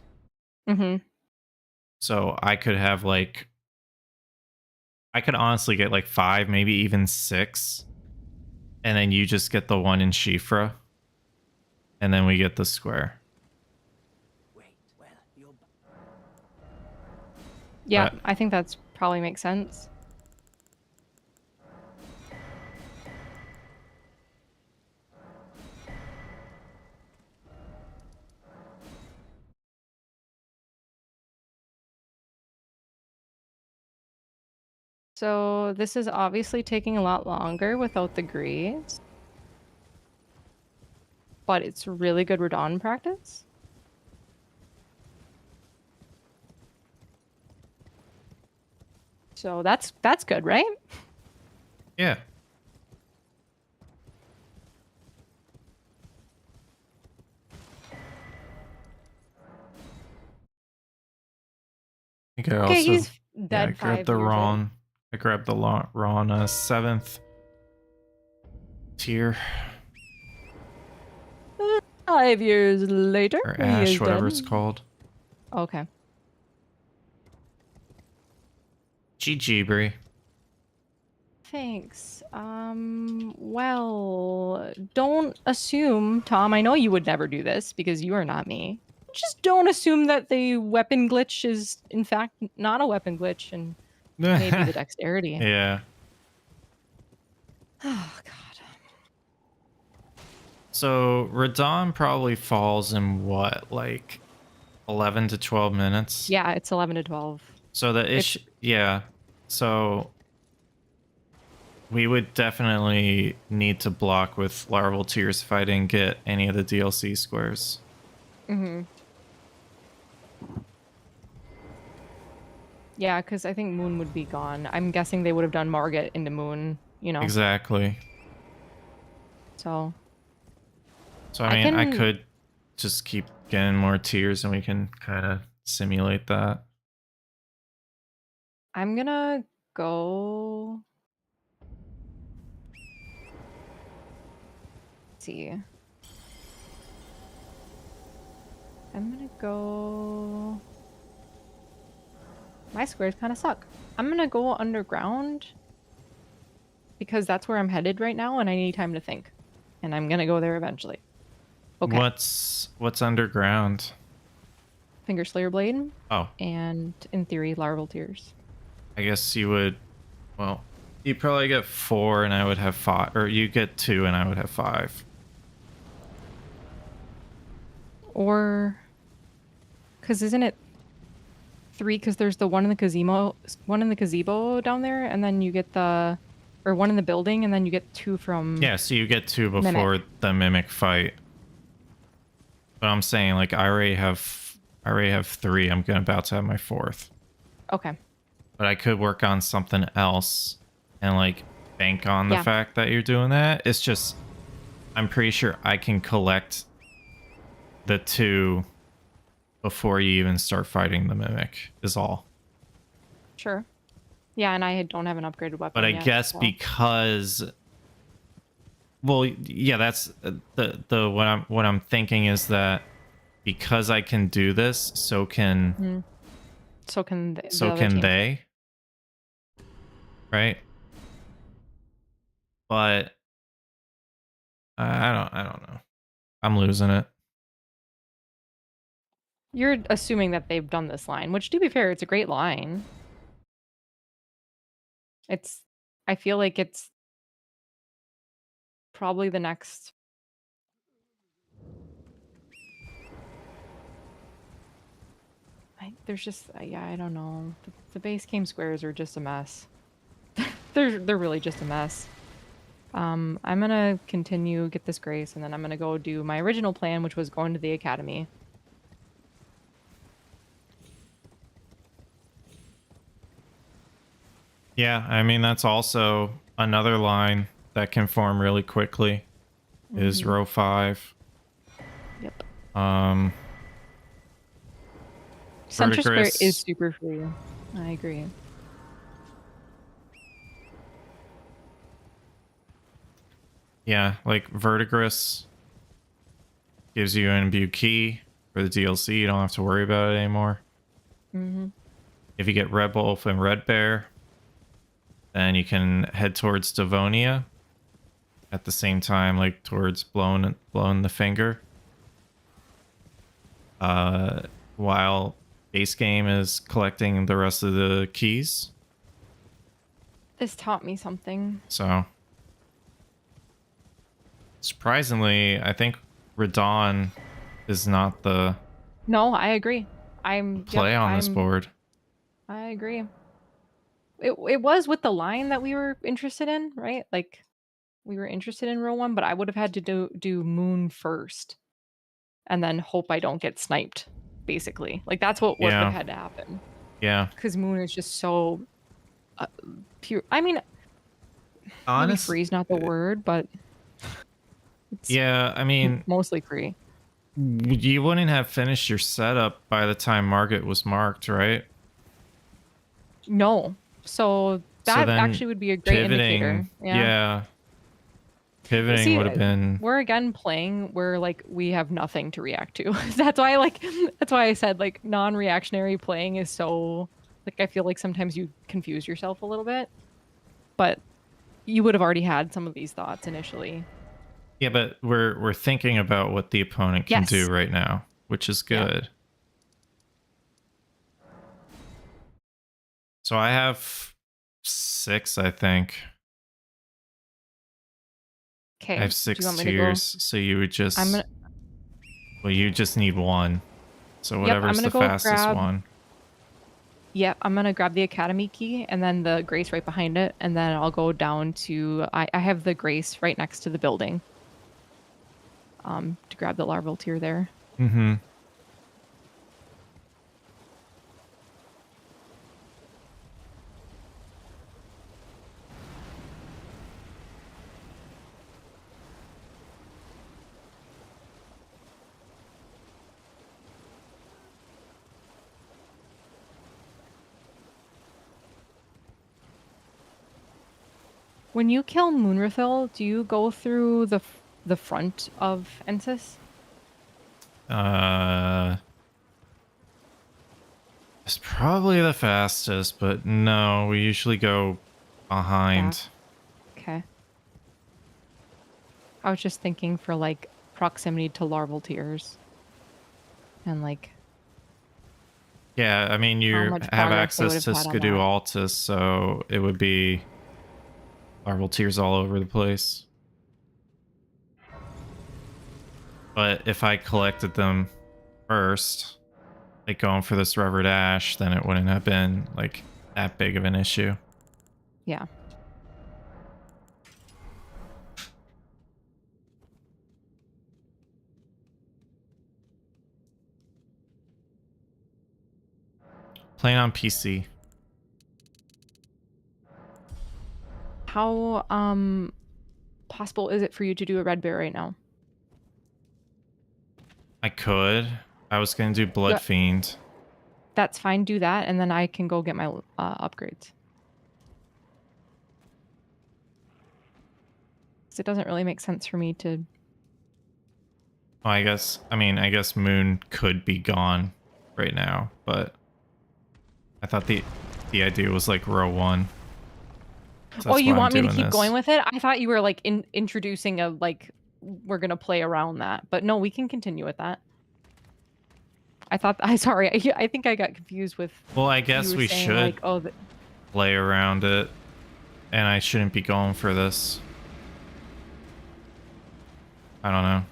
Mm-hmm. So I could have like... I could honestly get like 5, maybe even 6. And then you just get the one in Shifra. And then we get the square. Yeah, I think that's probably makes sense. So this is obviously taking a lot longer without the grease. But it's really good Radon practice. So that's good, right? Yeah. I think I Okay, also, he's dead. I grabbed the Ron. I grabbed the Ron 7th tier. 5 years later, Or he Ash, is whatever dead. it's called. Okay. GG, Brie. Thanks. Well, don't assume, Tom, I know you would never do this because you are not me. Just don't assume that the weapon glitch is, in fact, not a weapon glitch and maybe the dexterity. Yeah. Oh, God. So, Radon probably falls in what, like 11 to 12 minutes? Yeah, it's 11 to 12. So the issue, yeah. So we would definitely need to block with larval tiers if I didn't get any of the DLC squares. Mm-hmm. Yeah, because I think Moon would be gone. I'm guessing they would have done Margit into Moon, you know. Exactly. So I mean, I could just keep getting more tiers and we can kind of simulate that. I'm gonna go... Let's see. I'm gonna go... My squares kind of suck. I'm gonna go underground because that's where I'm headed right now, and I need time to think. And I'm gonna go there eventually. Okay. What's underground? Finger Slayer Blade. Oh. And in theory, larval tears. I guess you would. Well, you probably get 4, and I would have 5, or you get 2, and I would have 5. Or, because isn't it 3? Because there's the one in the gazebo down there, and then you get or one in the building, and then you get 2 from. Yeah, so you get 2 before the mimic fight. But I'm saying, like, I already have 3. I'm about to have my 4th. Okay. But I could work on something else and like bank on the fact that you're doing that. It's just, I'm pretty sure I can collect the 2 before you even start fighting the mimic is all. Sure. Yeah, and I don't have an upgraded weapon. But I guess because, well, yeah, that's the what I'm thinking is that because I can do this, so can they. Right? But I don't know. I'm losing it. You're assuming that they've done this line, which, to be fair, it's a great line. I feel like it's probably the next. There's just, I don't know. The base game squares are just a mess. They're really just a mess. I'm gonna continue, get this grace, and then I'm gonna go do my original plan, which was going to the academy. Yeah, I mean, that's also another line that can form really quickly is row 5. Yep. Central Square is super free. I agree. Yeah, like Verdigris gives you an imbue key for the DLC. You don't have to worry about it anymore. If you get Red Wolf and Red Bear, then you can head towards Devonia at the same time, like towards blowing the finger. While base game is collecting the rest of the keys. This taught me something. So surprisingly, I think Radon is not the No, I agree. play on this board. I agree. It was with the line that we were interested in, right? Like we were interested in row 1, but I would have had to do Moon first and then hope I don't get sniped, basically. Like that's what would have had to happen. Yeah. Because Moon is just so pure. I mean, honestly, free is not the word, but yeah, I mean, mostly free. You wouldn't have finished your setup by the time Margit was marked, right? No. So that actually would be a great indicator. Yeah. Pivoting would have been. We're again playing where like we have nothing to react to. That's why I said like non-reactionary playing is so like I feel like sometimes you confuse yourself a little bit. But you would have already had some of these thoughts initially. Yeah, but we're thinking about what the opponent can do right now, which is good. Yeah. So I have 6, I think. Okay. I have 6 tiers, so you would just. Well, you just need 1. So whatever's the fastest one. Yep, I'm gonna grab the academy key and then the grace right behind it, and then I'll go down to. I have the grace right next to the building. To grab the larval tier there. Mm-hmm. When you kill Moonrathil, do you go through the front of Ensis? It's probably the fastest, but no, we usually go behind. Okay. I was just thinking for like proximity to larval tears. And like Yeah, I mean how you much have progress they would access have to had on Skidoo that. Altus, so it would be larval tears all over the place. But if I collected them first, like going for this rubber dash, then it wouldn't have been like that big of an issue. Yeah. Playing on PC. How possible is it for you to do a red bear right now? I could. I was gonna do Blood Fiend. That's fine, do that, and then I can go get my upgrades. Because it doesn't really make sense for me to... Well, I guess Moon could be gone right now, but I thought the idea was like row 1. So oh, you want me to keep going with it? I thought you were like introducing a like we're gonna play around that, but no, we can continue with that. I thought sorry, I think I got confused with. Well, I guess we should like, oh, play around it, and I shouldn't be going for this. I don't know.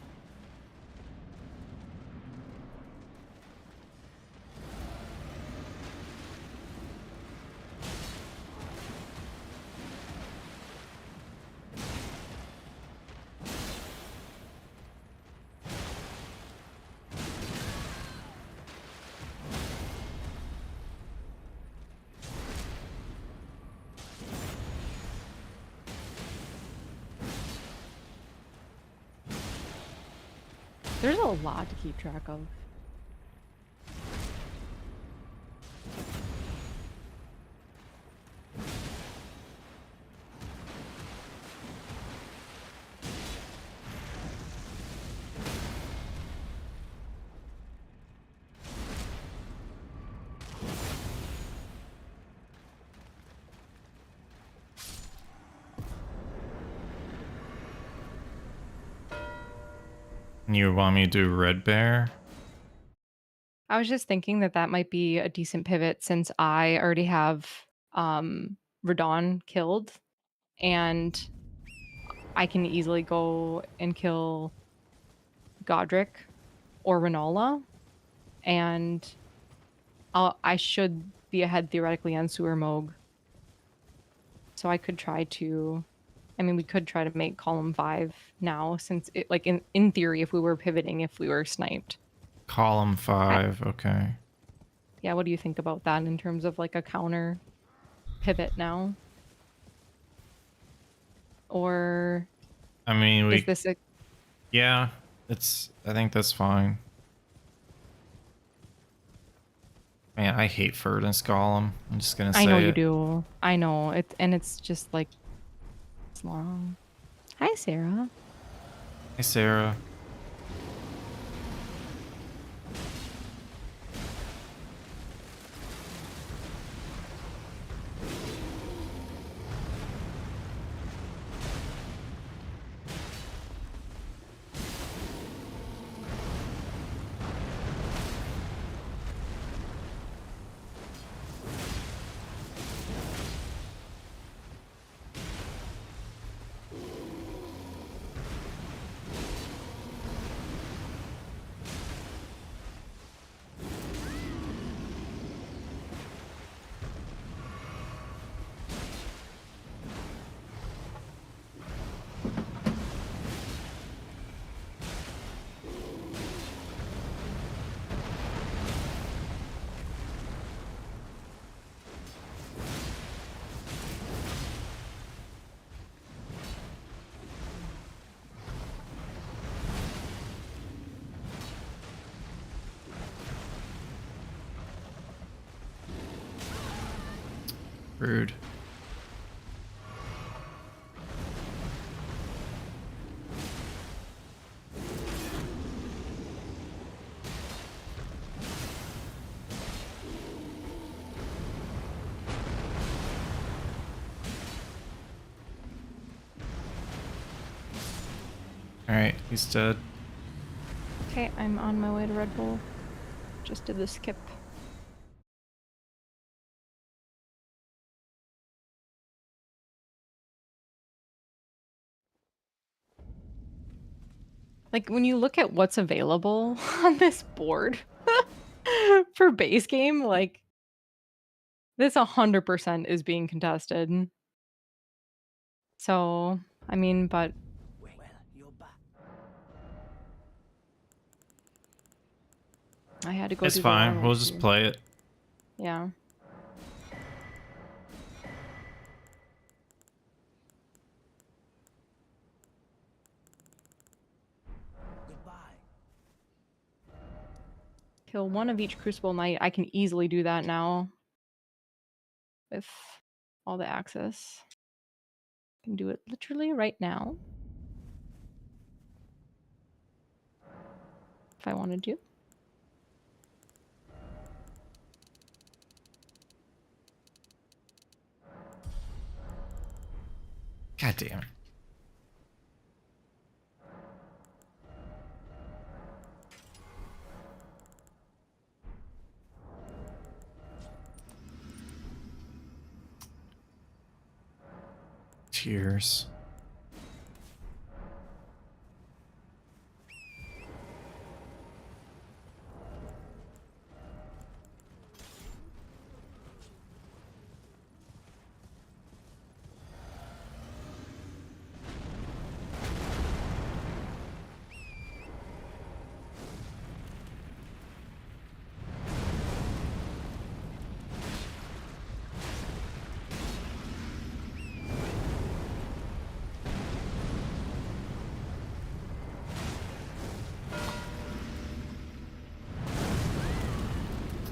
There's a lot to keep track of. You want me to do Red Bear? I was just thinking that that might be a decent pivot since I already have Radon killed, and I can easily go and kill Godric or Renola, and I should be ahead theoretically on Sewer Moog. So I could try to... I mean, we could try to make column 5 now, since it, like, in theory, if we were pivoting, if we were sniped. Column 5, okay. Yeah, what do you think about that in terms of, like, a counter pivot now? Or... I mean, is this a... Yeah, I think that's fine. Man, I hate Ferdinand's Golem. I'm just gonna say I know you do. I know. It's just, like... It's long. Hi, Sarah. Hey, Sarah. Rude. Alright, he's dead. Okay, I'm on my way to Red Bull. Just did the skip. Like, when you look at what's available on this board for base game, like, this 100% is being contested. So, I mean, but... I had to go it's do fine. the We'll just play it. Yeah. Kill one of each Crucible Knight. I can easily do that now. With all the access. I can do it literally right now. If I wanted to. God damn it. Tears.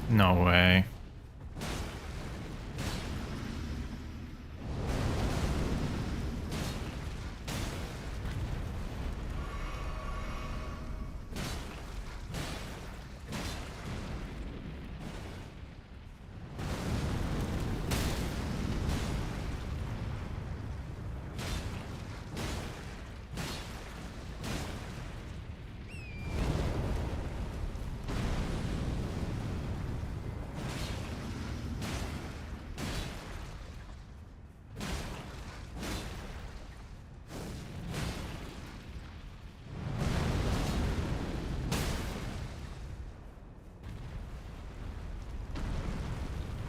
No way.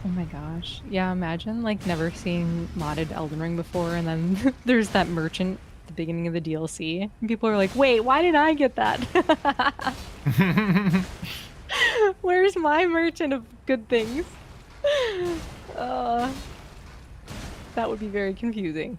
Oh my gosh. Yeah, imagine like never seeing modded Elden Ring before and then there's that merchant at the beginning of the DLC. And people are like, wait, why did I get that? Where's my merchant of good things? That would be very confusing.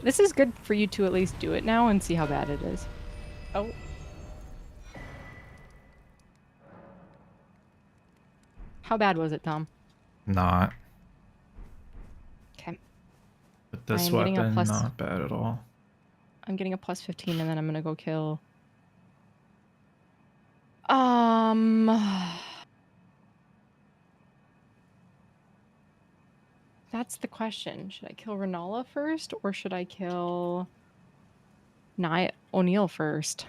This is good for you to at least do it now and see how bad it is. Oh. How bad was it, Tom? Not. Okay. But this weapon, not bad at all. I'm getting a plus 15 and then I'm gonna go kill... That's the question. Should I kill Renala first or should I kill O'Neil first?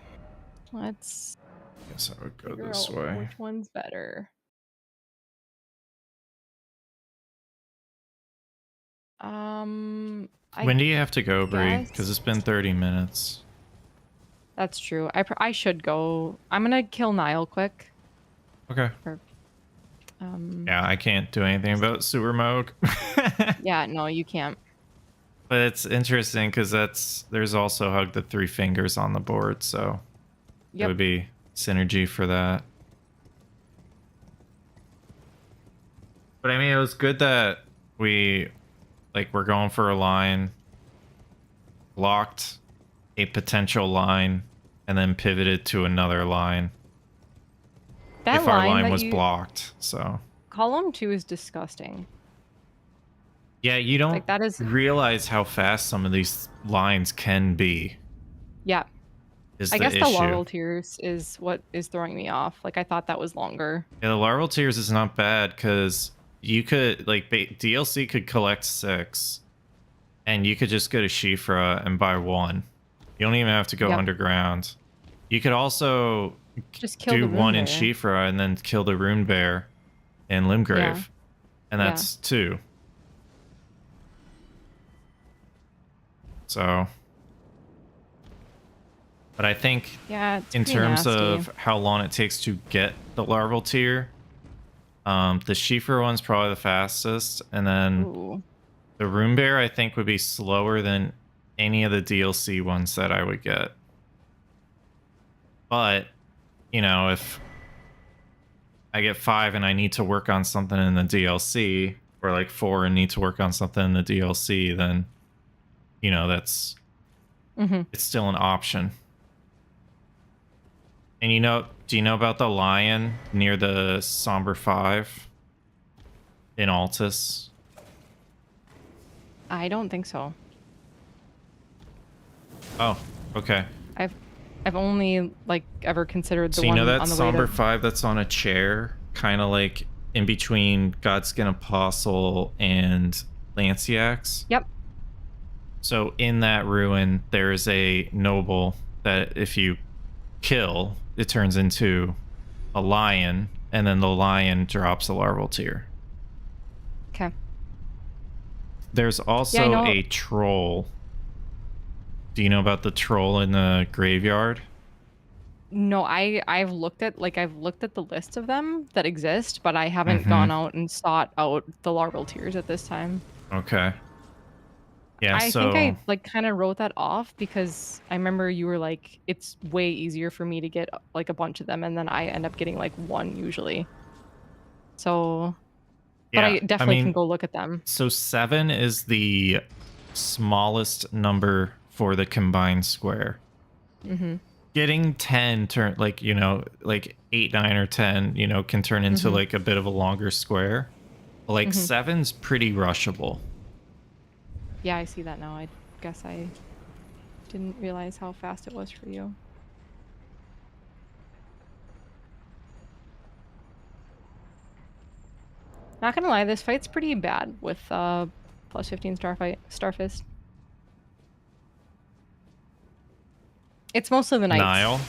Let's... Guess I would go this way. Which one's better? When do you have to go, Bree? Because it's been 30 minutes. That's true. I should go. I'm gonna kill Niall quick. Okay. Yeah, I can't do anything about sewer mode. Yeah, no, you can't. But it's interesting because there's also Hug the Three Fingers on the board, so it would be synergy for that. But I mean, it was good that we're going for a line, blocked a potential line, and then pivoted to another line. That if our line was blocked, so. Column 2 is disgusting. Yeah, you don't that is... realize how fast some of these lines can be. Yeah. I guess the larval tiers is what is throwing me off. Like, I thought that was longer. Yeah, the larval tiers is not bad because you could, like, DLC could collect 6, and you could just go to Shifra and buy 1. You don't even have to go underground. You could also just kill do 1 in Shifra and then kill the Rune Bear in Limgrave. And that's 2. So, but I think in terms of how long it takes to get the larval tier, the Shifra one's probably the fastest, and then the Rune Bear I think would be slower than any of the DLC ones that I would get. But, you know, if I get 5 and I need to work on something in the DLC, or like 4 and need to work on something in the DLC, then, you know, that's it's still an option. And you know, do you know about the lion near the Somber 5 in Altus? I don't think so. Oh, okay. I've only like ever considered the one. So you know that on the Somber 5 that's on a chair, kind of like in between Godskin Apostle and Lanciax? Yep. So in that ruin, there is a noble that if you kill, it turns into a lion, and then the lion drops a larval tier. Okay. There's also a troll. Do you know about the troll in the graveyard? No, I've looked at the list of them that exist, but I haven't gone out and sought out the larval tiers at this time. Okay. Yeah, I think I like kind of wrote that off because I remember you were like, it's way easier for me to get like a bunch of them, and then I end up getting like 1 usually. So, but I definitely can go look at them. So 7 is the smallest number for the combined square. Getting 10 like, you know, like 8, 9, or 10, you know, can turn into like a bit of a longer square. Like 7's pretty rushable. Yeah, I see that now. I guess I didn't realize how fast it was for you. Not gonna lie, this fight's pretty bad with +15 Starfist. It's mostly the knights. Nile?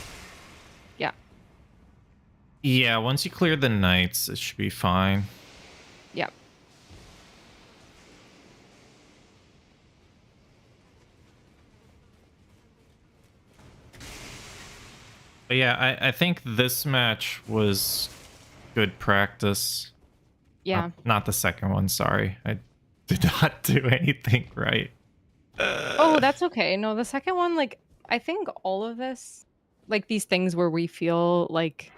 Yeah. Yeah, once you clear the knights, it should be fine. Yep. But yeah, I think this match was good practice. Yeah. Not the second one, sorry. I did not do anything right. Oh, that's okay. No, the second one, like, I think all of this, like these things where we feel like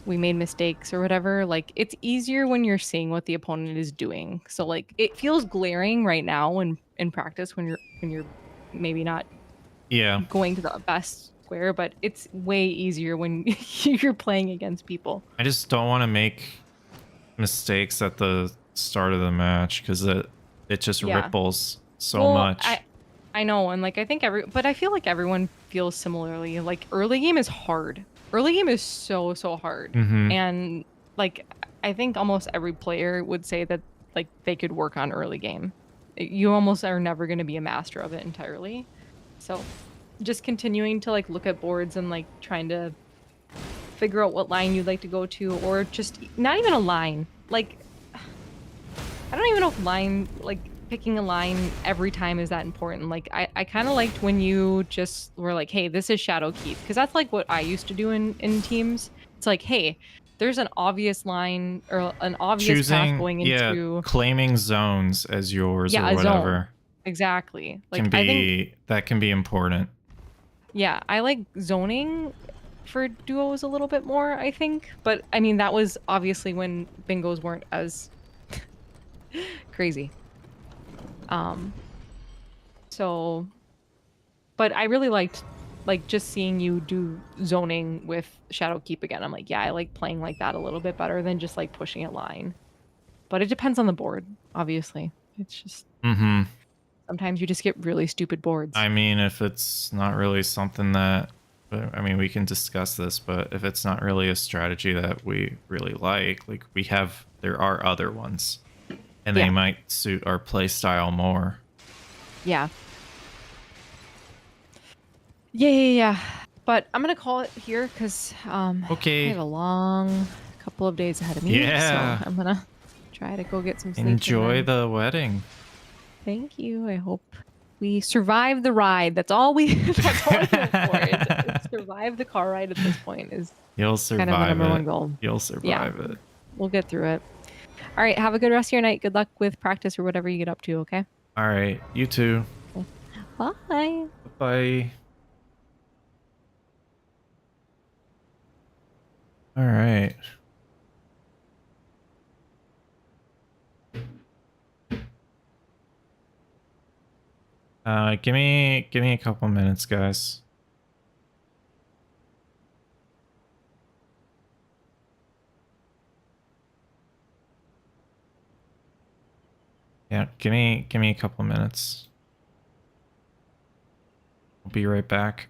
we made mistakes or whatever, like it's easier when you're seeing what the opponent is doing. So like it feels glaring right now when in practice when you're maybe not going to the best square, but it's way easier when you're playing against people. I just don't want to make mistakes at the start of the match because it just ripples so much. I know, and like I think but I feel like everyone feels similarly. Like early game is hard. Early game is so hard. And like I think almost every player would say that like they could work on early game. You almost are never going to be a master of it entirely. So just continuing to like look at boards and like trying to figure out what line you'd like to go to, or just not even a line. Like I don't even know if line, like picking a line every time is that important. Like I kind of liked when you just were like, hey, this is Shadow Keep, because that's like what I used to do in teams. It's like, hey, there's an obvious line or an obvious path going into claiming zones as yours or whatever. Zone. Exactly. Like that can be important. Yeah, I like zoning for duos a little bit more, I think. But I mean, that was obviously when bingos weren't as Crazy. So, but I really liked like just seeing you do zoning with Shadowkeep again. I'm like, yeah, I like playing like that a little bit better than just like pushing a line. But it depends on the board, obviously. It's just sometimes you just get really stupid boards. I mean, if it's not really something that, I mean, we can discuss this, but if it's not really a strategy that we really like there are other ones, and they might suit our play style more. Yeah. Yeah. But I'm gonna call it here because okay. I have a long couple of days ahead of me. Yeah. So I'm gonna try to go get some sleep. Enjoy the wedding. Thank you. I hope we survive the ride. That's all we hope for. Is survive the car ride at this point is You'll survive kind of the number it. one goal. You'll survive it. We'll get through it. All right. Have a good rest of your night. Good luck with practice or whatever you get up to, okay? All right. You too. Bye. Bye. All right. Give me a couple minutes, guys. Yeah, give me a couple minutes. I'll be right back.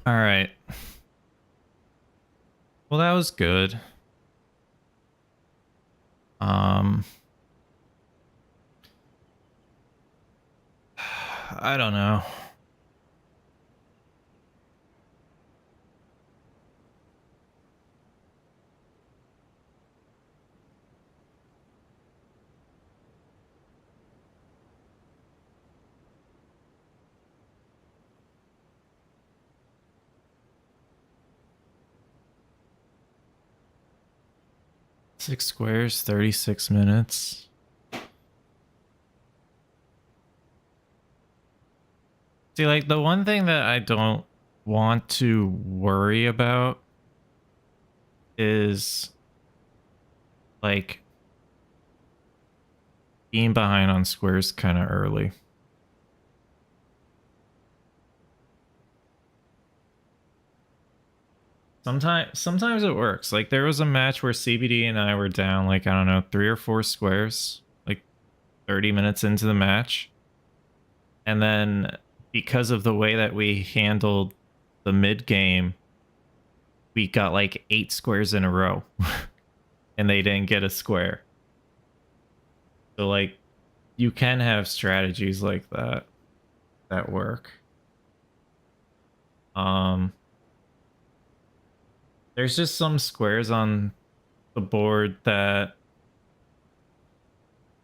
All right. Well, that was good. I don't know. Six squares, 36 minutes. See, like, the one thing that I don't want to worry about is, like, being behind on squares kind of early. Sometimes it works. Like, there was a match where CBD and I were down, like, I don't know, 3 or 4 squares, like 30 minutes into the match. And then because of the way that we handled the mid game, we got like 8 squares in a row and they didn't get a square. So like, you can have strategies like that that work. There's just some squares on the board that,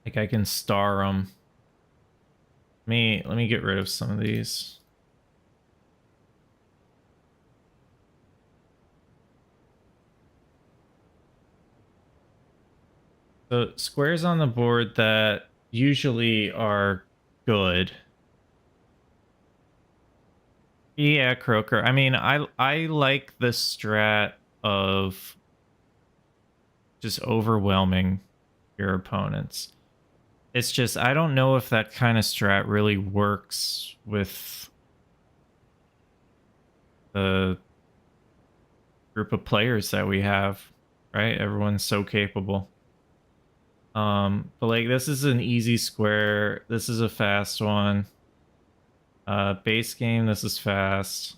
like, I can star them. Let me get rid of some of these. So squares on the board that usually are good. Yeah, Croaker. I mean, I like the strat of just overwhelming your opponents. It's just, I don't know if that kind of strat really works with the group of players that we have, right? Everyone's so capable. But like, this is an easy square. This is a fast one. Base game, this is fast.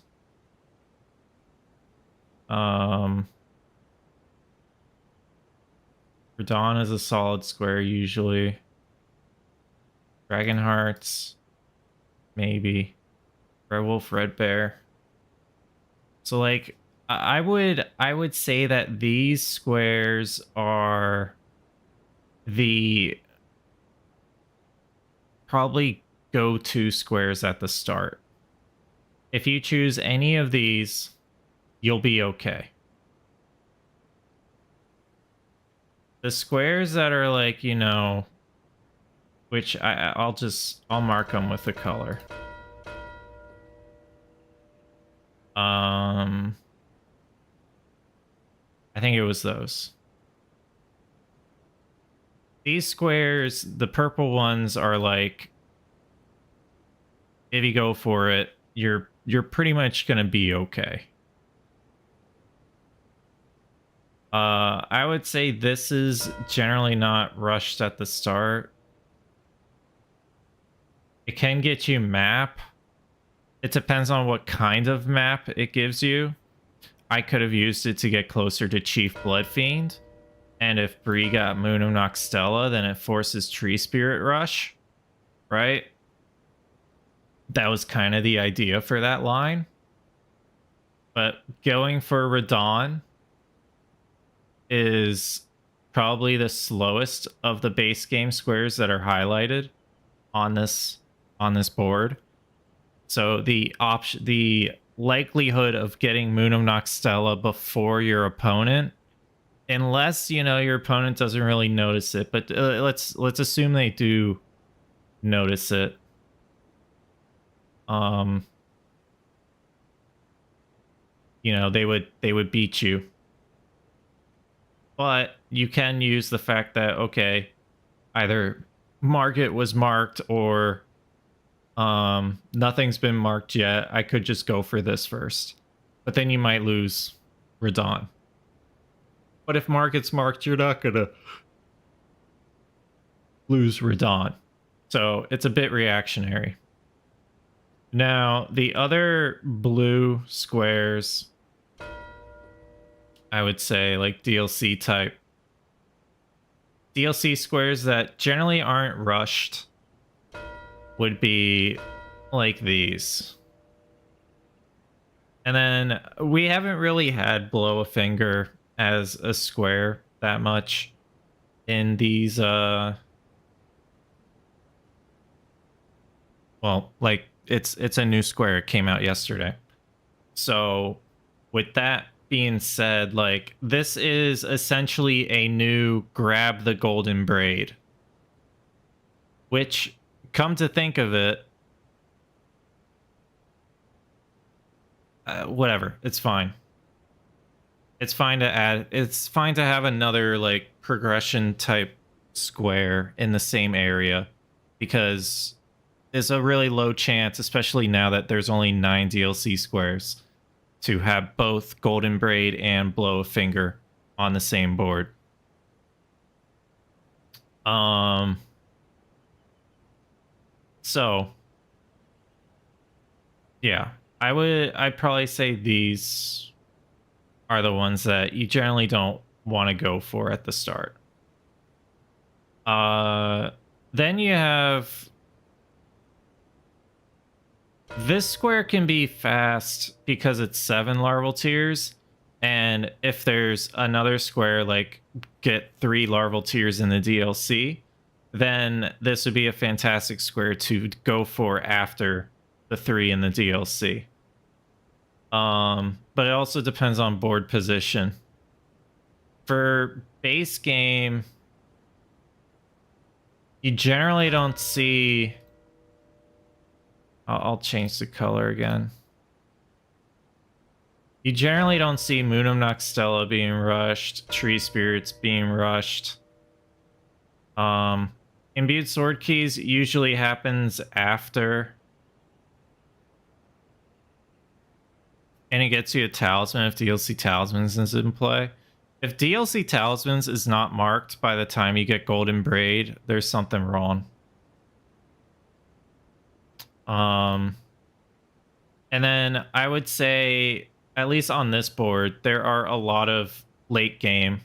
Radon is a solid square usually. Dragon Hearts, maybe. Red Wolf, Red Bear. So like, I would say that these squares are the probably go-to squares at the start. If you choose any of these, you'll be okay. The squares that are like, you know, which I'll mark them with the color. I think it was those. These squares, the purple ones, are like, if you go for it, you're pretty much gonna be okay. I would say this is generally not rushed at the start. It can get you map. It depends on what kind of map it gives you. I could have used it to get closer to Chief Bloodfiend. And if Bree got Moon of Noxtella, then it forces Tree Spirit Rush, right? That was kind of the idea for that line. But going for Radon is probably the slowest of the base game squares that are highlighted on this board. So the likelihood of getting Moon of Noxtella before your opponent, unless, you know, your opponent doesn't really notice it, but let's assume they do notice it. You know, they would beat you. But you can use the fact that, okay, either Market was marked or nothing's been marked yet. I could just go for this first. But then you might lose Radon. But if Market's marked, you're not gonna lose Radon. So it's a bit reactionary. Now, the other blue squares, I would say, like DLC type. DLC squares that generally aren't rushed would be like these. And then we haven't really had Blow a Finger as a square that much in these, well, like, it's a new square. It came out yesterday. So with that being said, like, this is essentially a new Grab the Golden Braid, which, come to think of it, whatever. It's fine. It's fine to add. It's fine to have another like progression type square in the same area, because there's a really low chance, especially now that there's only 9 DLC squares, to have both Golden Braid and Blow a Finger on the same board. So yeah, I'd probably say these are the ones that you generally don't want to go for at the start. Then you have this square can be fast because it's 7 larval tears, and if there's another square like get 3 larval tears in the DLC, then this would be a fantastic square to go for after the 3 in the DLC. But it also depends on board position. For base game, you generally don't see... I'll change the color again. You generally don't see Munum Noxtella being rushed, Tree Spirits being rushed. Imbued Sword Keys usually happens after. And it gets you a Talisman if DLC Talismans is in play. If DLC Talismans is not marked by the time you get Golden Braid, there's something wrong. And then I would say, at least on this board, there are a lot of late game.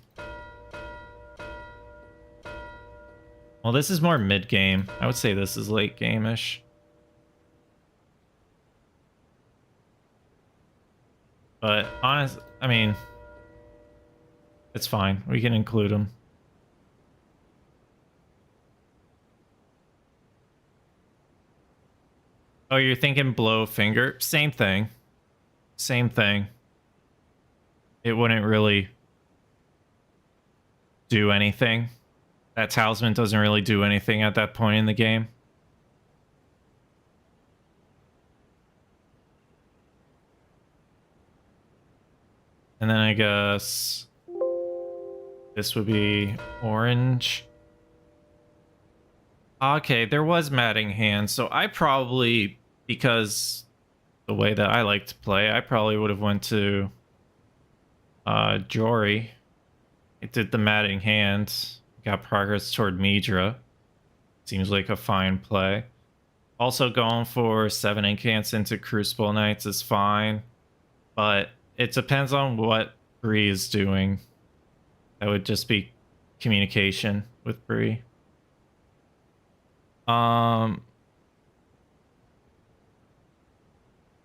Well, this is more mid game. I would say this is late game-ish. But honest, I mean, it's fine. We can include them. Oh, you're thinking Blow Finger? Same thing. Same thing. It wouldn't really do anything. That talisman doesn't really do anything at that point in the game. And then I guess this would be orange. Okay, there was Matting Hand, so I probably, because the way that I like to play, I probably would have went to Jory. It did the Matting Hand, got progress toward Midra. Seems like a fine play. Also going for 7 Incants into Crucible Knights is fine, but it depends on what Bree is doing. That would just be communication with Bree. I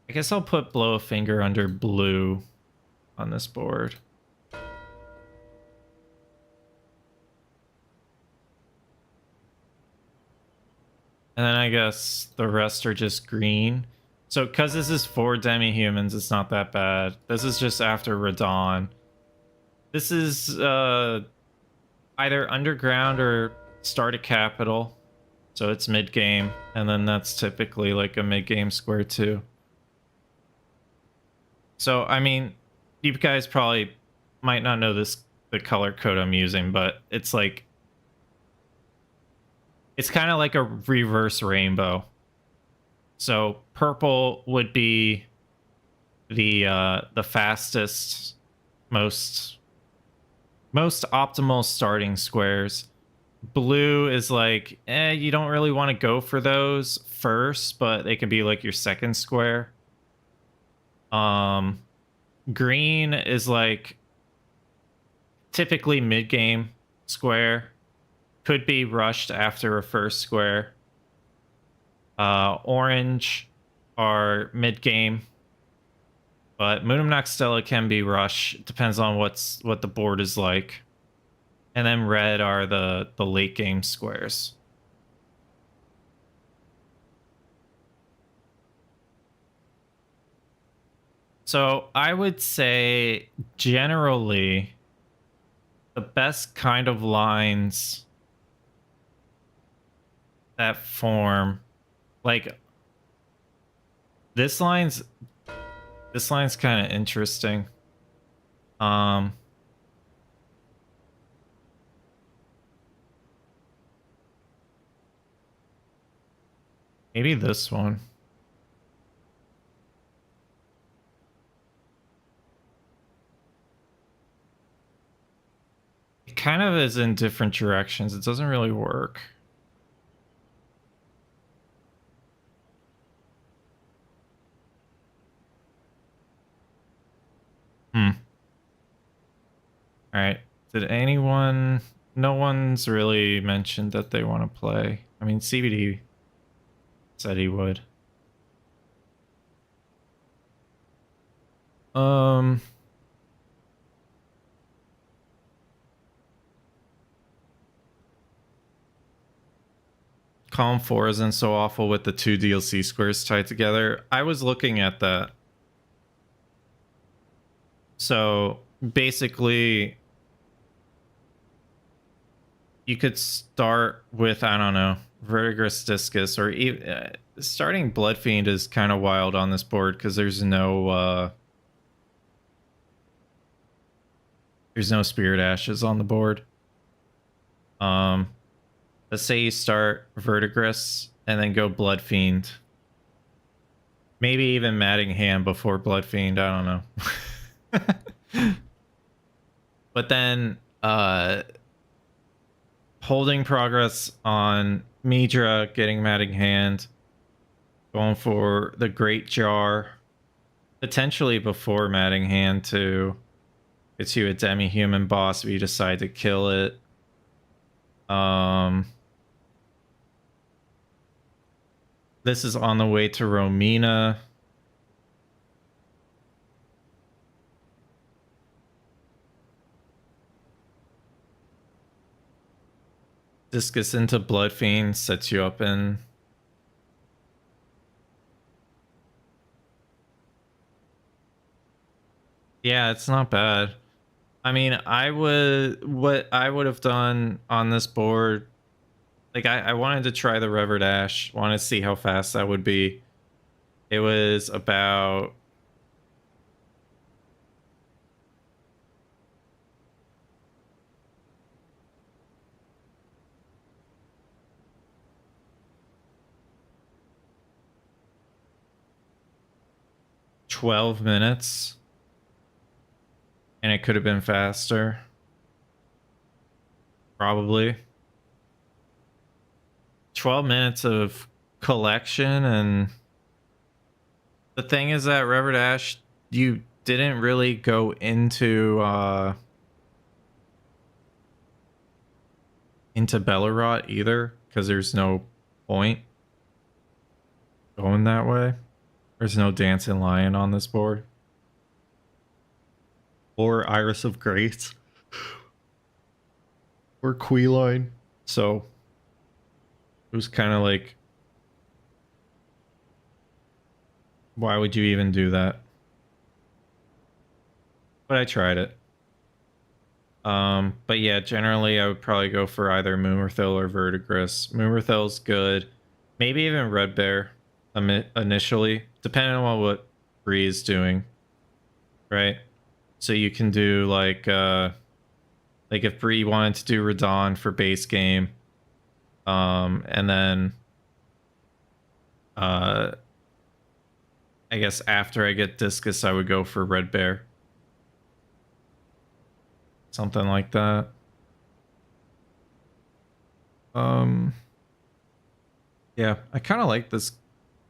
guess I'll put Blow a Finger under blue on this board. And then I guess the rest are just green. So because this is 4 demi-humans, it's not that bad. This is just after Radon. This is either underground or start a capital. So it's mid-game, and then that's typically like a mid-game square too. So, I mean, you guys probably might not know the color code I'm using, but it's like... It's kind of like a reverse rainbow. So purple would be the fastest, most optimal starting squares. Blue is like, you don't really want to go for those first, but they can be like your second square. Green is like typically mid-game square. Could be rushed after a first square. Orange are mid-game. But Munum Noxtella can be rushed. Depends on what the board is like. And then red are the late game squares. So I would say generally the best kind of lines that form, like this This line's kind of interesting. Maybe this one. It kind of is in different directions. It doesn't really work. All right. Did anyone... No one's really mentioned that they want to play. I mean, CBD said he would. Calm 4 isn't so awful with the 2 DLC squares tied together. I was looking at that. So basically, you could start with, I don't know, Verdigris Discus, or even starting Bloodfiend is kind of wild on this board because there's no Spirit Ashes on the board. Let's say you start Verdigris and then go Bloodfiend. Maybe even Madding Hand before Bloodfiend, I don't know. But then holding progress on Midra, getting Madding Hand, going for the Great Jar, potentially before Madding Hand to get you a demi-human boss if you decide to kill it. This is on the way to Romina. Discus into Bloodfiend sets you up in... Yeah, it's not bad. I mean, what I would have done on this board, like I wanted to try the Rever Dash, wanted to see how fast that would be. It was about... $12 minutes. And it could have been faster. Probably. 12 minutes of collection, and the thing is that Rever Dash, you didn't really go into Bellerot either, because there's no point going that way. There's no Dancing Lion on this board. Or Iris of Grace. Or Queeline. So it was kind of like, why would you even do that? But I tried it. But yeah, generally I would probably go for either Moomerthil or Verdigris. Moomerthil's good. Maybe even Red Bear initially, depending on what Bree is doing. Right? So you can do like if Bree wanted to do Radon for base game, and then I guess after I get Discus, I would go for Red Bear. Something like that. Yeah, I kind of like this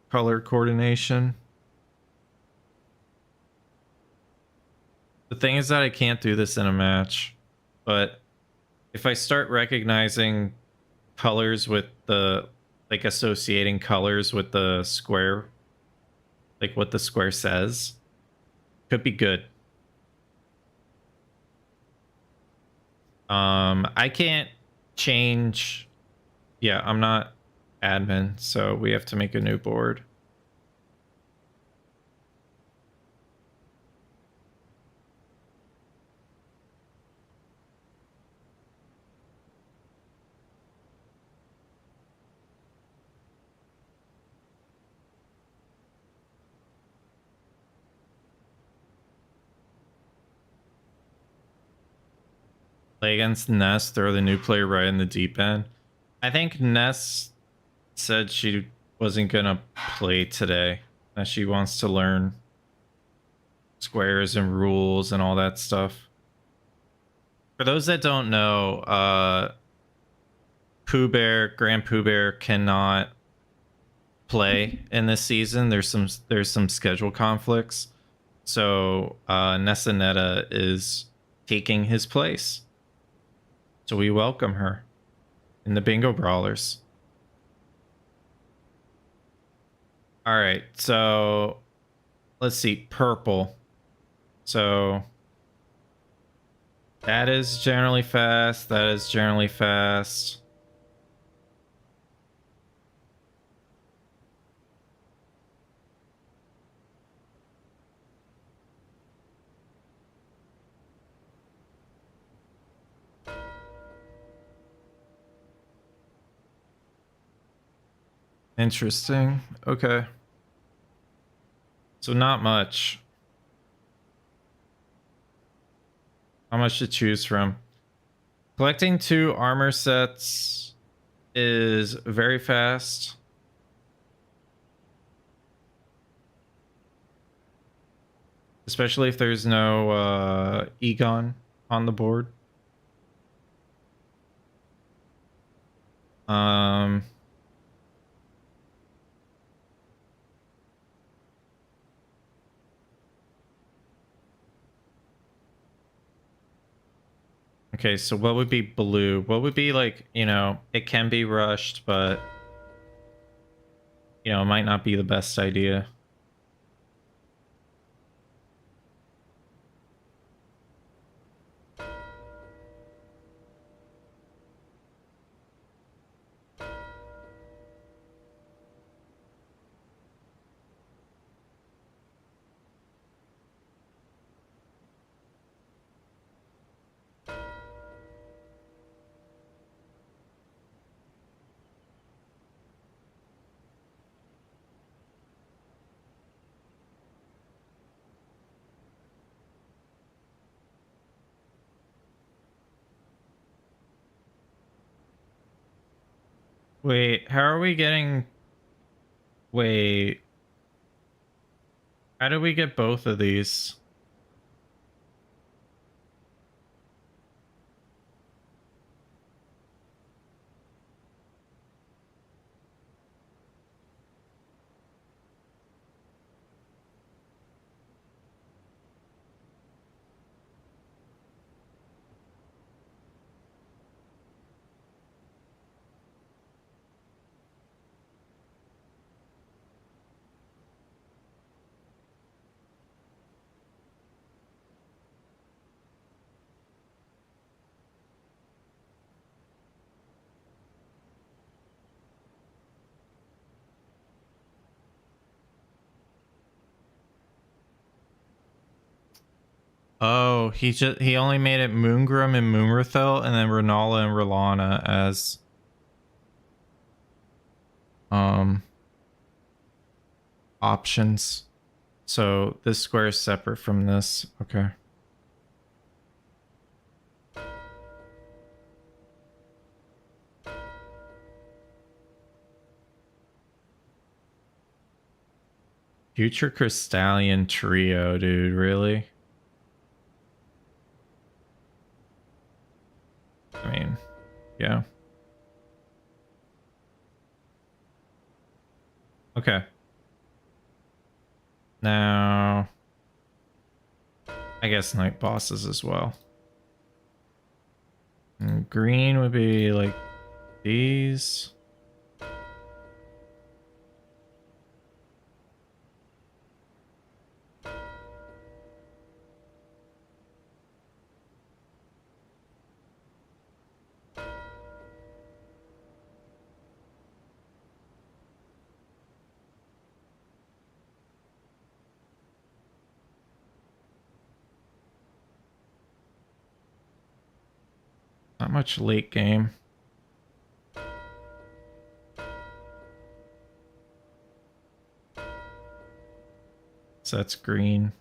color coordination. The thing is that I can't do this in a match, but if I start recognizing colors with the, like associating colors with the square, like what the square says, could be good. I can't change. Yeah, I'm not admin, so we have to make a new board. play against Ness, throw the new player right in the deep end. I think Ness said she wasn't gonna play today, that she wants to learn squares and rules and all that stuff. For those that don't know, Grand Pooh Bear cannot play in this season. There's some schedule conflicts. So Nessa Netta is taking his place. So we welcome her in the Bingo Brawlers. All right, so let's see, purple. So that is generally fast. That is generally fast. Interesting. Okay. So not much. How much to choose from? Collecting 2 armor sets is very fast. Especially if there's no Egon on the board. Okay, so what would be blue? What would be like, you know, it can be rushed, but you know, it might not be the best idea. Wait, how are we getting... Wait. How do we get both of these? Oh, he only made it Moongrum and Moonrathel, and then Renala and Rolana as options. So this square is separate from this. Okay. Future Crystallian Trio, dude, really? I mean, yeah. Okay. Now, I guess night bosses as well. And green would be like these. Not much late game. So that's green.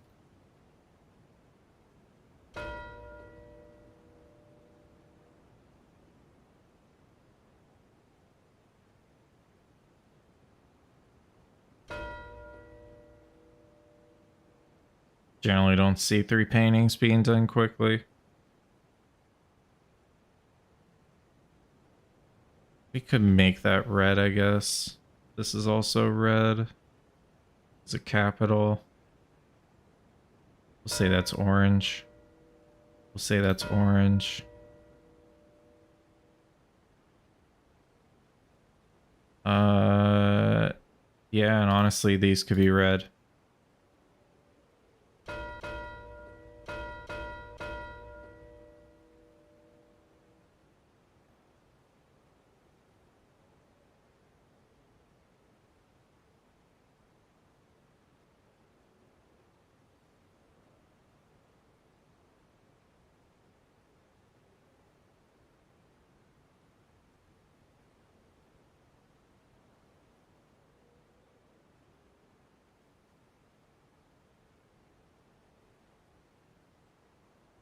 Generally don't see 3 paintings being done quickly. We could make that red, I guess. This is also red. It's a capital. We'll say that's orange. We'll say that's orange. Yeah, and honestly, these could be red.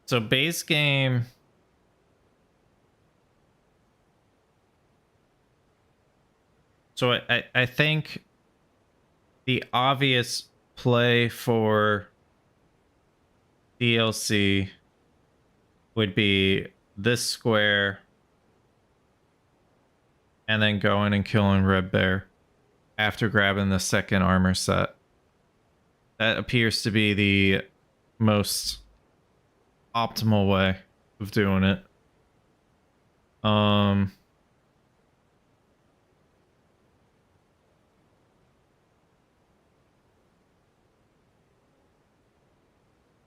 So base game. So I think the obvious play for DLC would be this square and then going and killing Red Bear after grabbing the second armor set. That appears to be the most optimal way of doing it.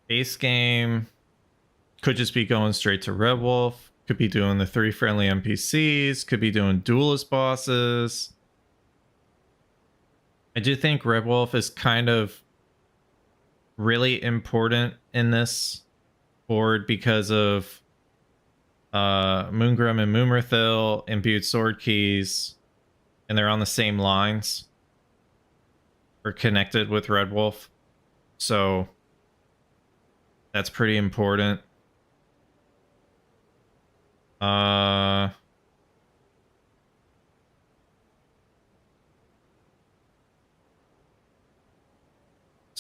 Base game could just be going straight to Red Wolf, could be doing the 3 friendly NPCs, could be doing duelist bosses. I do think Red Wolf is kind of really important in this board because of Moongrim and Moomerthil imbued sword keys, and they're on the same lines or connected with Red Wolf, so that's pretty important. So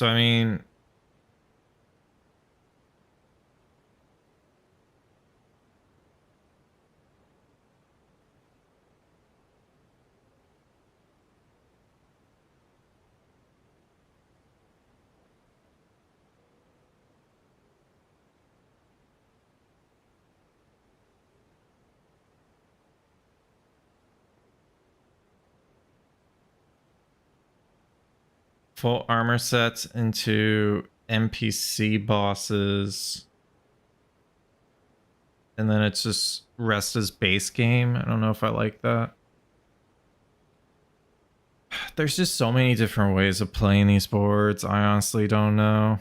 I mean, full armor sets into NPC bosses. And then it's just rest as base game. I don't know if I like that. There's just so many different ways of playing these boards. I honestly don't know.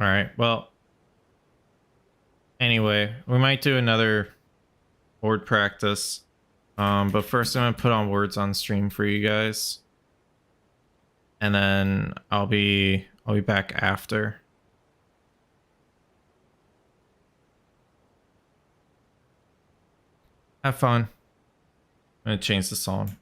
All right, well, anyway, we might do another board practice. But first I'm gonna put on words on stream for you guys. And then I'll be back after. Have fun. I'm gonna change the song.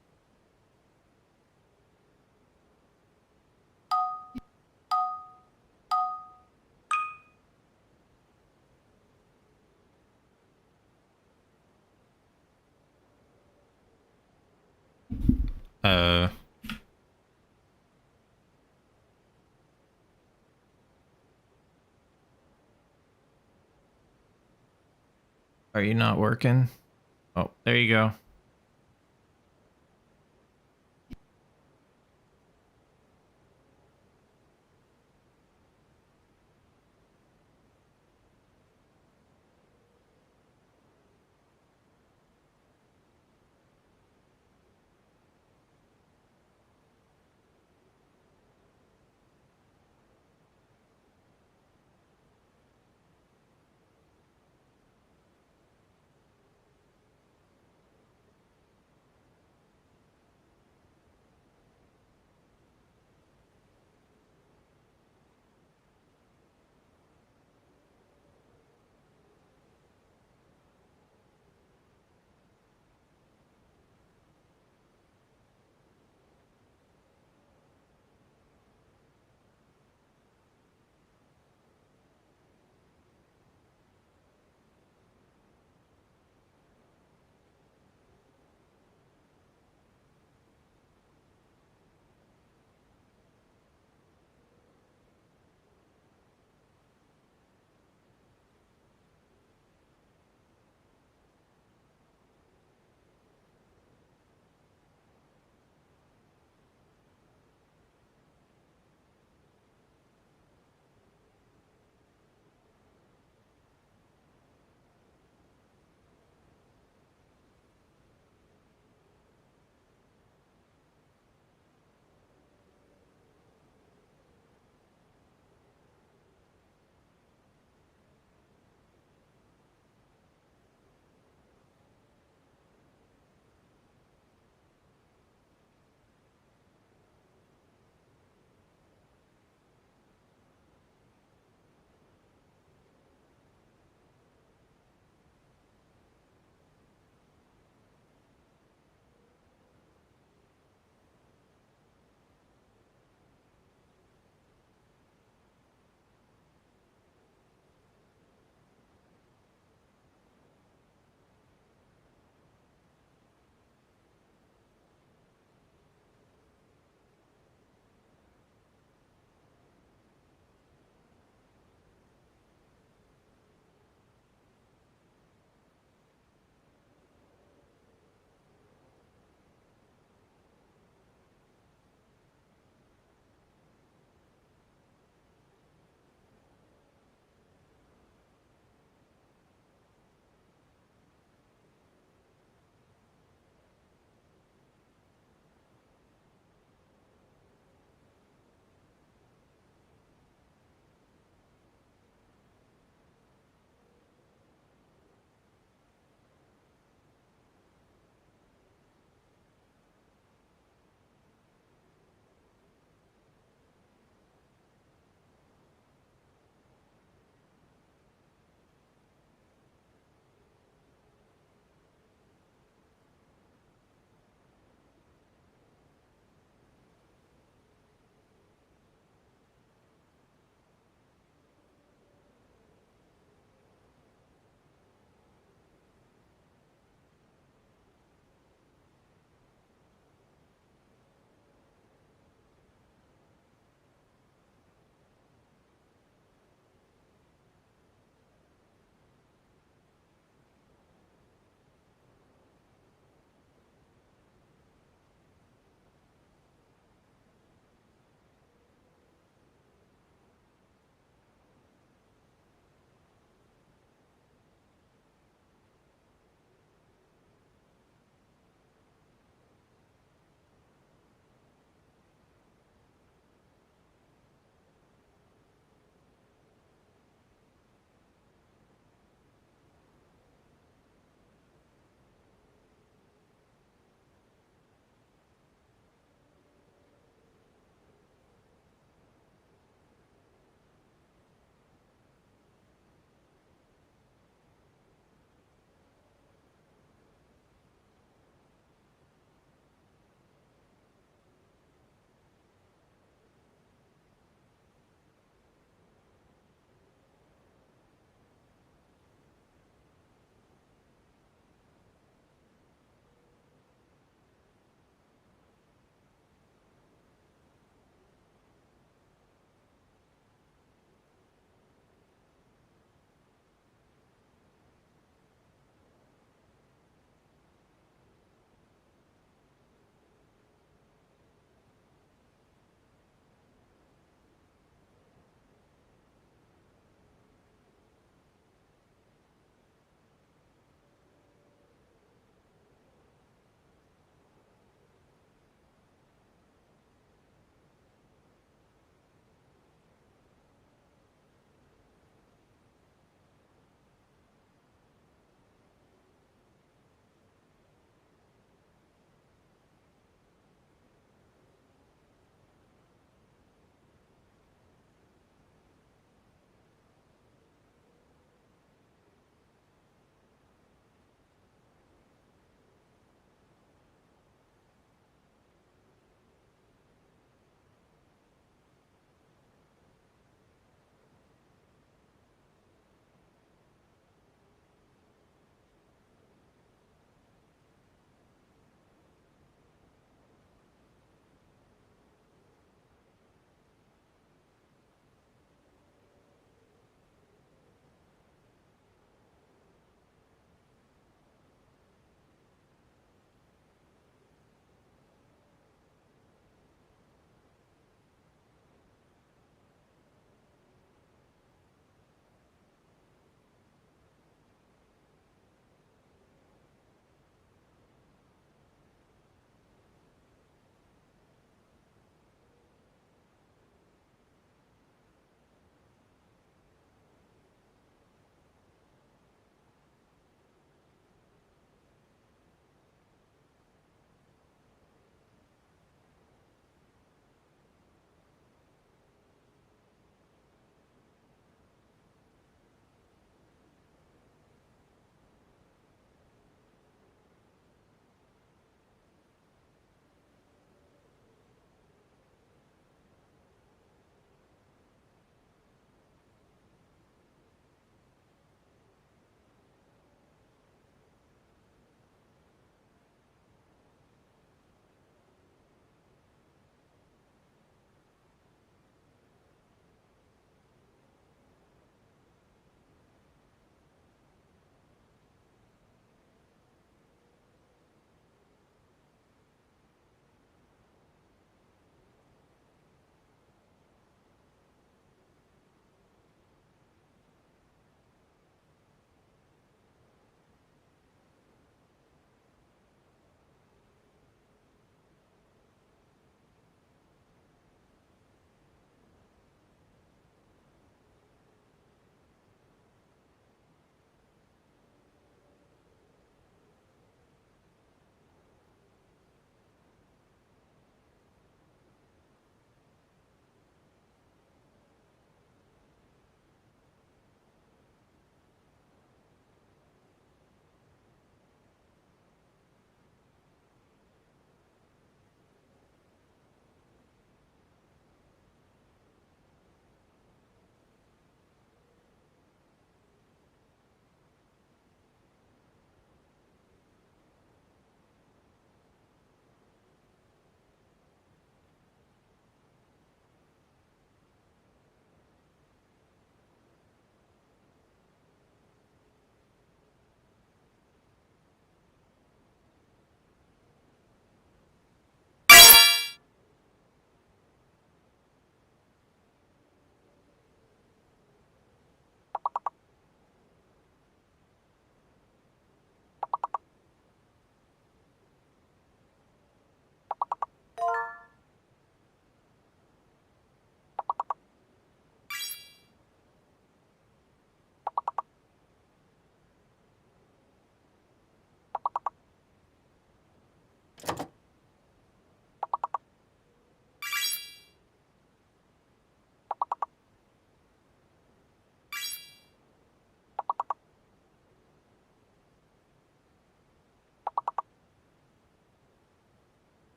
Are you not working? Oh, there you go.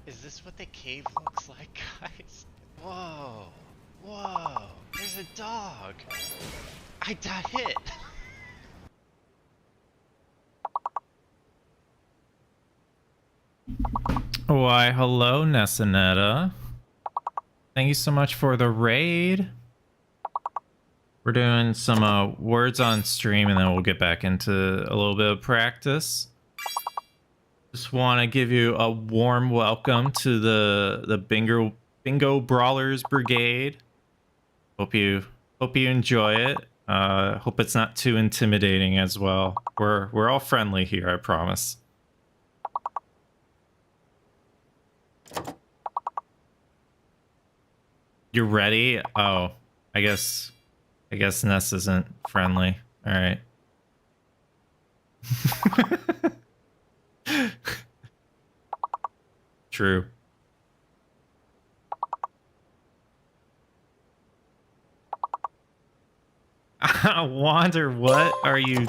Is this what the cave looks like, guys? Whoa. Whoa. There's a dog. I got hit. Why, hello, Nessanetta. Thank you so much for the raid. We're doing some words on stream, and then we'll get back into a little bit of practice. Just want to give you a warm welcome to the Bingo Brawlers Brigade. Hope you enjoy it. Hope it's not too intimidating as well. We're all friendly here, I promise. You're ready? Oh, I guess Ness isn't friendly. All right. True. Wander, what are you?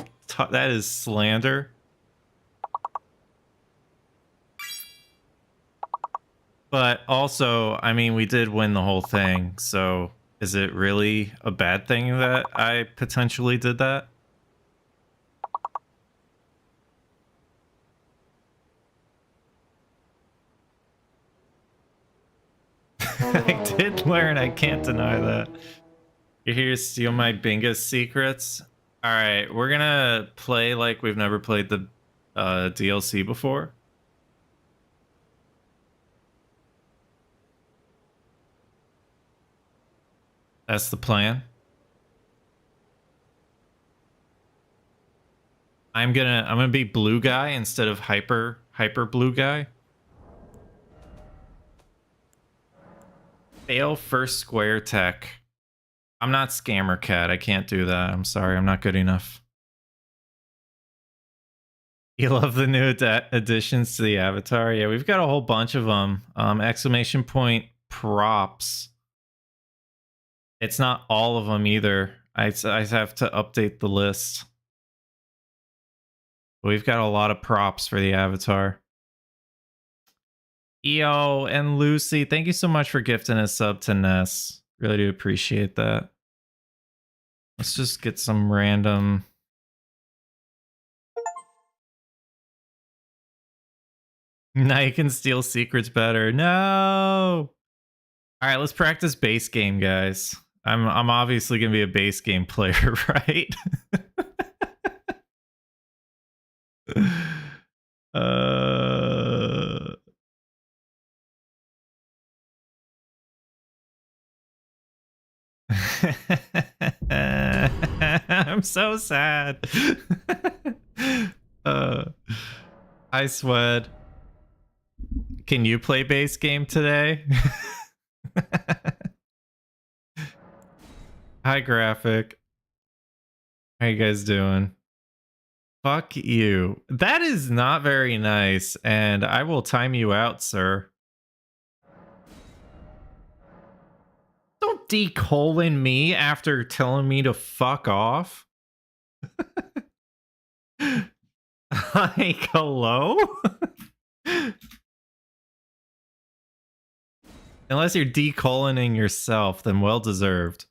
That is slander. But also, I mean, we did win the whole thing, so is it really a bad thing that I potentially did that? I did learn, I can't deny that. You're here to steal my bingo secrets? Alright, we're gonna play like we've never played the DLC before. That's the plan. I'm gonna be blue guy instead of hyper blue guy. Fail first square tech. I'm not Scammer Cat. I can't do that. I'm sorry. I'm not good enough. You love the new additions to the avatar? Yeah, we've got a whole bunch of them. Exclamation point props. It's not all of them either. I have to update the list. We've got a lot of props for the avatar. EO and Lucy, thank you so much for gifting a sub to Ness. Really do appreciate that. Let's just get some random... Now you can steal secrets better. No! Alright, let's practice base game, guys. I'm obviously gonna be a base game player, right? I'm so sad. I sweat. Can you play base game today? Hi, Graphic. How you guys doing? Fuck you. That is not very nice, and I will time you out, sir. Don't decolon me after telling me to fuck off. Like, hello? Unless you're decoloning yourself, then well deserved.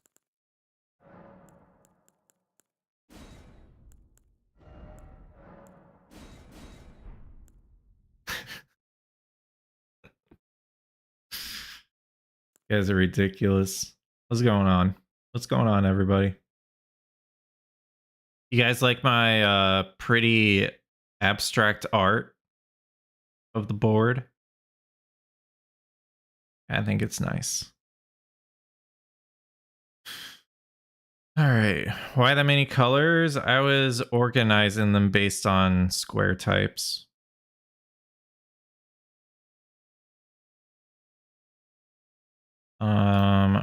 You guys are ridiculous. What's going on? What's going on, everybody? You guys like my pretty abstract art of the board? I think it's nice. All right. Why that many colors? I was organizing them based on square types.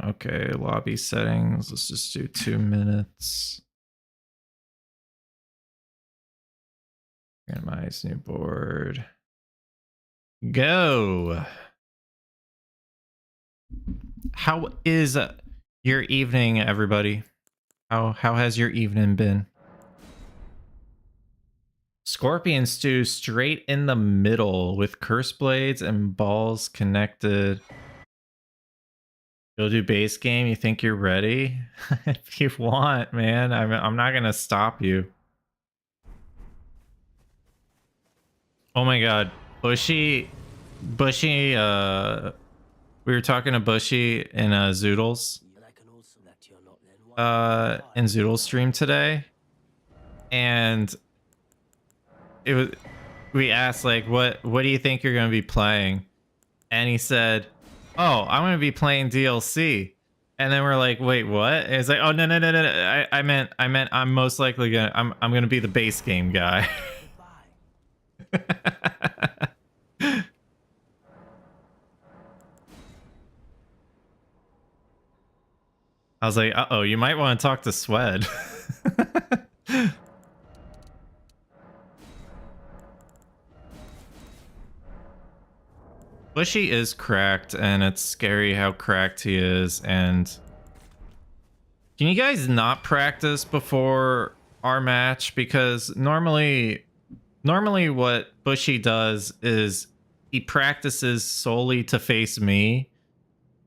Okay, lobby settings. Let's just do 2 minutes. Randomize new board. Go. How is your evening, everybody? How has your evening been? Scorpion stew straight in the middle with curse blades and balls connected. You'll do base game. You think you're ready? If you want, man. I'm not gonna stop you. Oh my god, Bushy. We were talking to Bushy in Zoodles. In Zoodles stream today, and we asked like, what do you think you're gonna be playing? And he said, oh, I'm gonna be playing DLC. And then we're like, wait, what? And it's like, oh no. I meant I'm most likely gonna I'm gonna be the base game guy. I was like, uh-oh, you might want to talk to Swed. Bushy is cracked, and it's scary how cracked he is, and... Can you guys not practice before our match? Because normally what Bushy does is he practices solely to face me,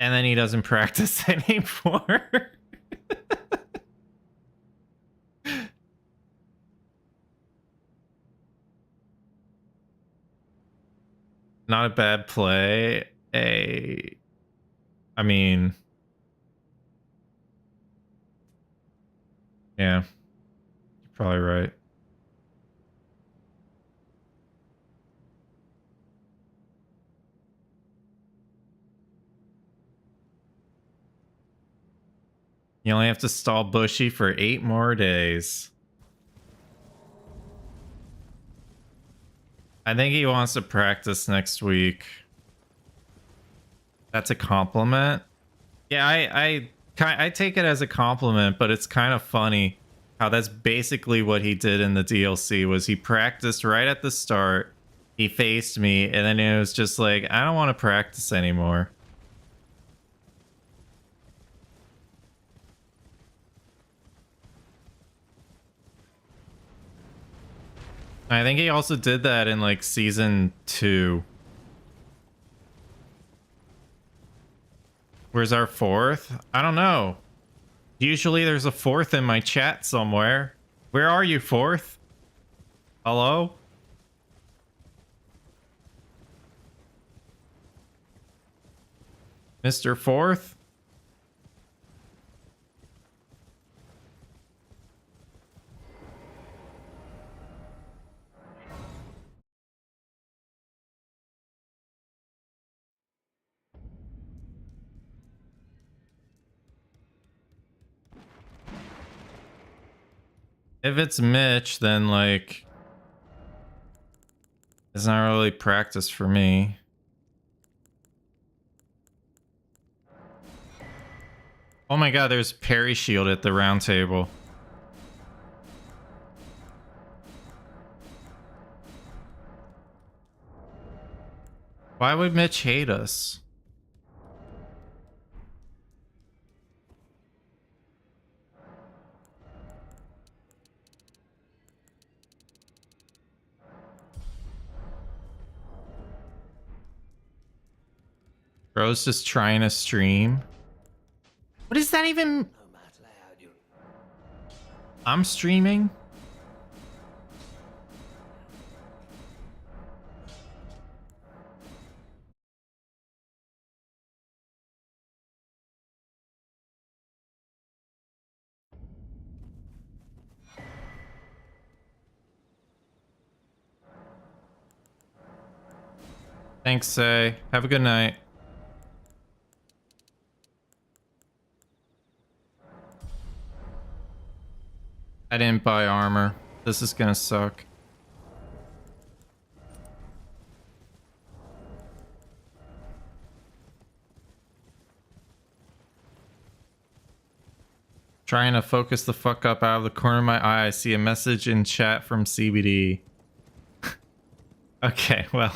and then he doesn't practice anymore. Not a bad play. I mean... Yeah. You're probably right. You only have to stall Bushy for 8 more days. I think he wants to practice next week. That's a compliment. Yeah, I take it as a compliment, but it's kind of funny how that's basically what he did in the DLC. Was he practiced right at the start, he faced me, and then it was just like, I don't want to practice anymore. I think he also did that in like season 2. Where's our 4th? I don't know. Usually there's a 4th in my chat somewhere. Where are you, 4th? Hello? Mr. 4th? If it's Mitch, then like it's not really practice for me. Oh my god, there's parry shield at the round table. Why would Mitch hate us? Bro's just trying to stream. What is that even? I'm streaming? Thanks, Say. Have a good night. I didn't buy armor. This is gonna suck. Trying to focus the fuck up out of the corner of my eye. I see a message in chat from CBD. Okay, well.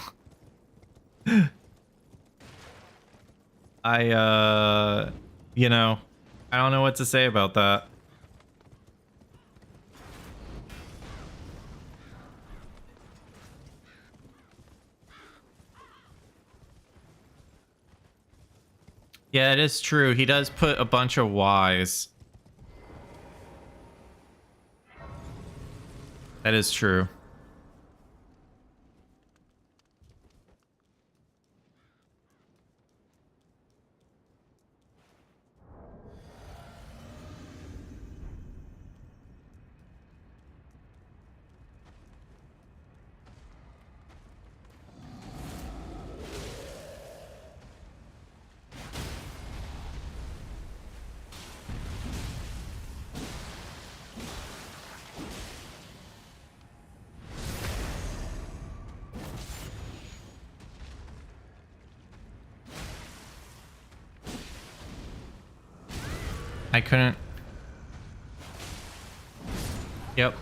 You know, I don't know what to say about that. Yeah, it is true. He does put a bunch of Ys. That is true. I couldn't. Yep.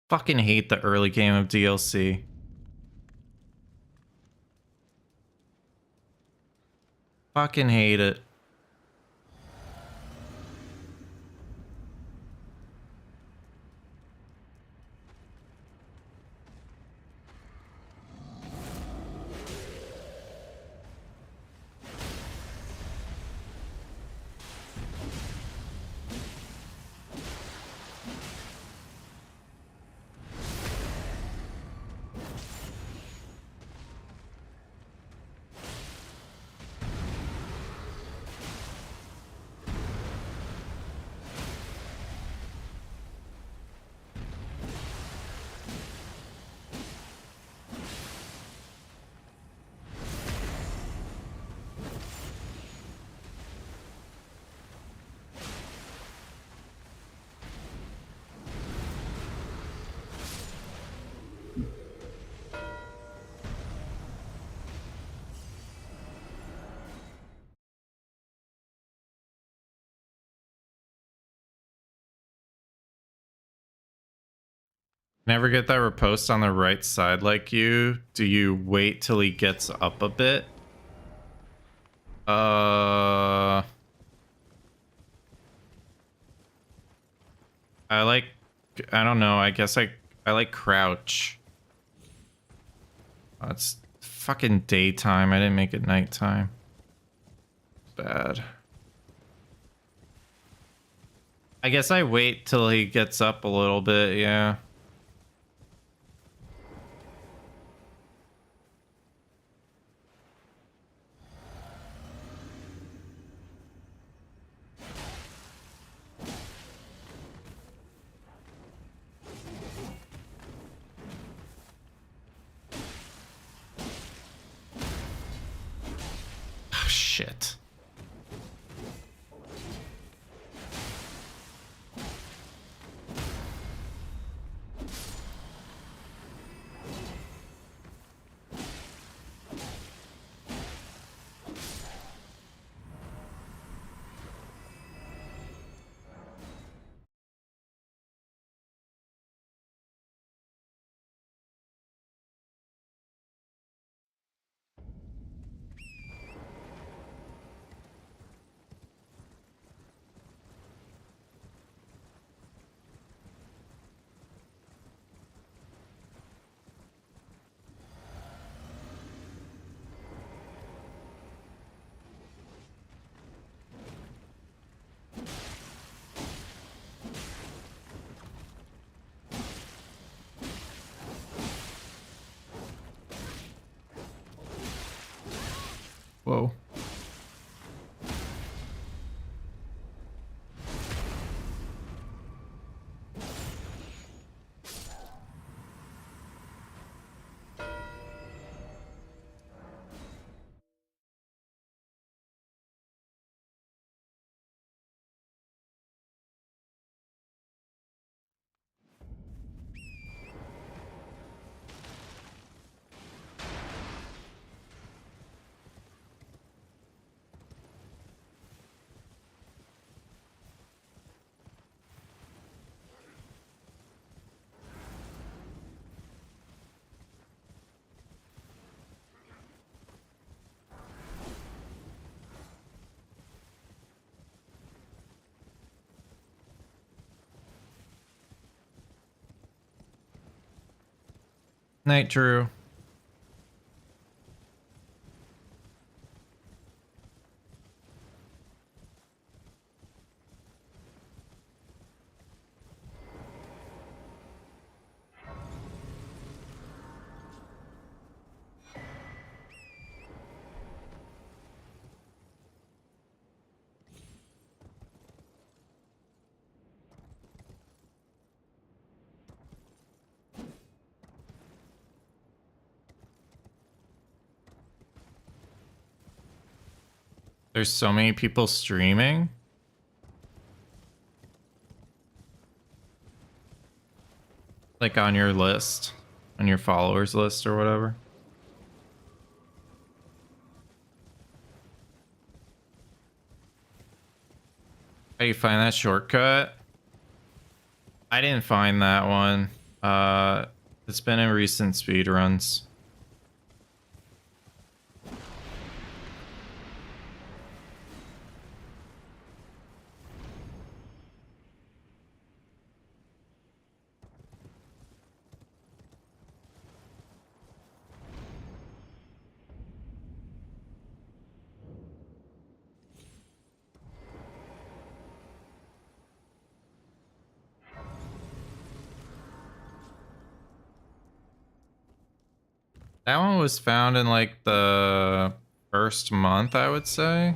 Fucking hate the early game of DLC. Fucking hate it. Never get that riposte on the right side like you. Do you wait till he gets up a bit? I like, I don't know, I guess I like crouch. Oh, it's fucking daytime. I didn't make it nighttime. Bad. I guess I wait till he gets up a little bit, yeah. Oh, shit. Whoa. Night, Drew. There's so many people streaming. Like on your list, on your followers list or whatever. How do you find that shortcut? I didn't find that one. It's been in recent speedruns. That one was found in like the first month, I would say.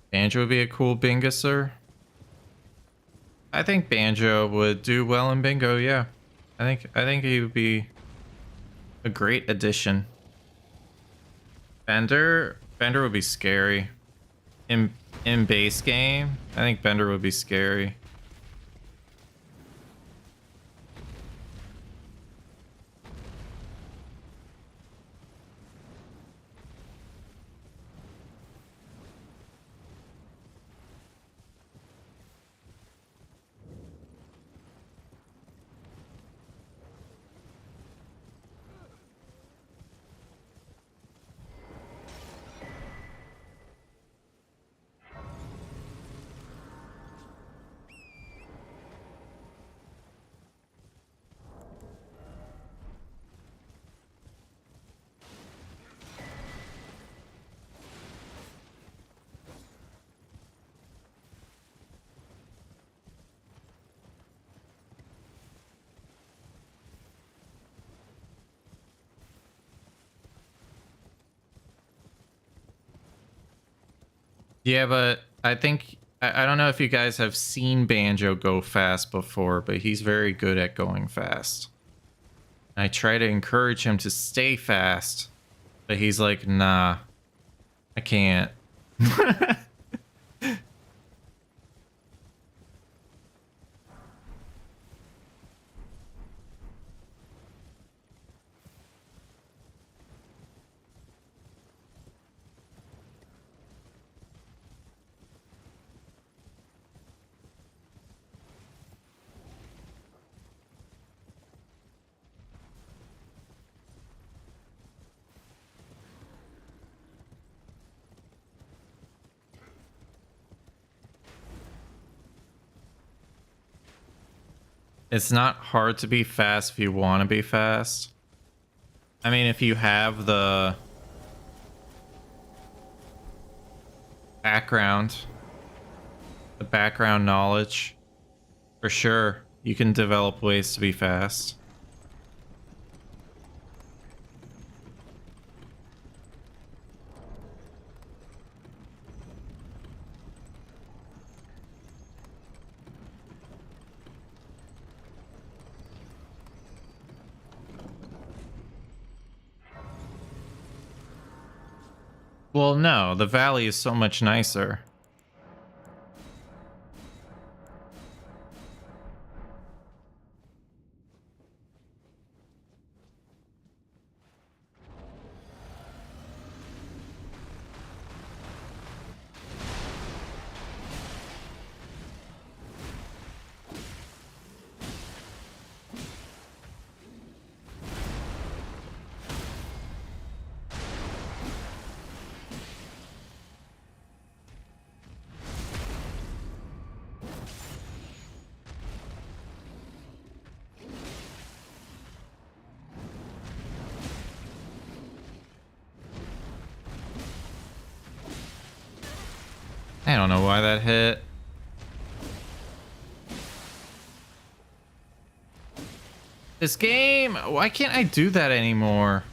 Banjo would be a cool binguser. I think Banjo would do well in bingo, yeah. I think he would be a great addition. Bender would be scary. In base game, I think Bender would be scary. Yeah, but I think I don't know if you guys have seen Banjo go fast before, but he's very good at going fast. I try to encourage him to stay fast, but he's like, nah, I can't. It's not hard to be fast if you want to be fast. I mean, if you have the background knowledge, for sure, you can develop ways to be fast. Well, no, the valley is so much nicer. I don't know why that hit. This game, why can't I do that anymore?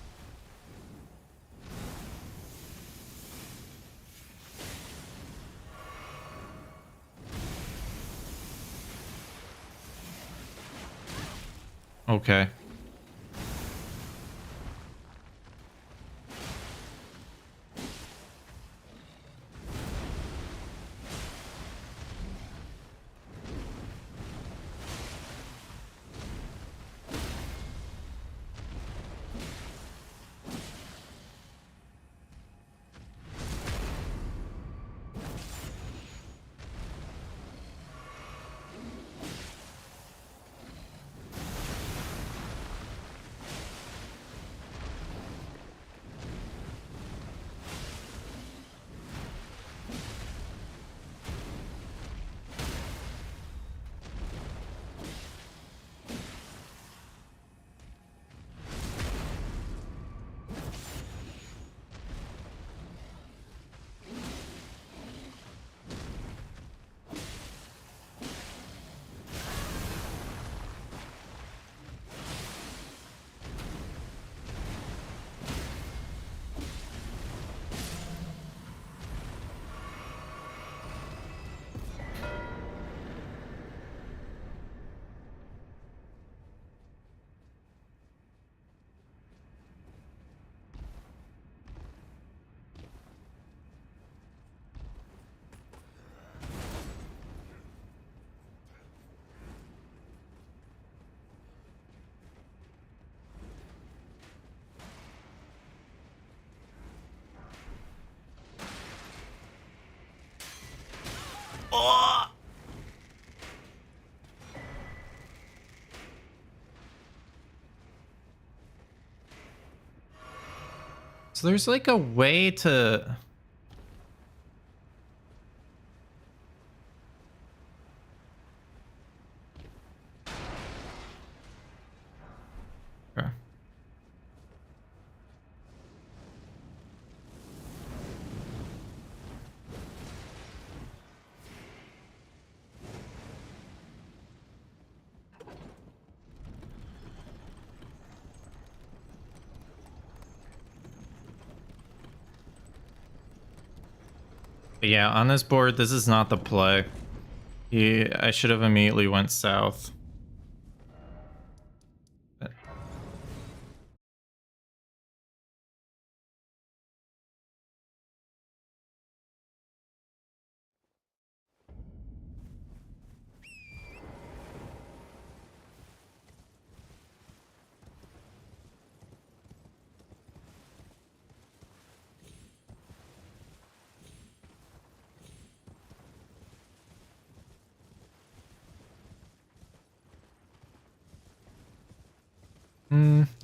Okay. Oh! So there's like a way to... Okay. But yeah, on this board, this is not the play. I should have immediately went south. But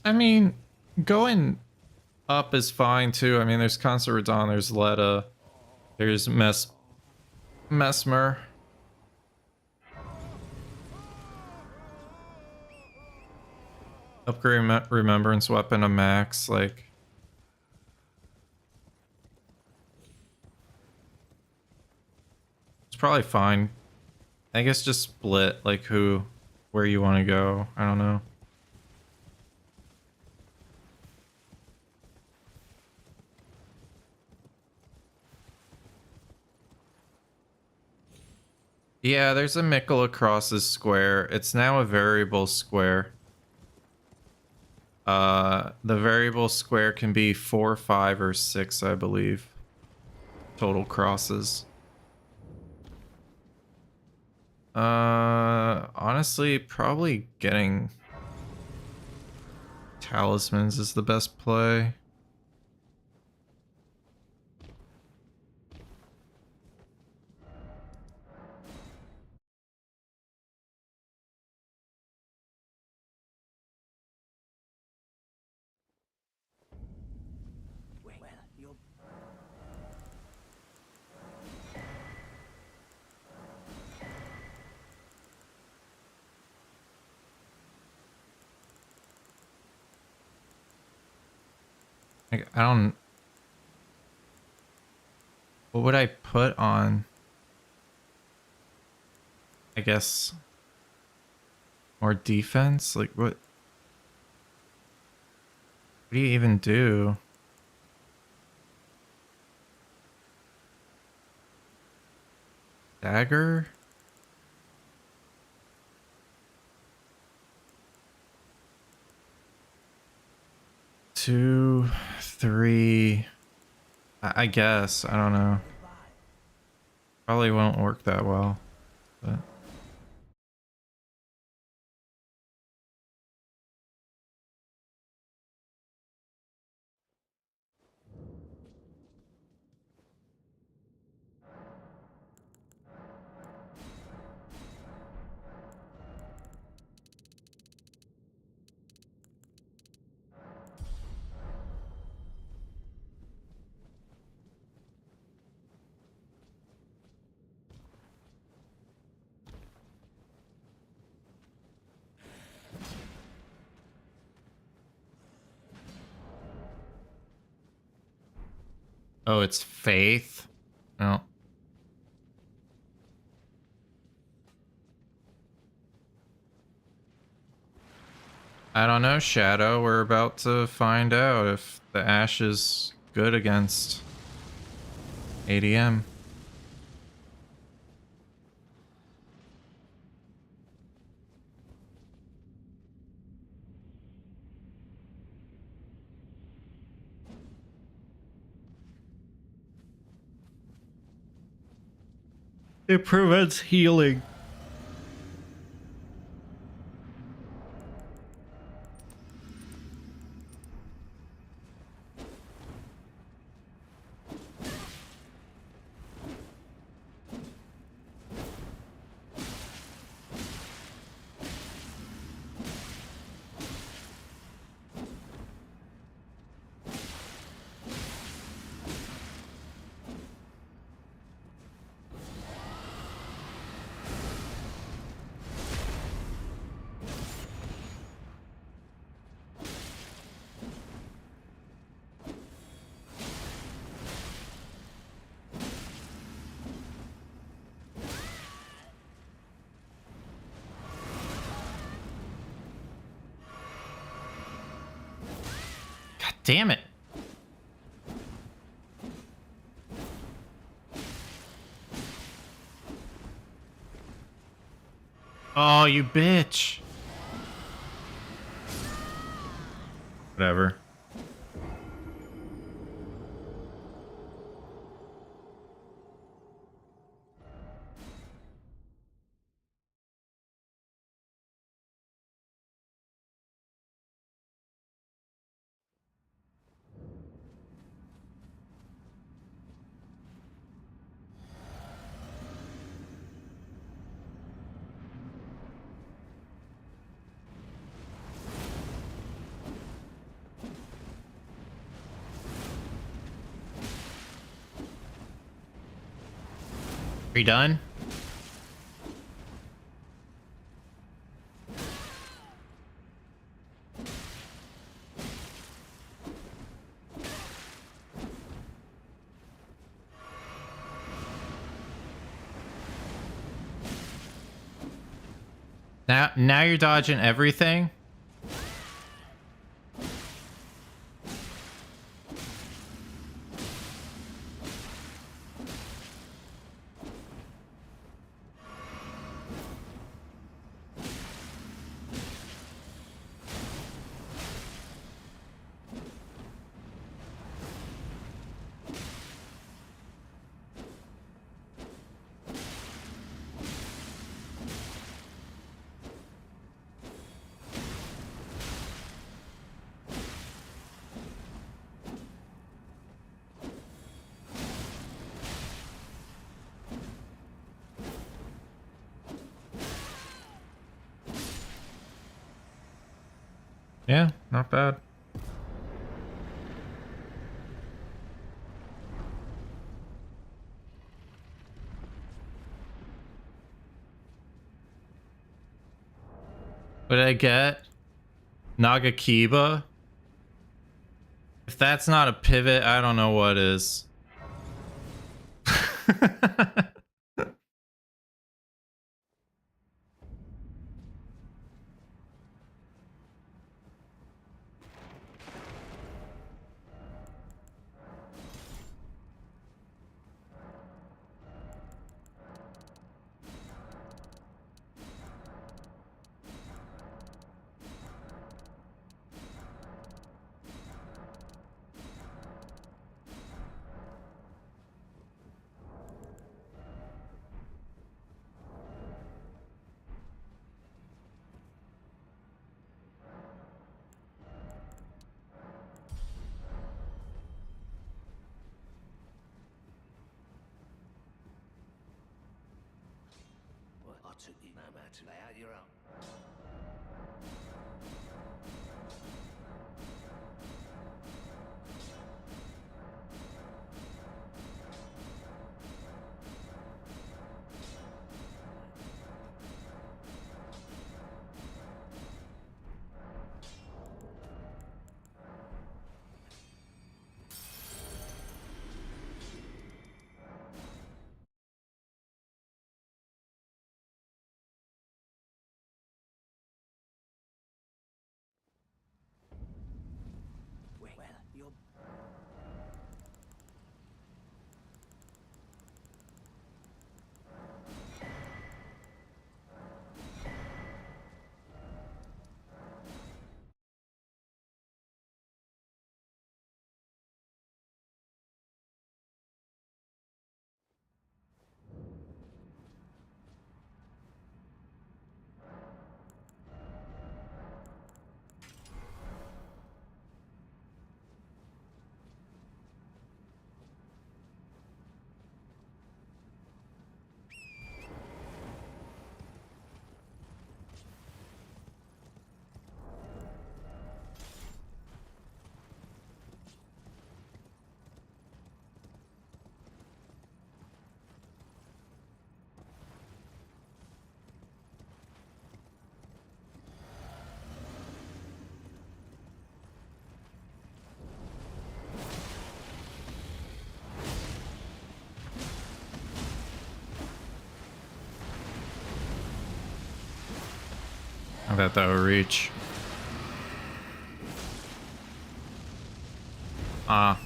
I mean, going up is fine too. I mean, there's Consort Radon, there's Letta, there's Mesmer. Upgrade Remembrance Weapon to max, like... It's probably fine. I guess just split, like where you want to go. I don't know. Yeah, there's a Mickle across this square. It's now a variable square. The variable square can be 4, 5, or 6, I believe. Total crosses. Honestly, probably getting talismans is the best play. I don't... What would I put on? I guess more defense? Like what do you even do? Dagger? 2, 3. I guess. I don't know. Probably won't work that well. But oh, it's faith? No. I don't know, Shadow. We're about to find out if the Ash is good against ADM. It prevents healing. God damn it. Oh, you bitch. Whatever. Are you done? Now you're dodging everything? Yeah, not bad. What did I get? Nagakiba? If that's not a pivot, I don't know what is. I'm about to lay out your own. Well, you're... I bet that would reach. Ah.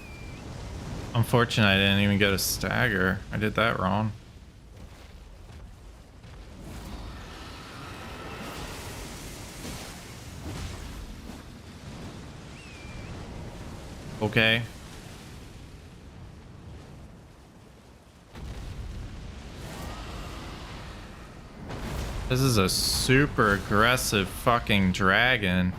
Unfortunate I didn't even get a stagger. I did that wrong. Okay. This is a super aggressive fucking dragon.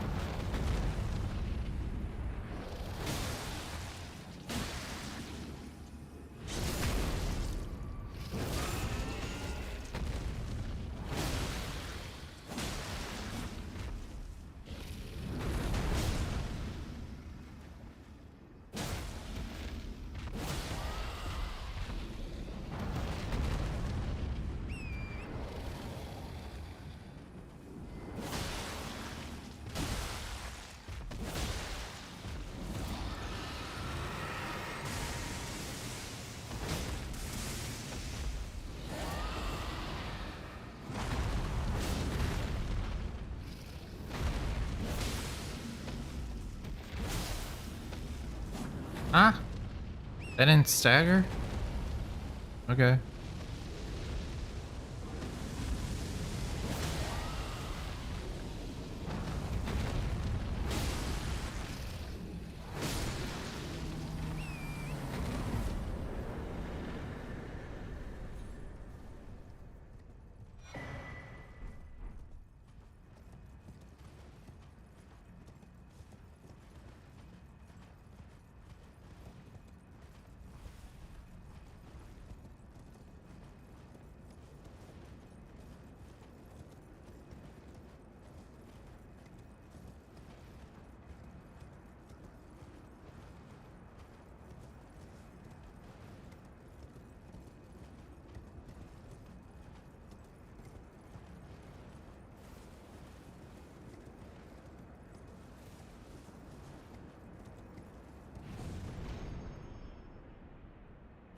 Huh? That didn't stagger? Okay.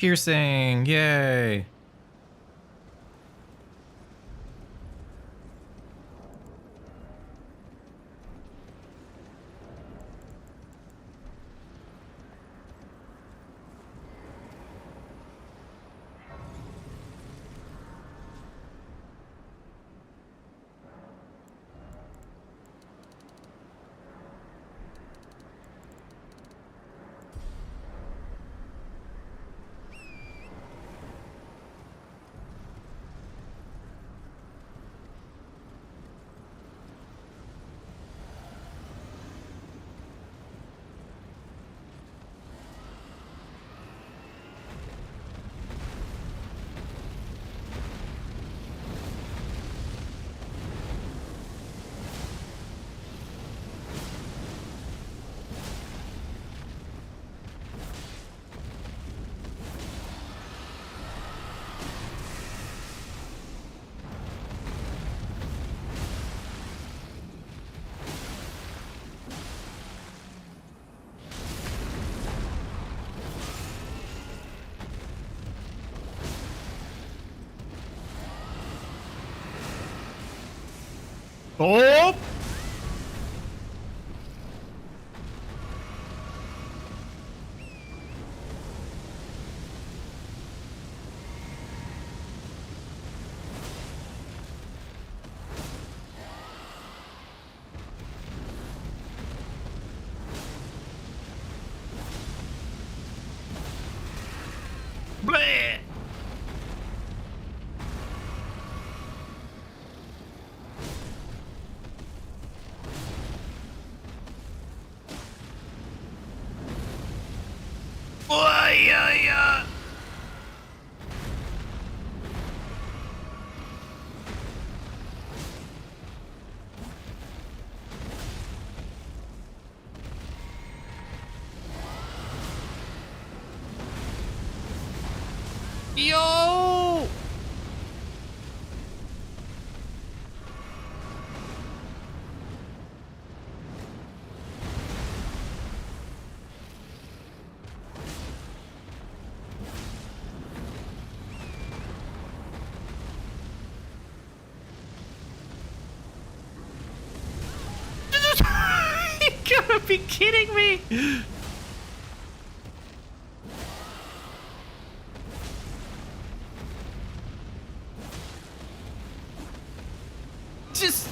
Piercing, yay. Oh! Bleh! Yeah. Yo! You gotta be kidding me! Just...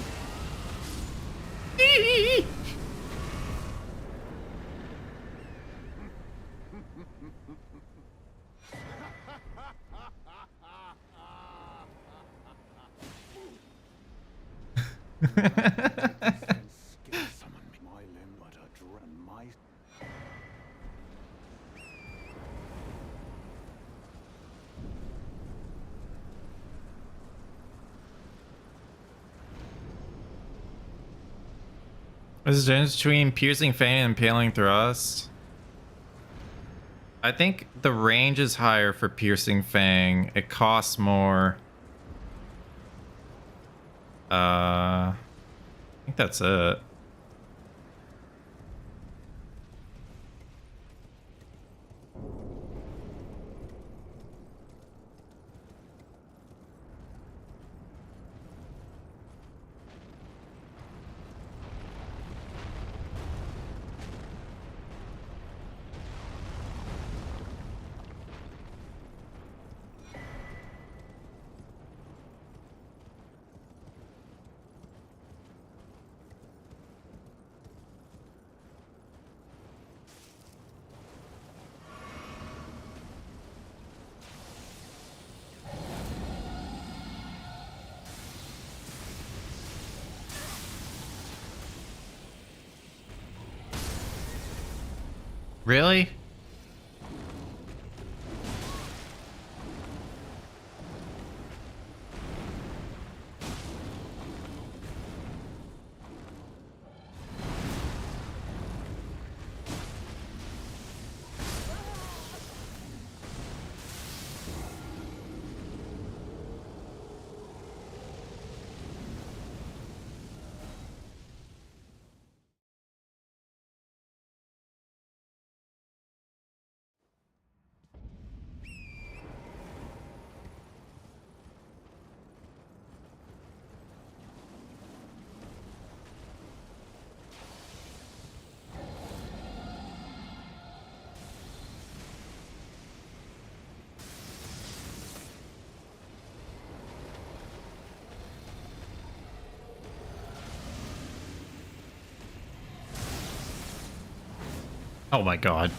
What's the difference between piercing fang and impaling thrust? I think the range is higher for piercing fang. It costs more. I think that's it. Really? Oh my god.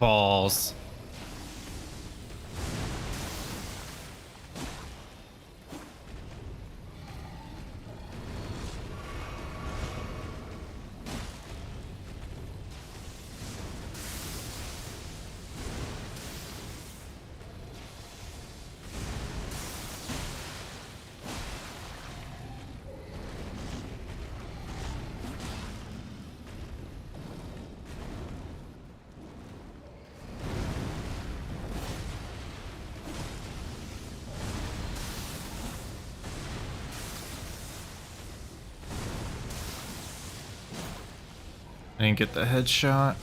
Balls. I didn't get the headshot.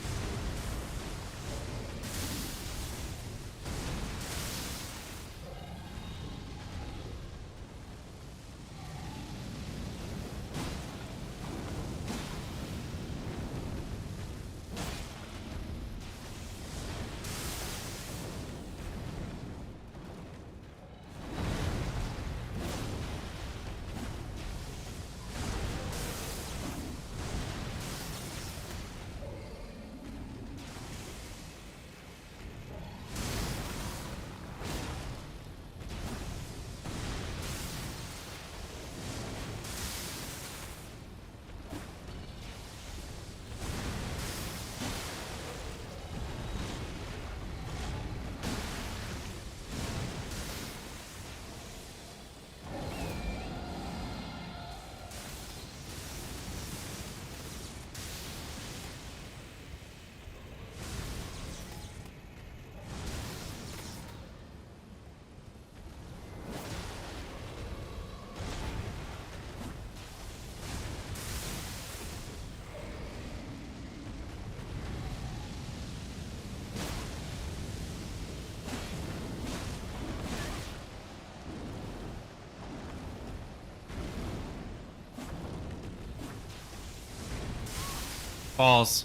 Balls.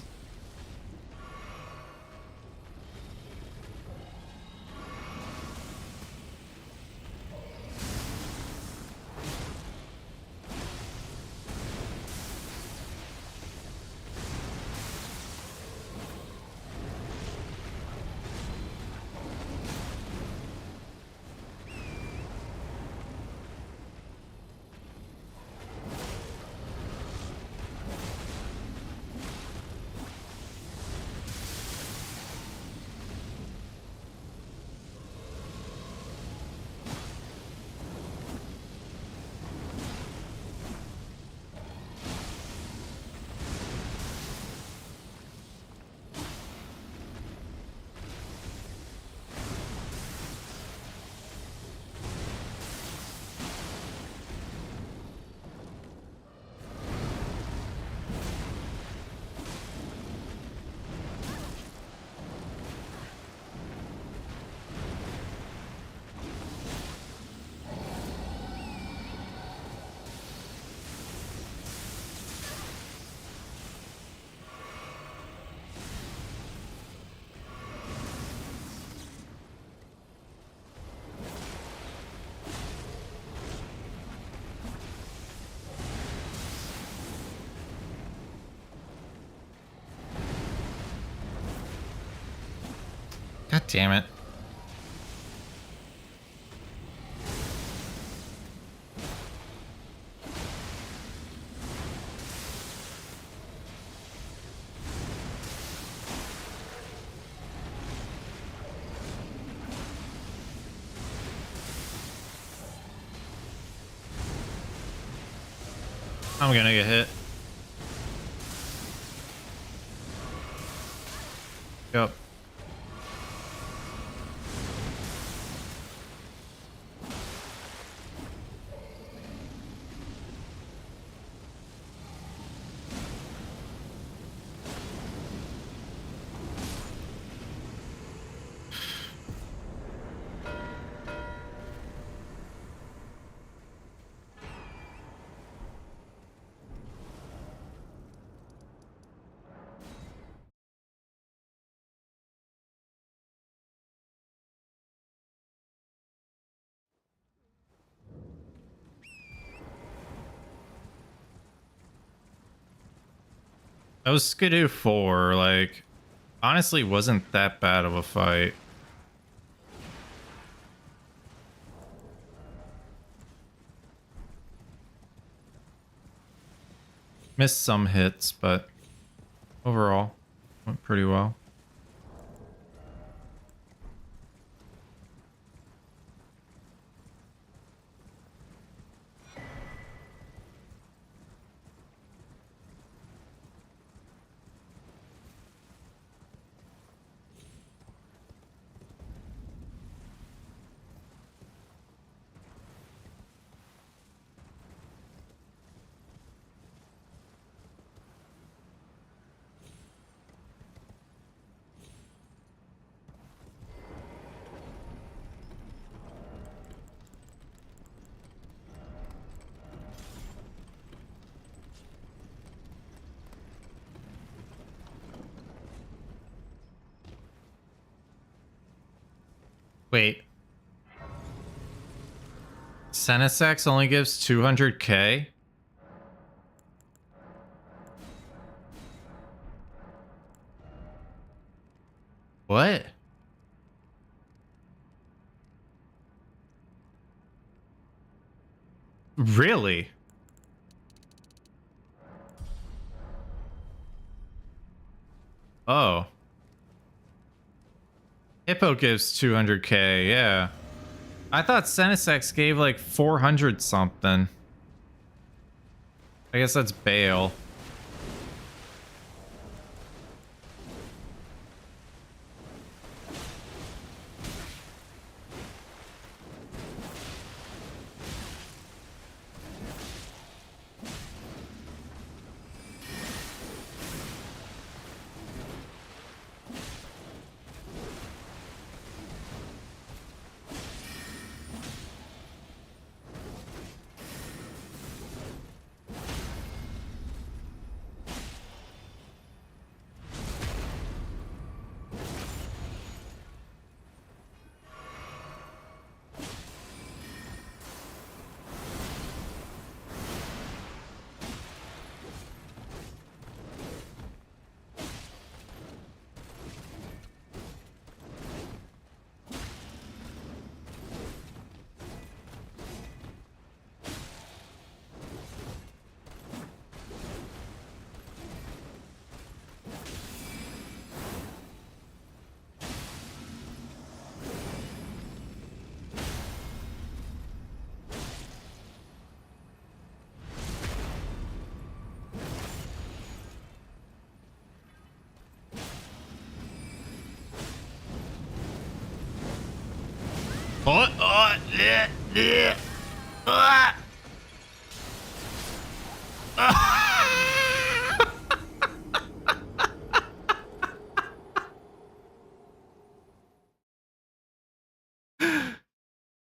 God damn it. I'm gonna get hit. Yep. That was Skidoo 4, like, Honestly, wasn't that bad of a fight. Missed some hits, but overall went pretty well. Wait. Senesex only gives 200k? What? Really? Oh. Hippo gives 200k, yeah. I thought Senesex gave like 400 something. I guess that's Bale.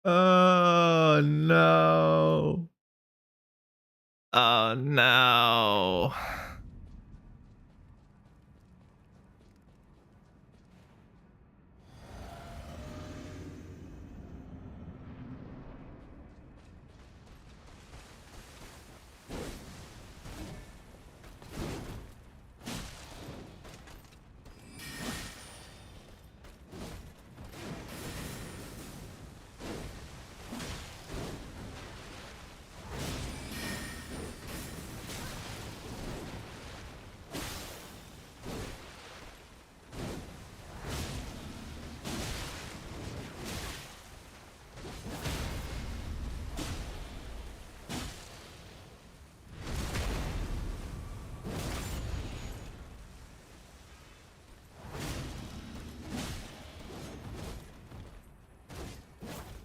Oh no. Oh no.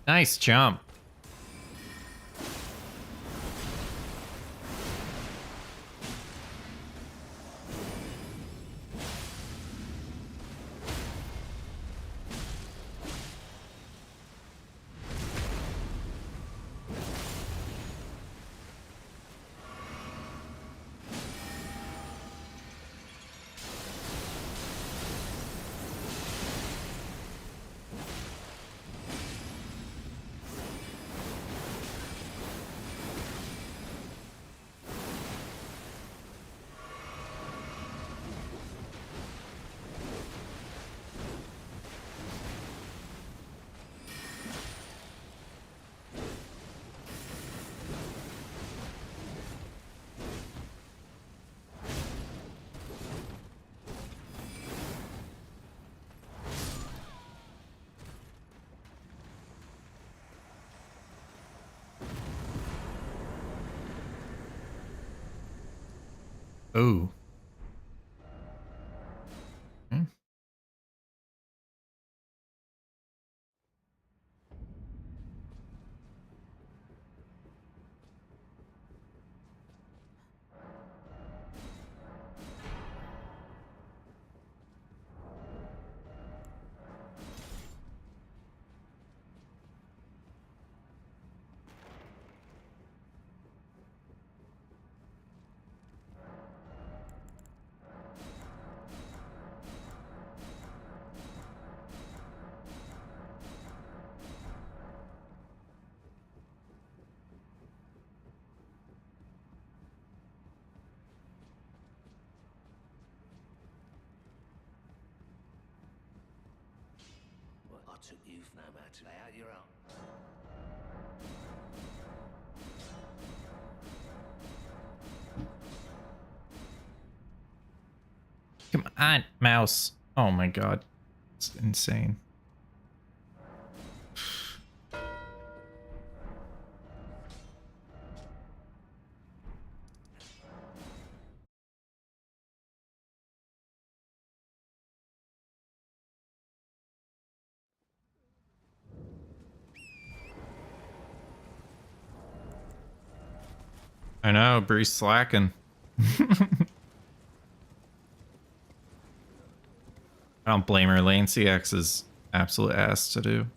Nice jump. Oh. Hmm. Well, I took you for no matter. Lay out your own. Come on, mouse. Oh my god. It's insane. I know, Bree's slacking. I don't blame her. Lane CX is absolute ass to do.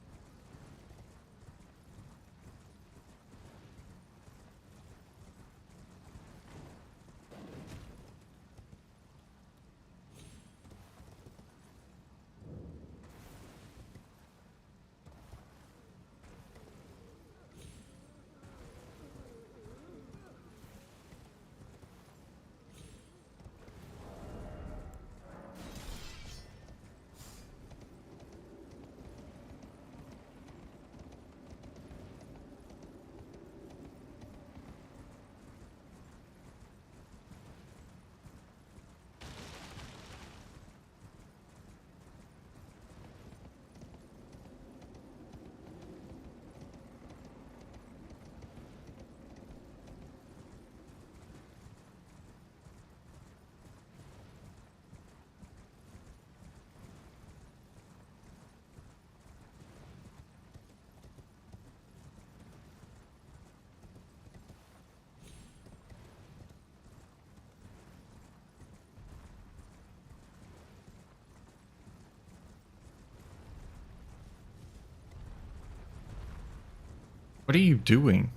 What are you doing?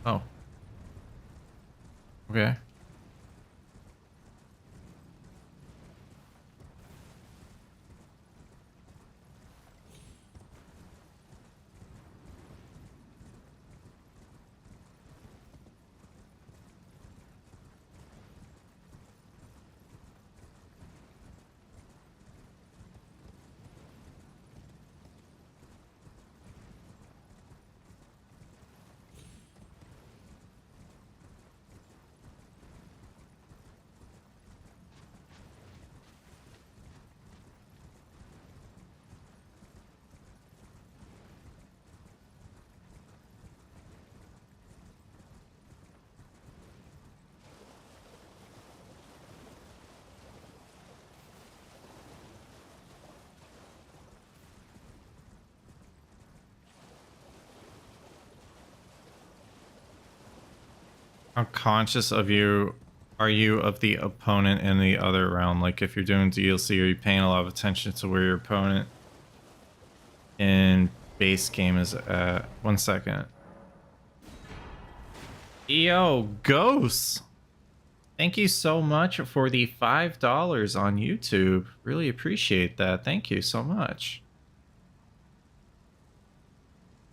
Oh. Okay. How conscious of you are you of the opponent in the other round? Like if you're doing DLC, are you paying a lot of attention to where your opponent in base game is at? 1 second. Yo, Ghosts! Thank you so much for the $5 on YouTube. Really appreciate that. Thank you so much.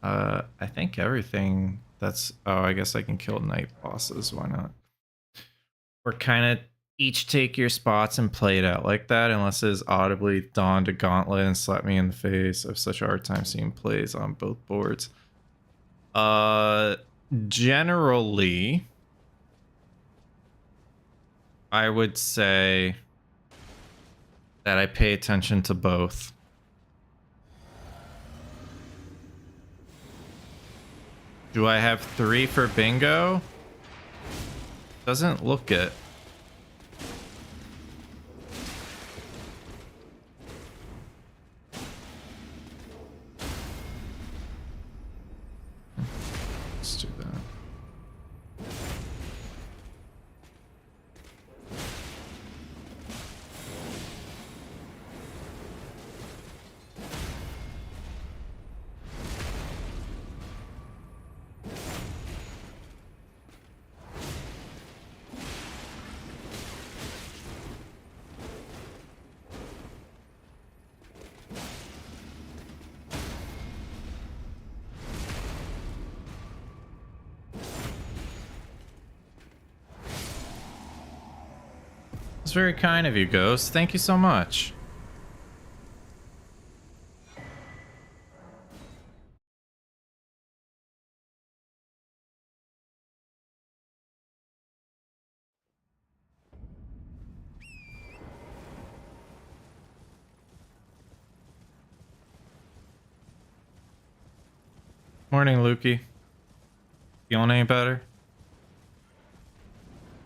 I think everything that's... Oh, I guess I can kill night bosses. Why not? Or kind of each take your spots and play it out like that, unless it is audibly donned a gauntlet and slap me in the face. I have such a hard time seeing plays on both boards. Generally, I would say that I pay attention to both. Do I have 3 for bingo? Doesn't look it. Let's do that. It's very kind of you, Ghost. Thank you so much. Morning, Lukey. Feeling any better?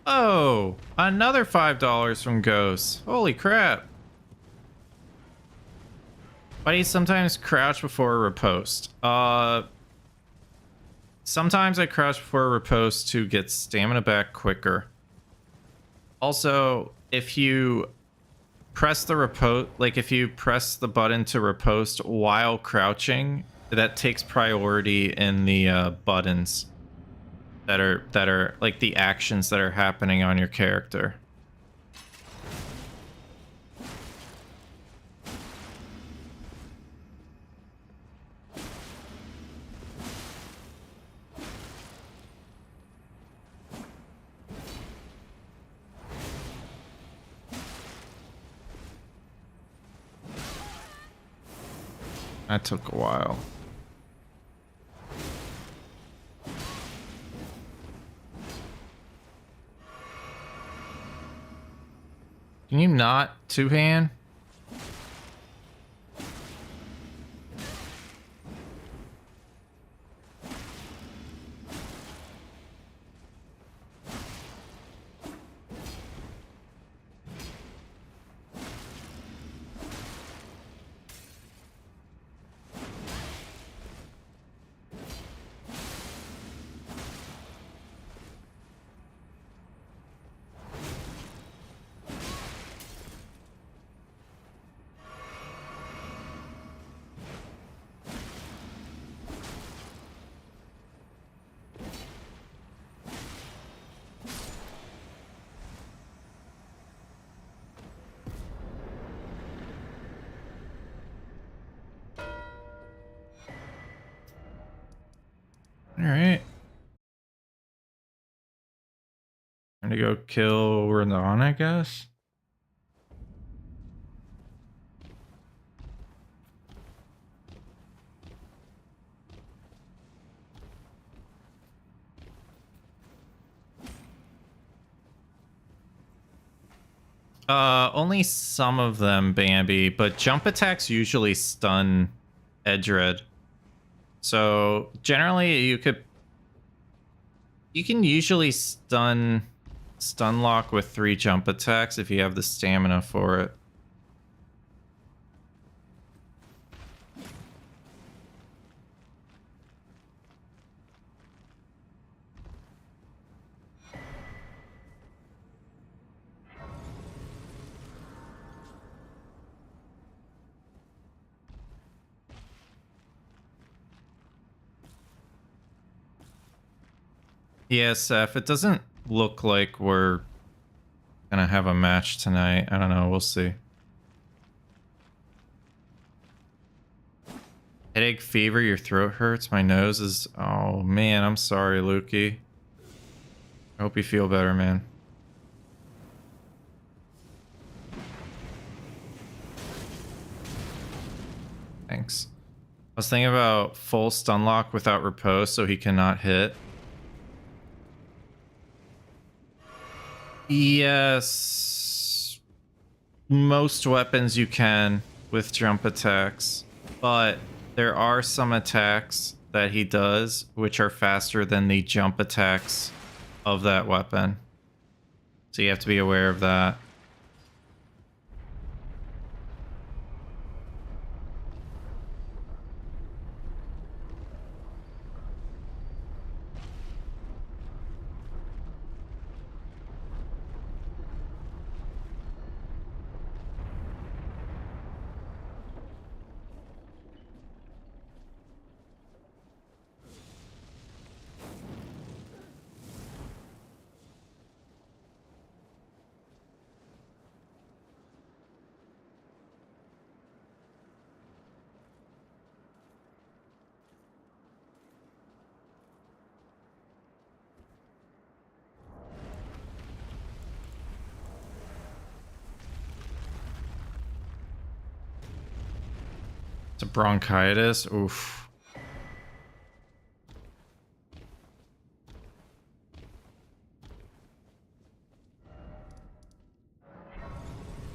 Oh, another $5 from Ghost. Holy crap. Why do you sometimes crouch before a riposte? Sometimes I crouch before a riposte to get stamina back quicker. Also, if you press the riposte, like if you press the button to riposte while crouching, that takes priority in the buttons that are like the actions that are happening on your character. That took a while. Can you not two-hand? All right. Time to go kill Renan, I guess. Only some of them, Bambi, but jump attacks usually stun Edred. So generally you can usually stun lock with 3 jump attacks if you have the stamina for it. Yeah, Seth, it doesn't look like we're gonna have a match tonight. I don't know, we'll see. Headache, fever, your throat hurts, my nose is... Oh, man, I'm sorry, Lukey. I hope you feel better, man. Thanks. I was thinking about full stun lock without repose so he cannot hit. Yes, most weapons you can with jump attacks, but there are some attacks that he does which are faster than the jump attacks of that weapon. So you have to be aware of that. It's a bronchitis. Oof.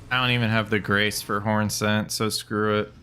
I don't even have the grace for horn scent, so screw it.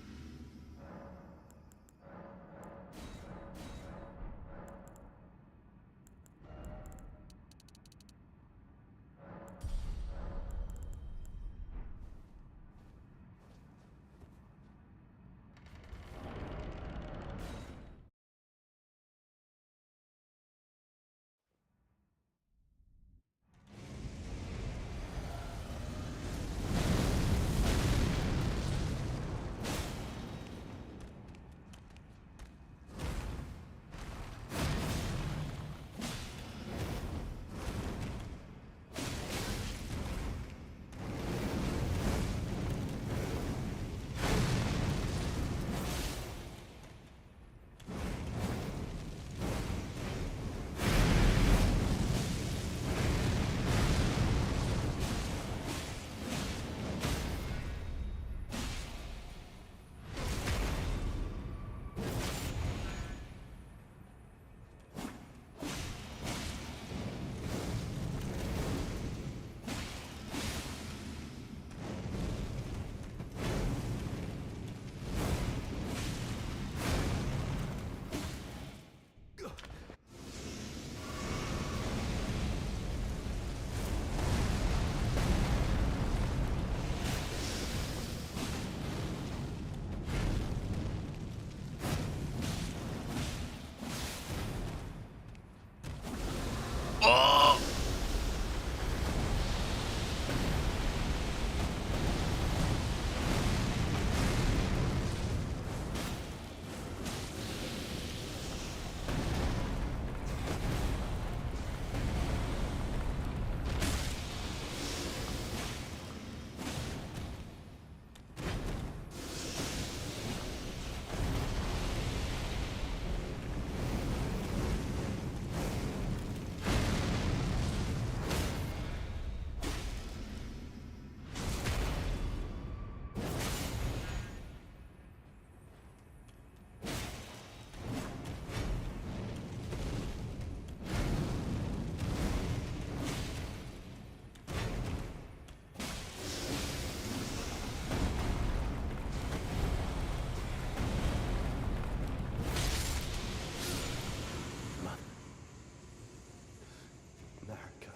America,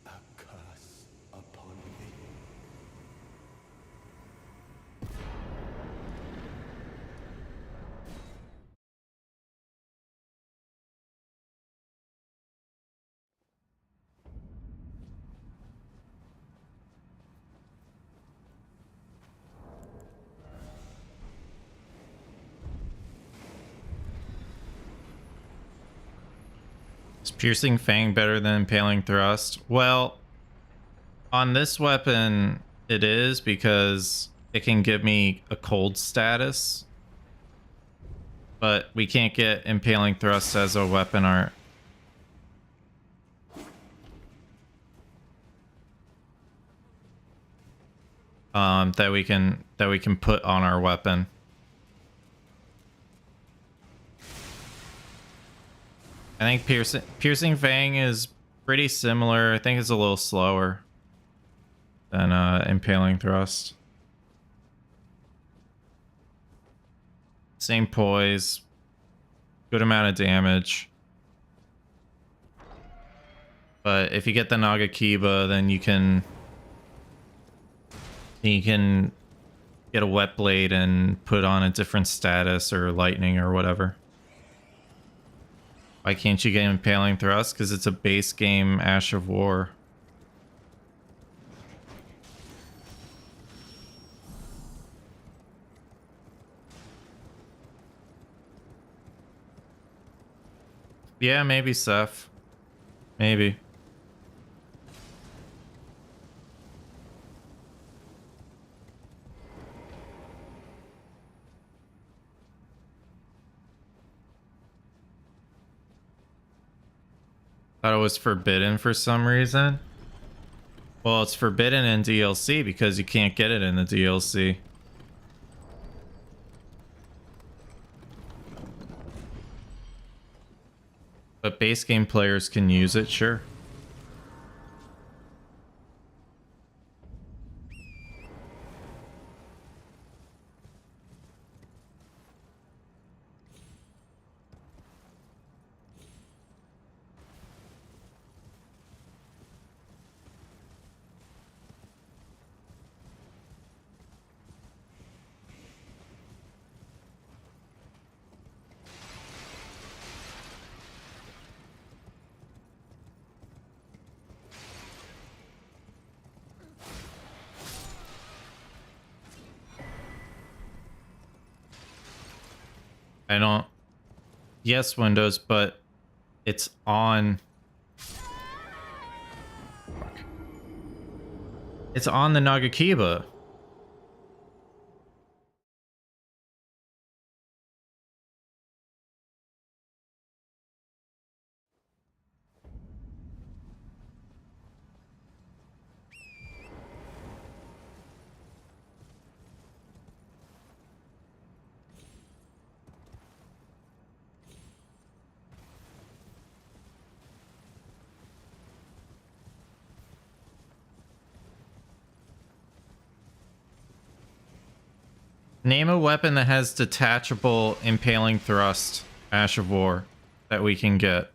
a curse upon thee. Is piercing fang better than impaling thrust? Well, on this weapon, it is because it can give me a cold status, but we can't get impaling thrust as a weapon art. That we can put on our weapon. I think piercing fang is pretty similar. I think it's a little slower than impaling thrust. Same poise, good amount of damage. But if you get the Nagakiba, then you can get a wet blade and put on a different status or lightning or whatever. Why can't you get Impaling Thrust? Because it's a base game Ash of War. Yeah, maybe, Seth. Maybe. Thought it was forbidden for some reason. Well, it's forbidden in DLC because you can't get it in the DLC. But base game players can use it, sure. I don't... Yes, Windows, but it's on... Fuck. It's on the Nagakiba. Name a weapon that has detachable Impaling Thrust, Ash of War, that we can get.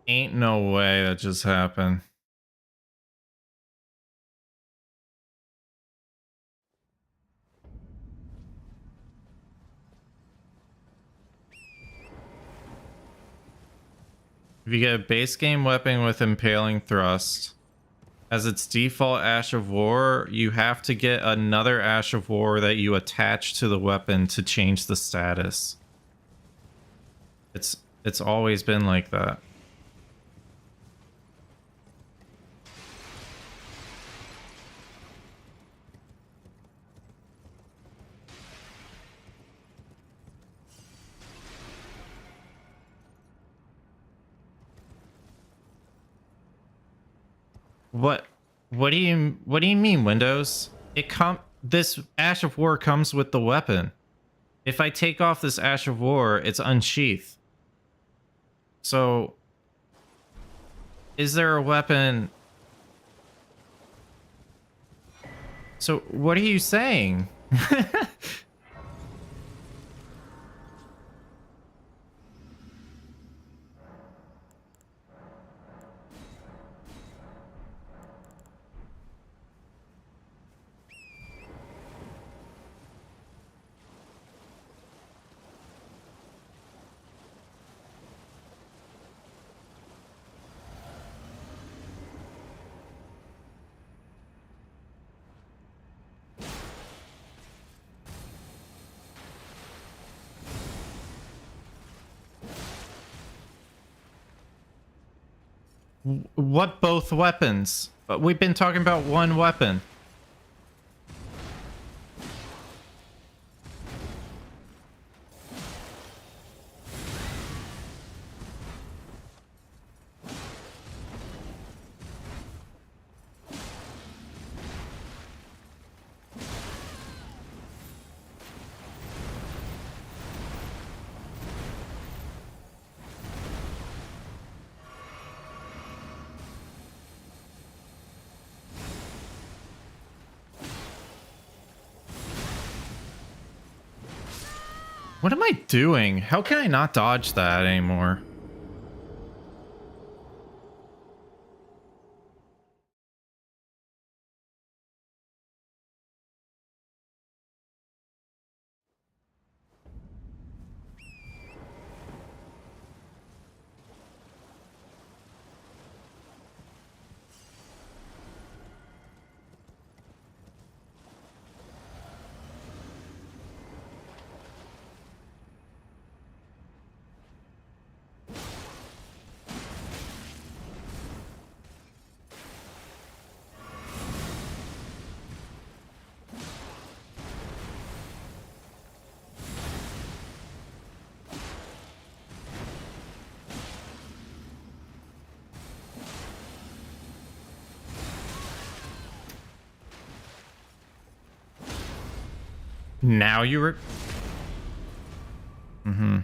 Ain't no way that just happened. If you get a base game weapon with Impaling Thrust, as its default Ash of War, you have to get another Ash of War that you attach to the weapon to change the status. It's always been like that. What do you mean, Windows? This Ash of War comes with the weapon. If I take off this Ash of War, it's unsheathed. So is there a weapon? So what are you saying? What both weapons? But we've been talking about one weapon. What am I doing? How can I not dodge that anymore? Now you were... Mm-hmm.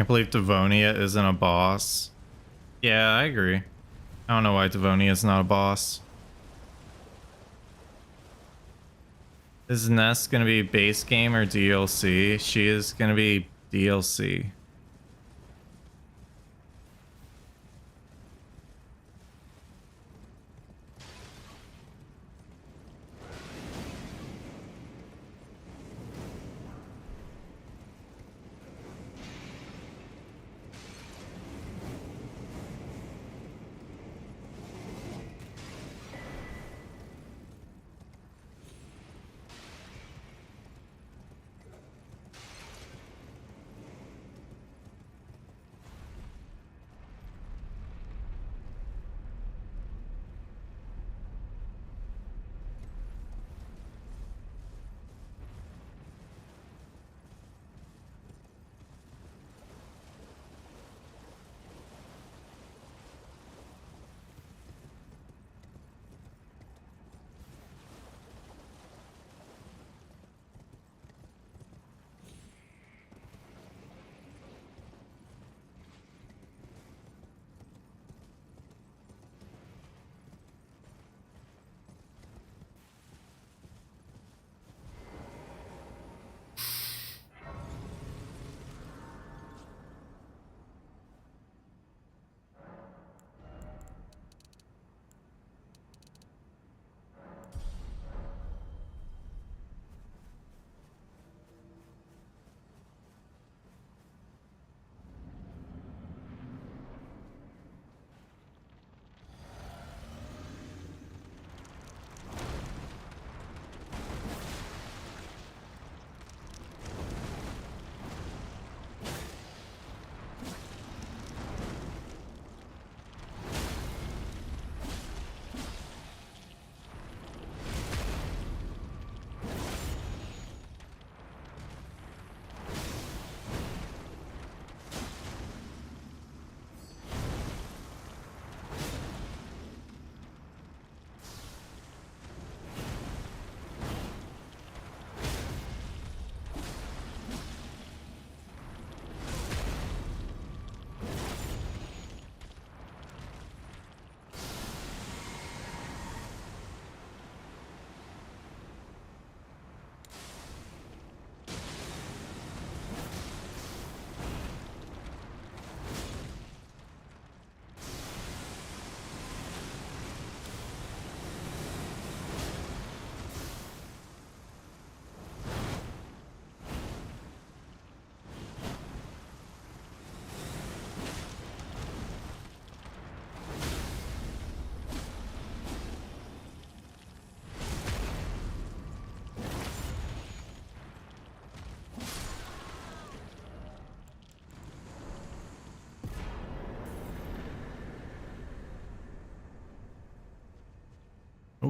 Can't believe Devonia isn't a boss. Yeah, I agree. I don't know why Devonia is not a boss. Is Ness gonna be base game or DLC? She is gonna be DLC.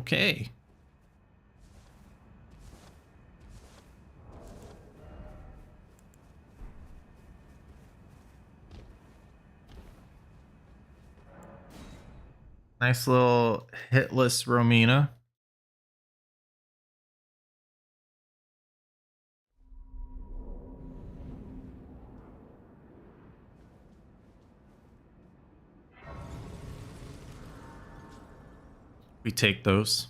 Okay. Nice little hitless Romina. We take those.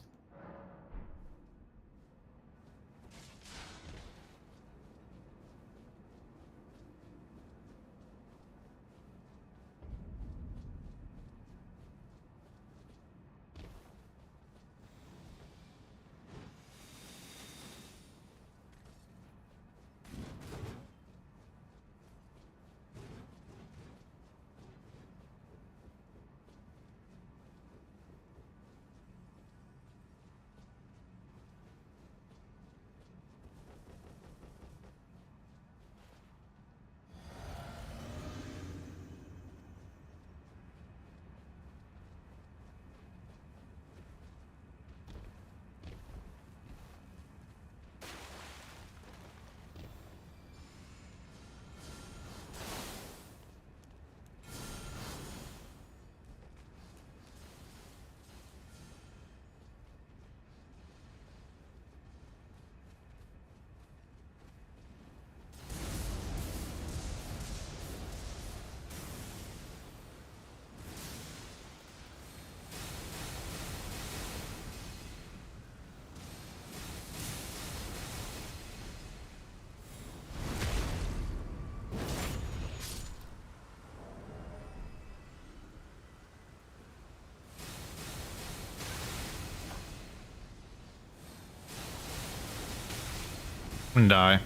And die.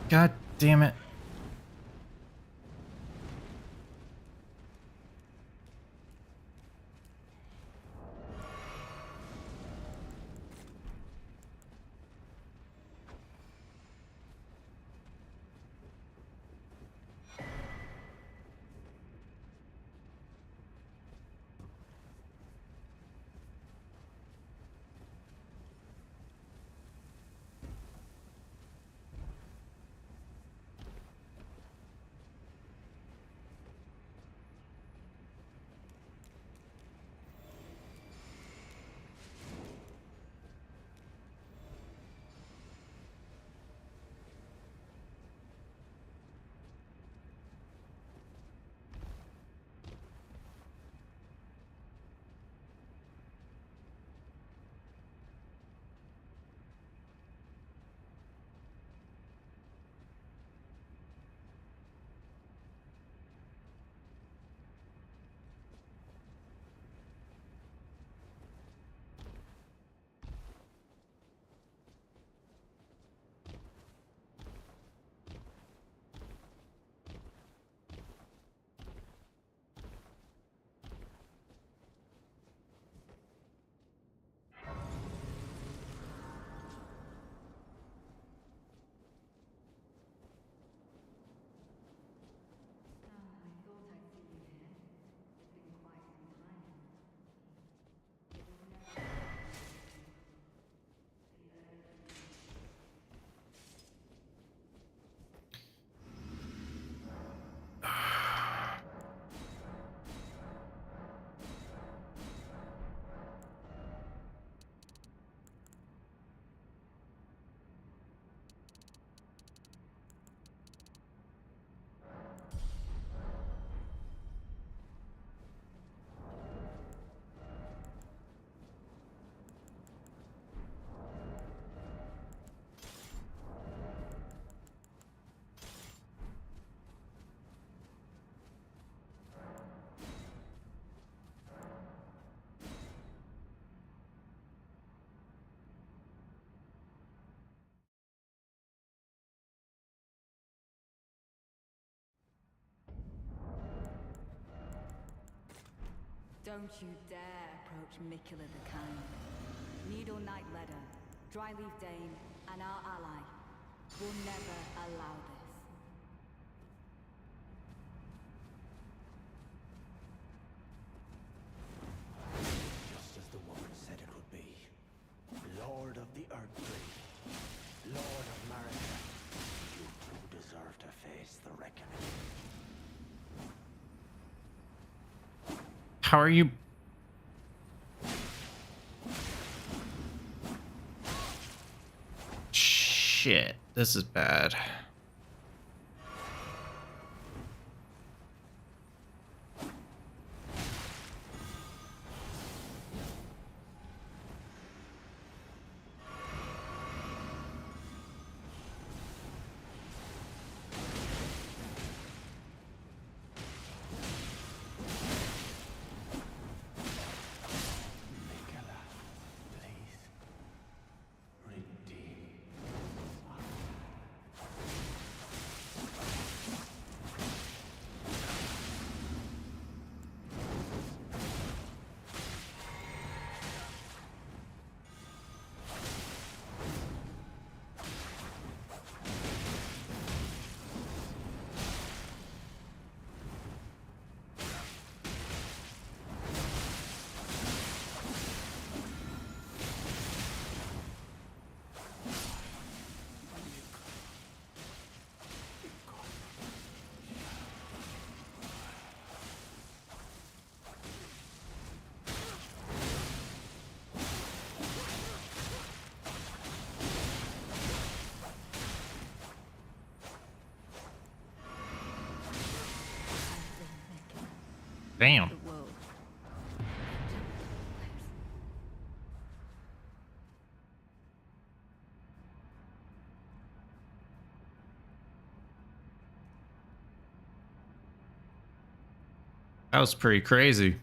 God damn it. Don't you dare approach Mikula the Kind. Needle Knight Ledder, Dryleaf Dame, and our ally will never allow this. Just as the woman said it would be. Lord of the Earthblade, Lord of Marika, you do deserve to face the reckoning. How are you? Shit, this is bad. Mikula, please. Redeem. Damn. The world. That was pretty crazy.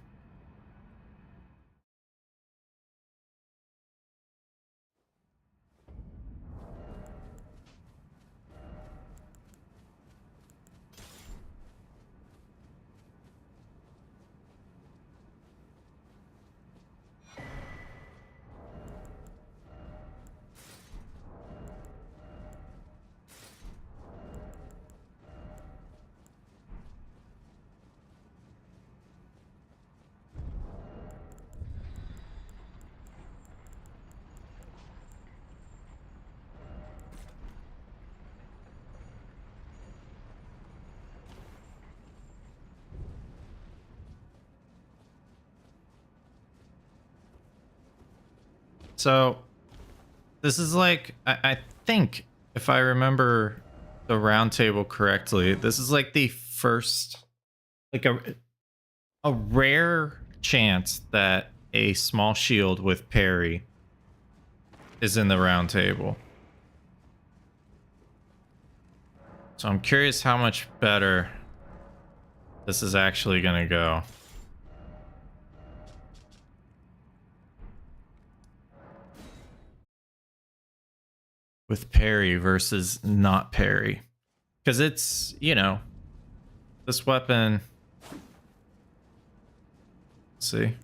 So this is like, I think if I remember the round table correctly, this is like the first, like a rare chance that a small shield with parry is in the round table. So I'm curious how much better this is actually gonna go. With parry versus not parry. Because it's, you know, this weapon. Let's see.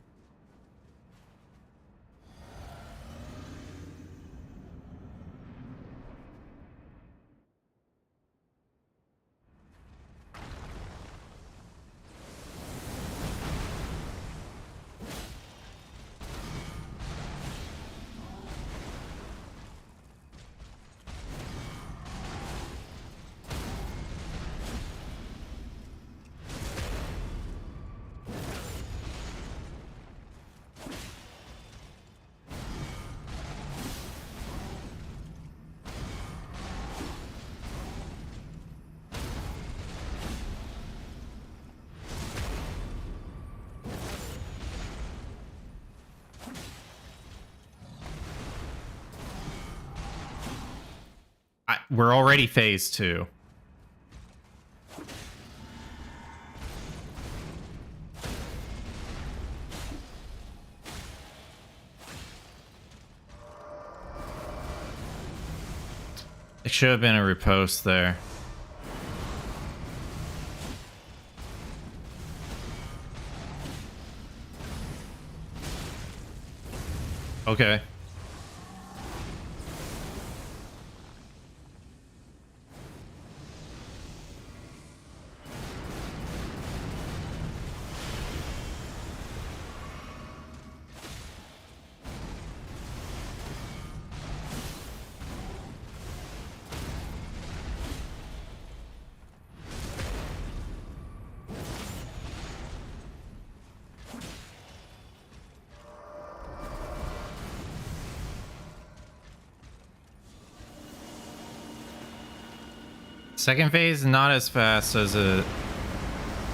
We're already phase 2. It should have been a riposte there. Okay. Second phase, not as fast as it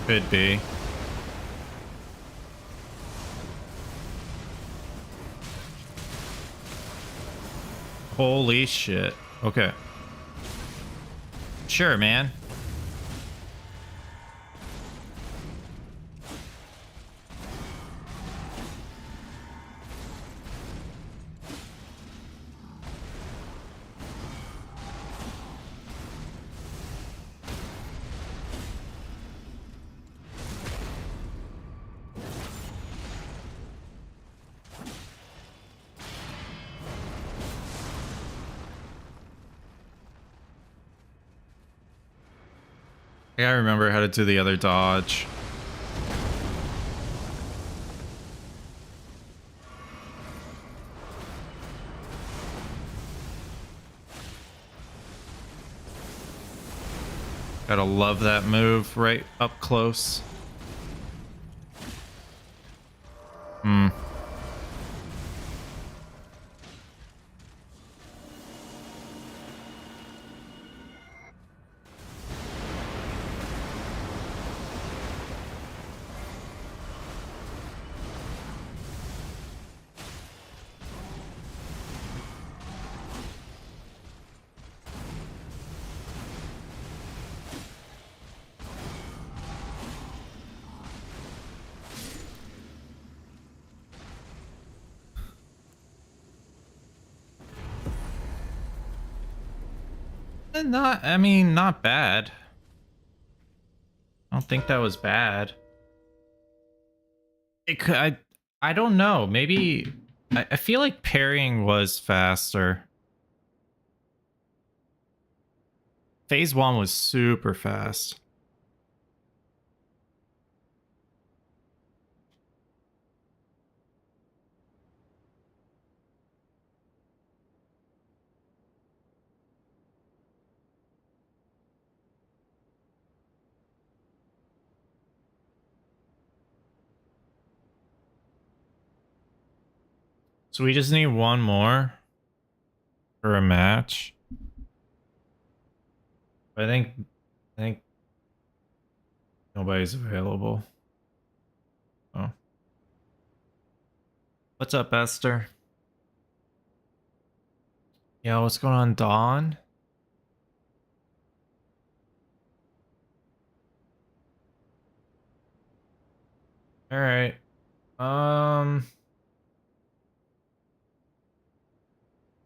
could be. Holy shit. Okay. Sure, man. I gotta remember how to do the other dodge. Gotta love that move right up close. Hmm. Not, I mean, not bad. I don't think that was bad. It could, I don't know. Maybe, I feel like parrying was faster. Phase 1 was super fast. So we just need one more for a match. I think nobody's available. Oh. What's up, Esther? Yeah, what's going on, Dawn? All right.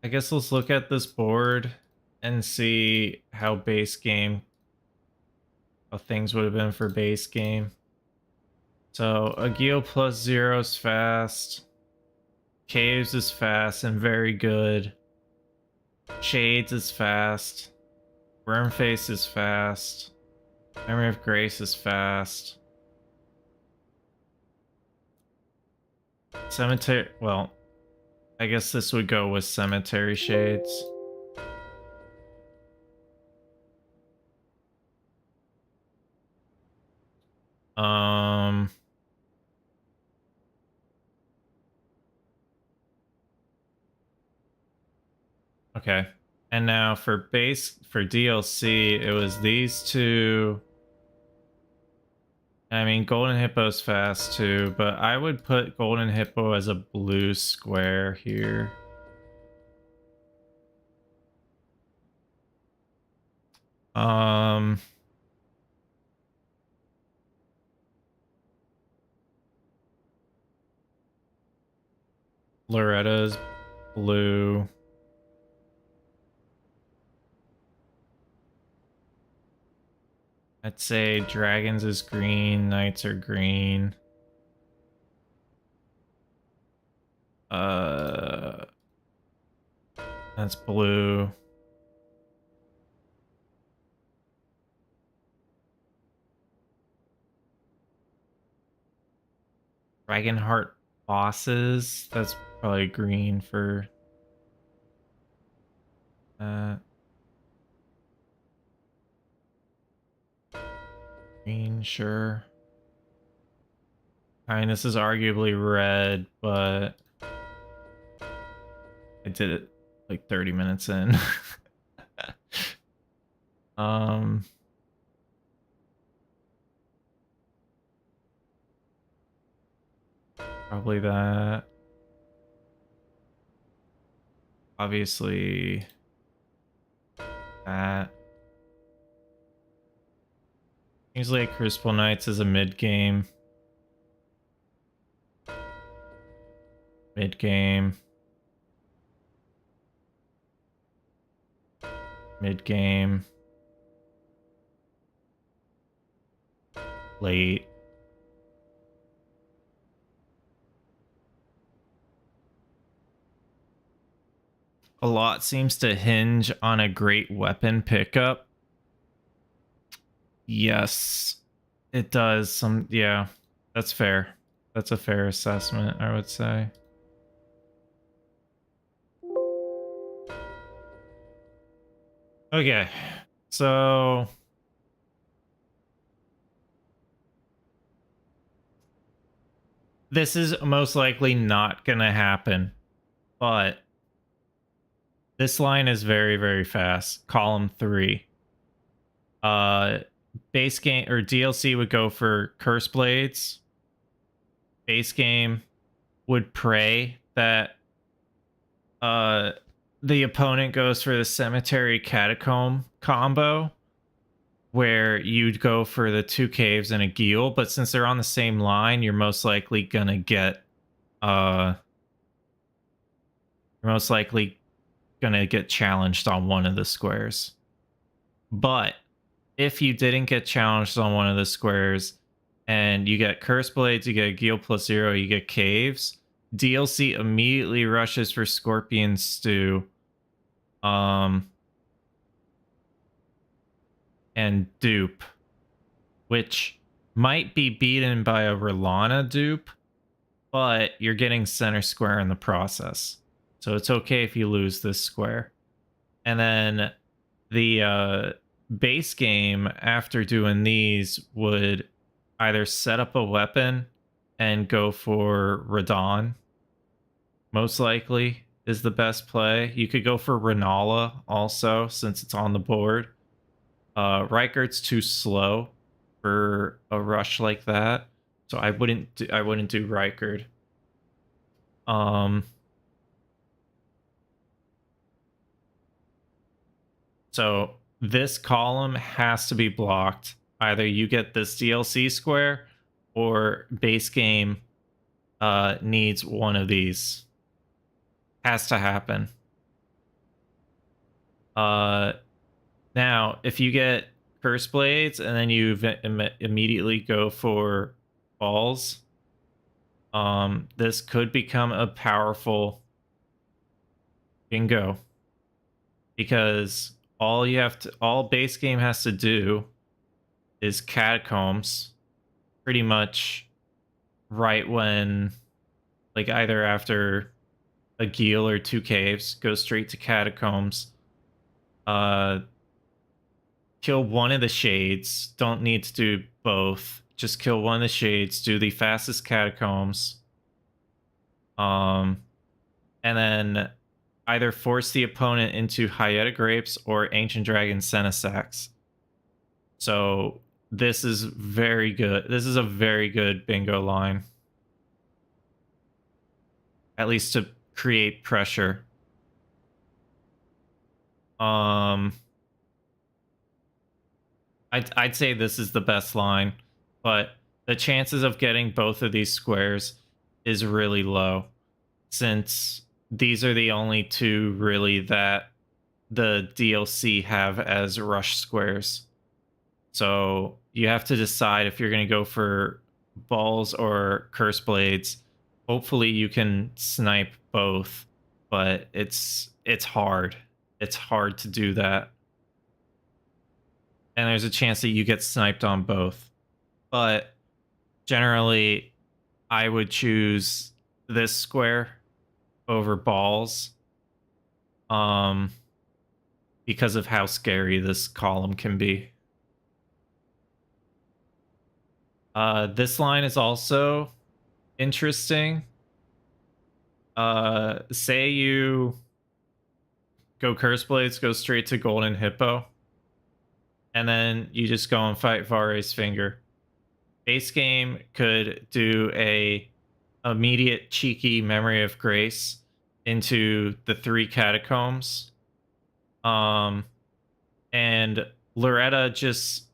I guess let's look at this board and see how things would have been for base game. So Agio plus 0 is fast. Caves is fast and very good. Shades is fast. Wormface is fast. Memory of Grace is fast. Cemetery, well, I guess this would go with Cemetery Shades. Okay. And now for DLC, it was these two. I mean, Golden Hippo's fast too, but I would put Golden Hippo as a blue square here. Loretta's blue. I'd say Dragons is green, Knights are green. That's blue. Dragonheart bosses. That's probably green for that. Green, sure. I mean, this is arguably red, but I did it like 30 minutes in. Probably that. Obviously that. Usually Crucible Knights is a mid game. Mid game. Mid game. Late. A lot seems to hinge on a great weapon pickup. Yes, it does. Yeah, that's fair. That's a fair assessment, I would say. Okay, so this is most likely not gonna happen, but this line is very, very fast. Column 3. Base game or DLC would go for Curse Blades. Base game would pray that the opponent goes for the Cemetery Catacomb combo, where you'd go for the 2 caves and a Geel, but since they're on the same line, you're most likely gonna get challenged on one of the squares. But if you didn't get challenged on one of the squares and you get Curse Blades, you get Geel +0, you get caves, DLC immediately rushes for Scorpion Stew and dupe, which might be beaten by a R'hllana dupe, but you're getting center square in the process. So it's okay if you lose this square. And then the base game, after doing these, would either set up a weapon and go for Radon. Most likely is the best play. You could go for Renala also, since it's on the board. Reichardt's too slow for a rush like that, so I wouldn't do Reichard. So this column has to be blocked. Either you get this DLC square, or base game needs one of these. Has to happen. Now, if you get Curse Blades and then you immediately go for balls, this could become a powerful bingo, because all base game has to do is Catacombs pretty much right when, like, either after a Geel or 2 caves, go straight to Catacombs. Kill one of the shades. Don't need to do both. Just kill one of the shades. Do the fastest Catacombs. And then either force the opponent into Hyeta Grapes or Ancient Dragon Senesax. So this is very good. This is a very good bingo line. At least to create pressure. I'd say this is the best line, but the chances of getting both of these squares is really low, since these are the only 2 really that the DLC have as rush squares. So you have to decide if you're going to go for balls or Curse Blades. Hopefully you can snipe both, but it's hard. It's hard to do that. And there's a chance that you get sniped on both. But generally, I would choose this square over balls. Because of how scary this column can be. This line is also interesting. Say you go Curse Blades, go straight to Golden Hippo, and then you just go and fight Vare's Finger. Base game could do a immediate cheeky Memory of Grace into the 3 Catacombs. And Loretta just,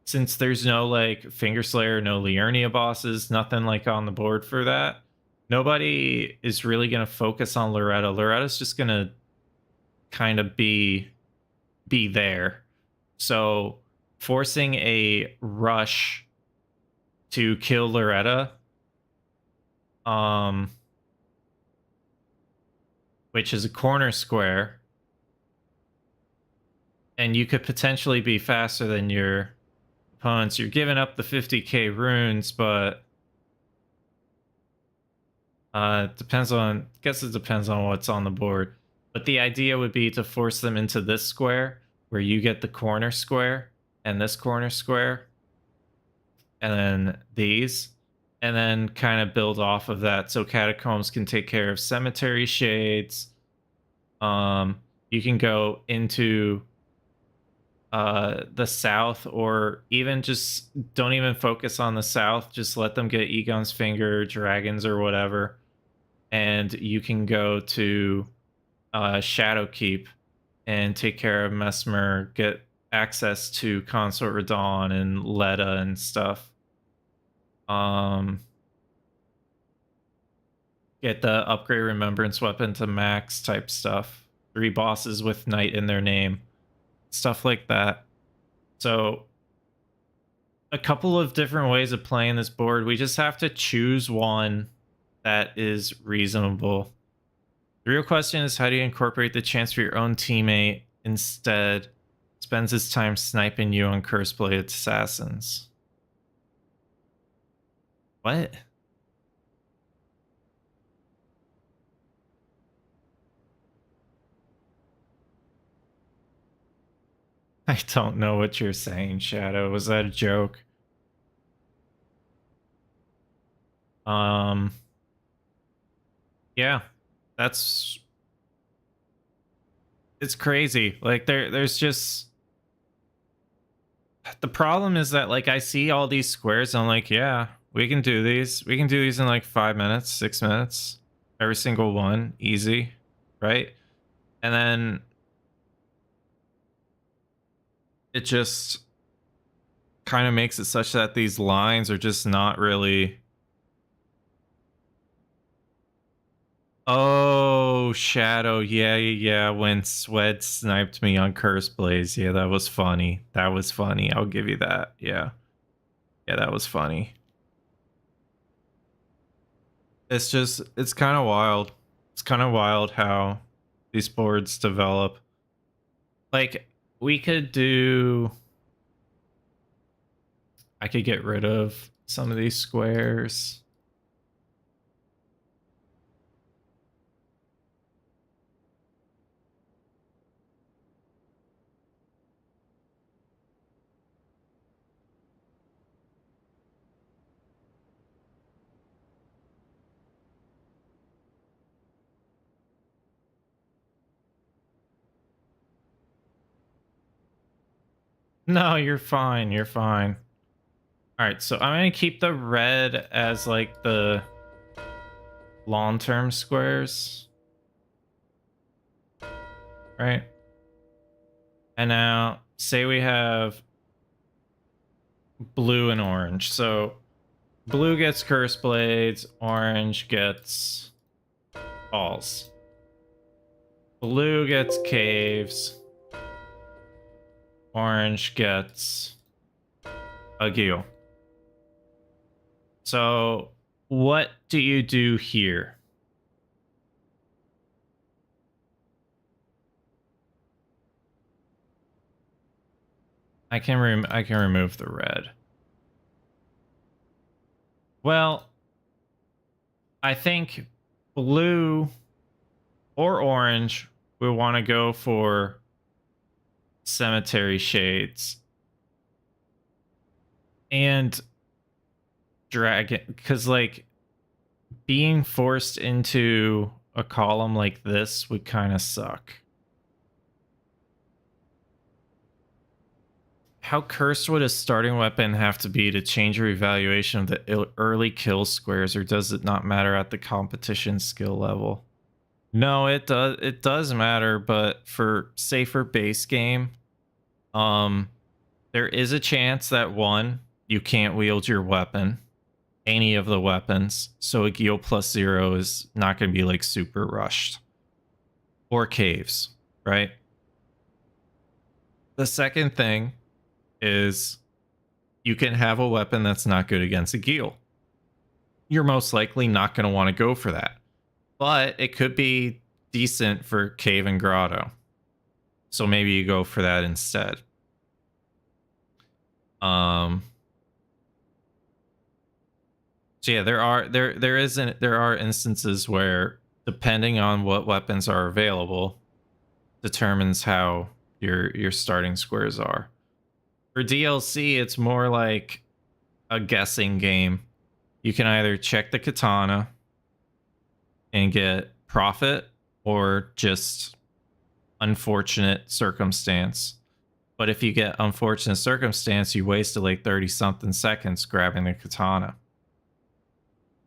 since there's no like Finger Slayer, no Liurnia bosses, nothing like on the board for that, nobody is really gonna focus on Loretta. Loretta's just gonna kind of be there. So forcing a rush to kill Loretta, which is a corner square, and you could potentially be faster than your opponents. You're giving up the 50k runes, but it depends on, I guess it depends on what's on the board. But the idea would be to force them into this square, where you get the corner square, and this corner square, and then these, and then kind of build off of that. So Catacombs can take care of Cemetery Shades. You can go into the south, or even just don't even focus on the south. Just let them get Egon's Finger, Dragons, or whatever. And you can go to Shadowkeep and take care of Mesmer, get access to Consort Radon and Leda and stuff. Get the upgrade Remembrance Weapon to max type stuff. 3 bosses with Knight in their name. Stuff like that. So a couple of different ways of playing this board. We just have to choose one that is reasonable. The real question is, how do you incorporate the chance for your own teammate instead spends his time sniping you on Curse-Bladed Assassins? What? I don't know what you're saying, Shadow. Was that a joke? Yeah, that's, it's crazy. Like there's just, the problem is that like I see all these squares and I'm like, yeah, we can do these. We can do these in like 5 minutes, 6 minutes. Every single one, easy, right? And then it just kind of makes it such that these lines are just not really... Oh, Shadow, yeah. When Swed sniped me on Curse Blaze, yeah, that was funny. That was funny. I'll give you that. Yeah, that was funny. It's just, it's kind of wild. It's kind of wild how these boards develop. Like, we could do... I could get rid of some of these squares. No, you're fine. You're fine. All right, so I'm going to keep the red as like the long-term squares. Right? And now say we have blue and orange. So blue gets Curse Blades, orange gets balls. Blue gets caves. Orange gets a Gil. So what do you do here? I can remove the red. Well, I think blue or orange, we want to go for cemetery shades. And dragon, because like being forced into a column like this would kind of suck. How cursed would a starting weapon have to be to change your evaluation of the early kill squares, or does it not matter at the competition skill level? No, it does. It does matter, but for safer base game, there is a chance that one, you can't wield your weapon, any of the weapons, so a Geo +0 is not going to be like super rushed. Or caves, right? The second thing is you can have a weapon that's not good against a Geo. You're most likely not going to want to go for that. But it could be decent for cave and grotto. So maybe you go for that instead. So yeah, there are instances where depending on what weapons are available determines how your starting squares are. For DLC, it's more like a guessing game. You can either check the katana and get profit or just unfortunate circumstance. But if you get unfortunate circumstance, you wasted like 30 something seconds grabbing the katana.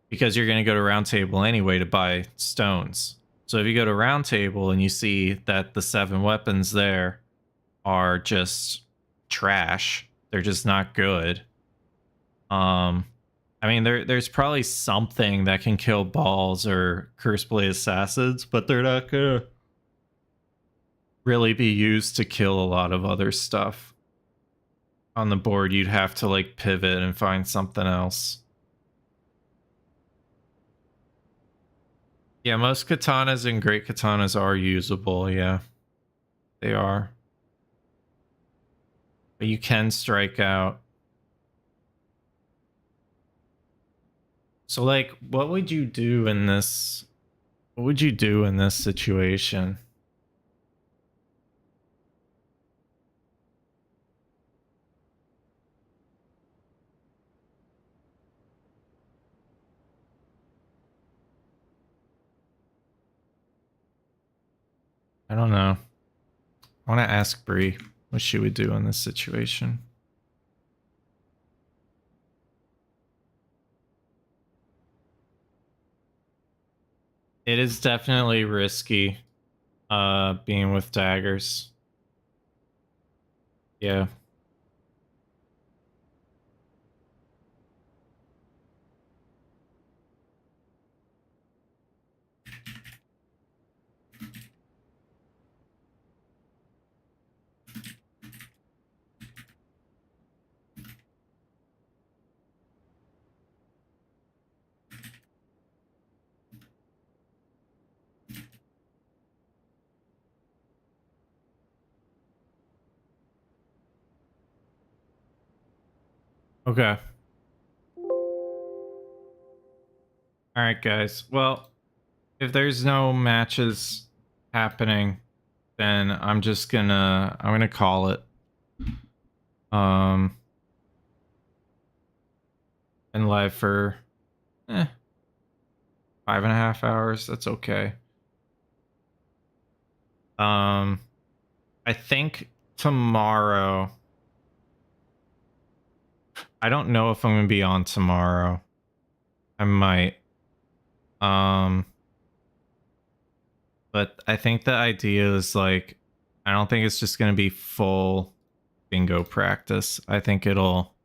Because you're going to go to round table anyway to buy stones. So if you go to round table and you see that the 7 weapons there are just trash, they're just not good. I mean, there's probably something that can kill balls or curse blade assassins, but they're not gonna really be used to kill a lot of other stuff on the board. You'd have to like pivot and find something else. Yeah, most katanas and great katanas are usable. Yeah, they are. But you can strike out. So like, what would you do in this? What would you do in this situation? I don't know. I want to ask Bree what she would do in this situation. It is definitely risky, being with daggers. Yeah. Okay. All right, guys. Well, if there's no matches happening, then I'm gonna call it. Been live for 5.5 hours. That's okay. I think tomorrow. I don't know if I'm gonna be on tomorrow. I might. But I think the idea is like, I don't think it's just gonna be full bingo practice. I think it'll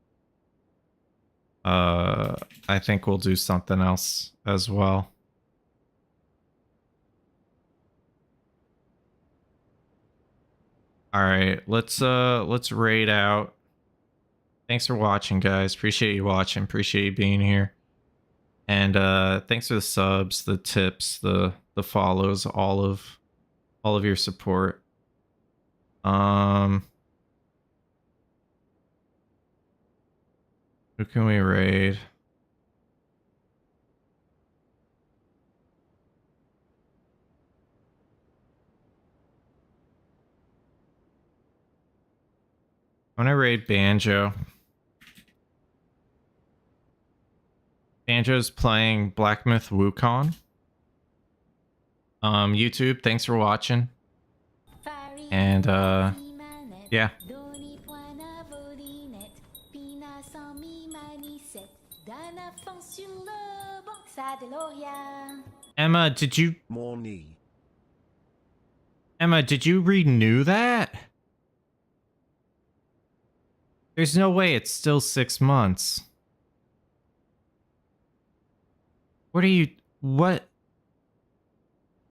I think we'll do something else as well. All right, let's raid out. Thanks for watching, guys. Appreciate you watching. Appreciate you being here. And thanks for the subs, the tips, the follows, all of your support. Who can we raid? I'm gonna raid Banjo. Banjo's playing Black Myth Wukong. YouTube, thanks for watching. And yeah. Emma, did you renew that? There's no way it's still 6 months. What?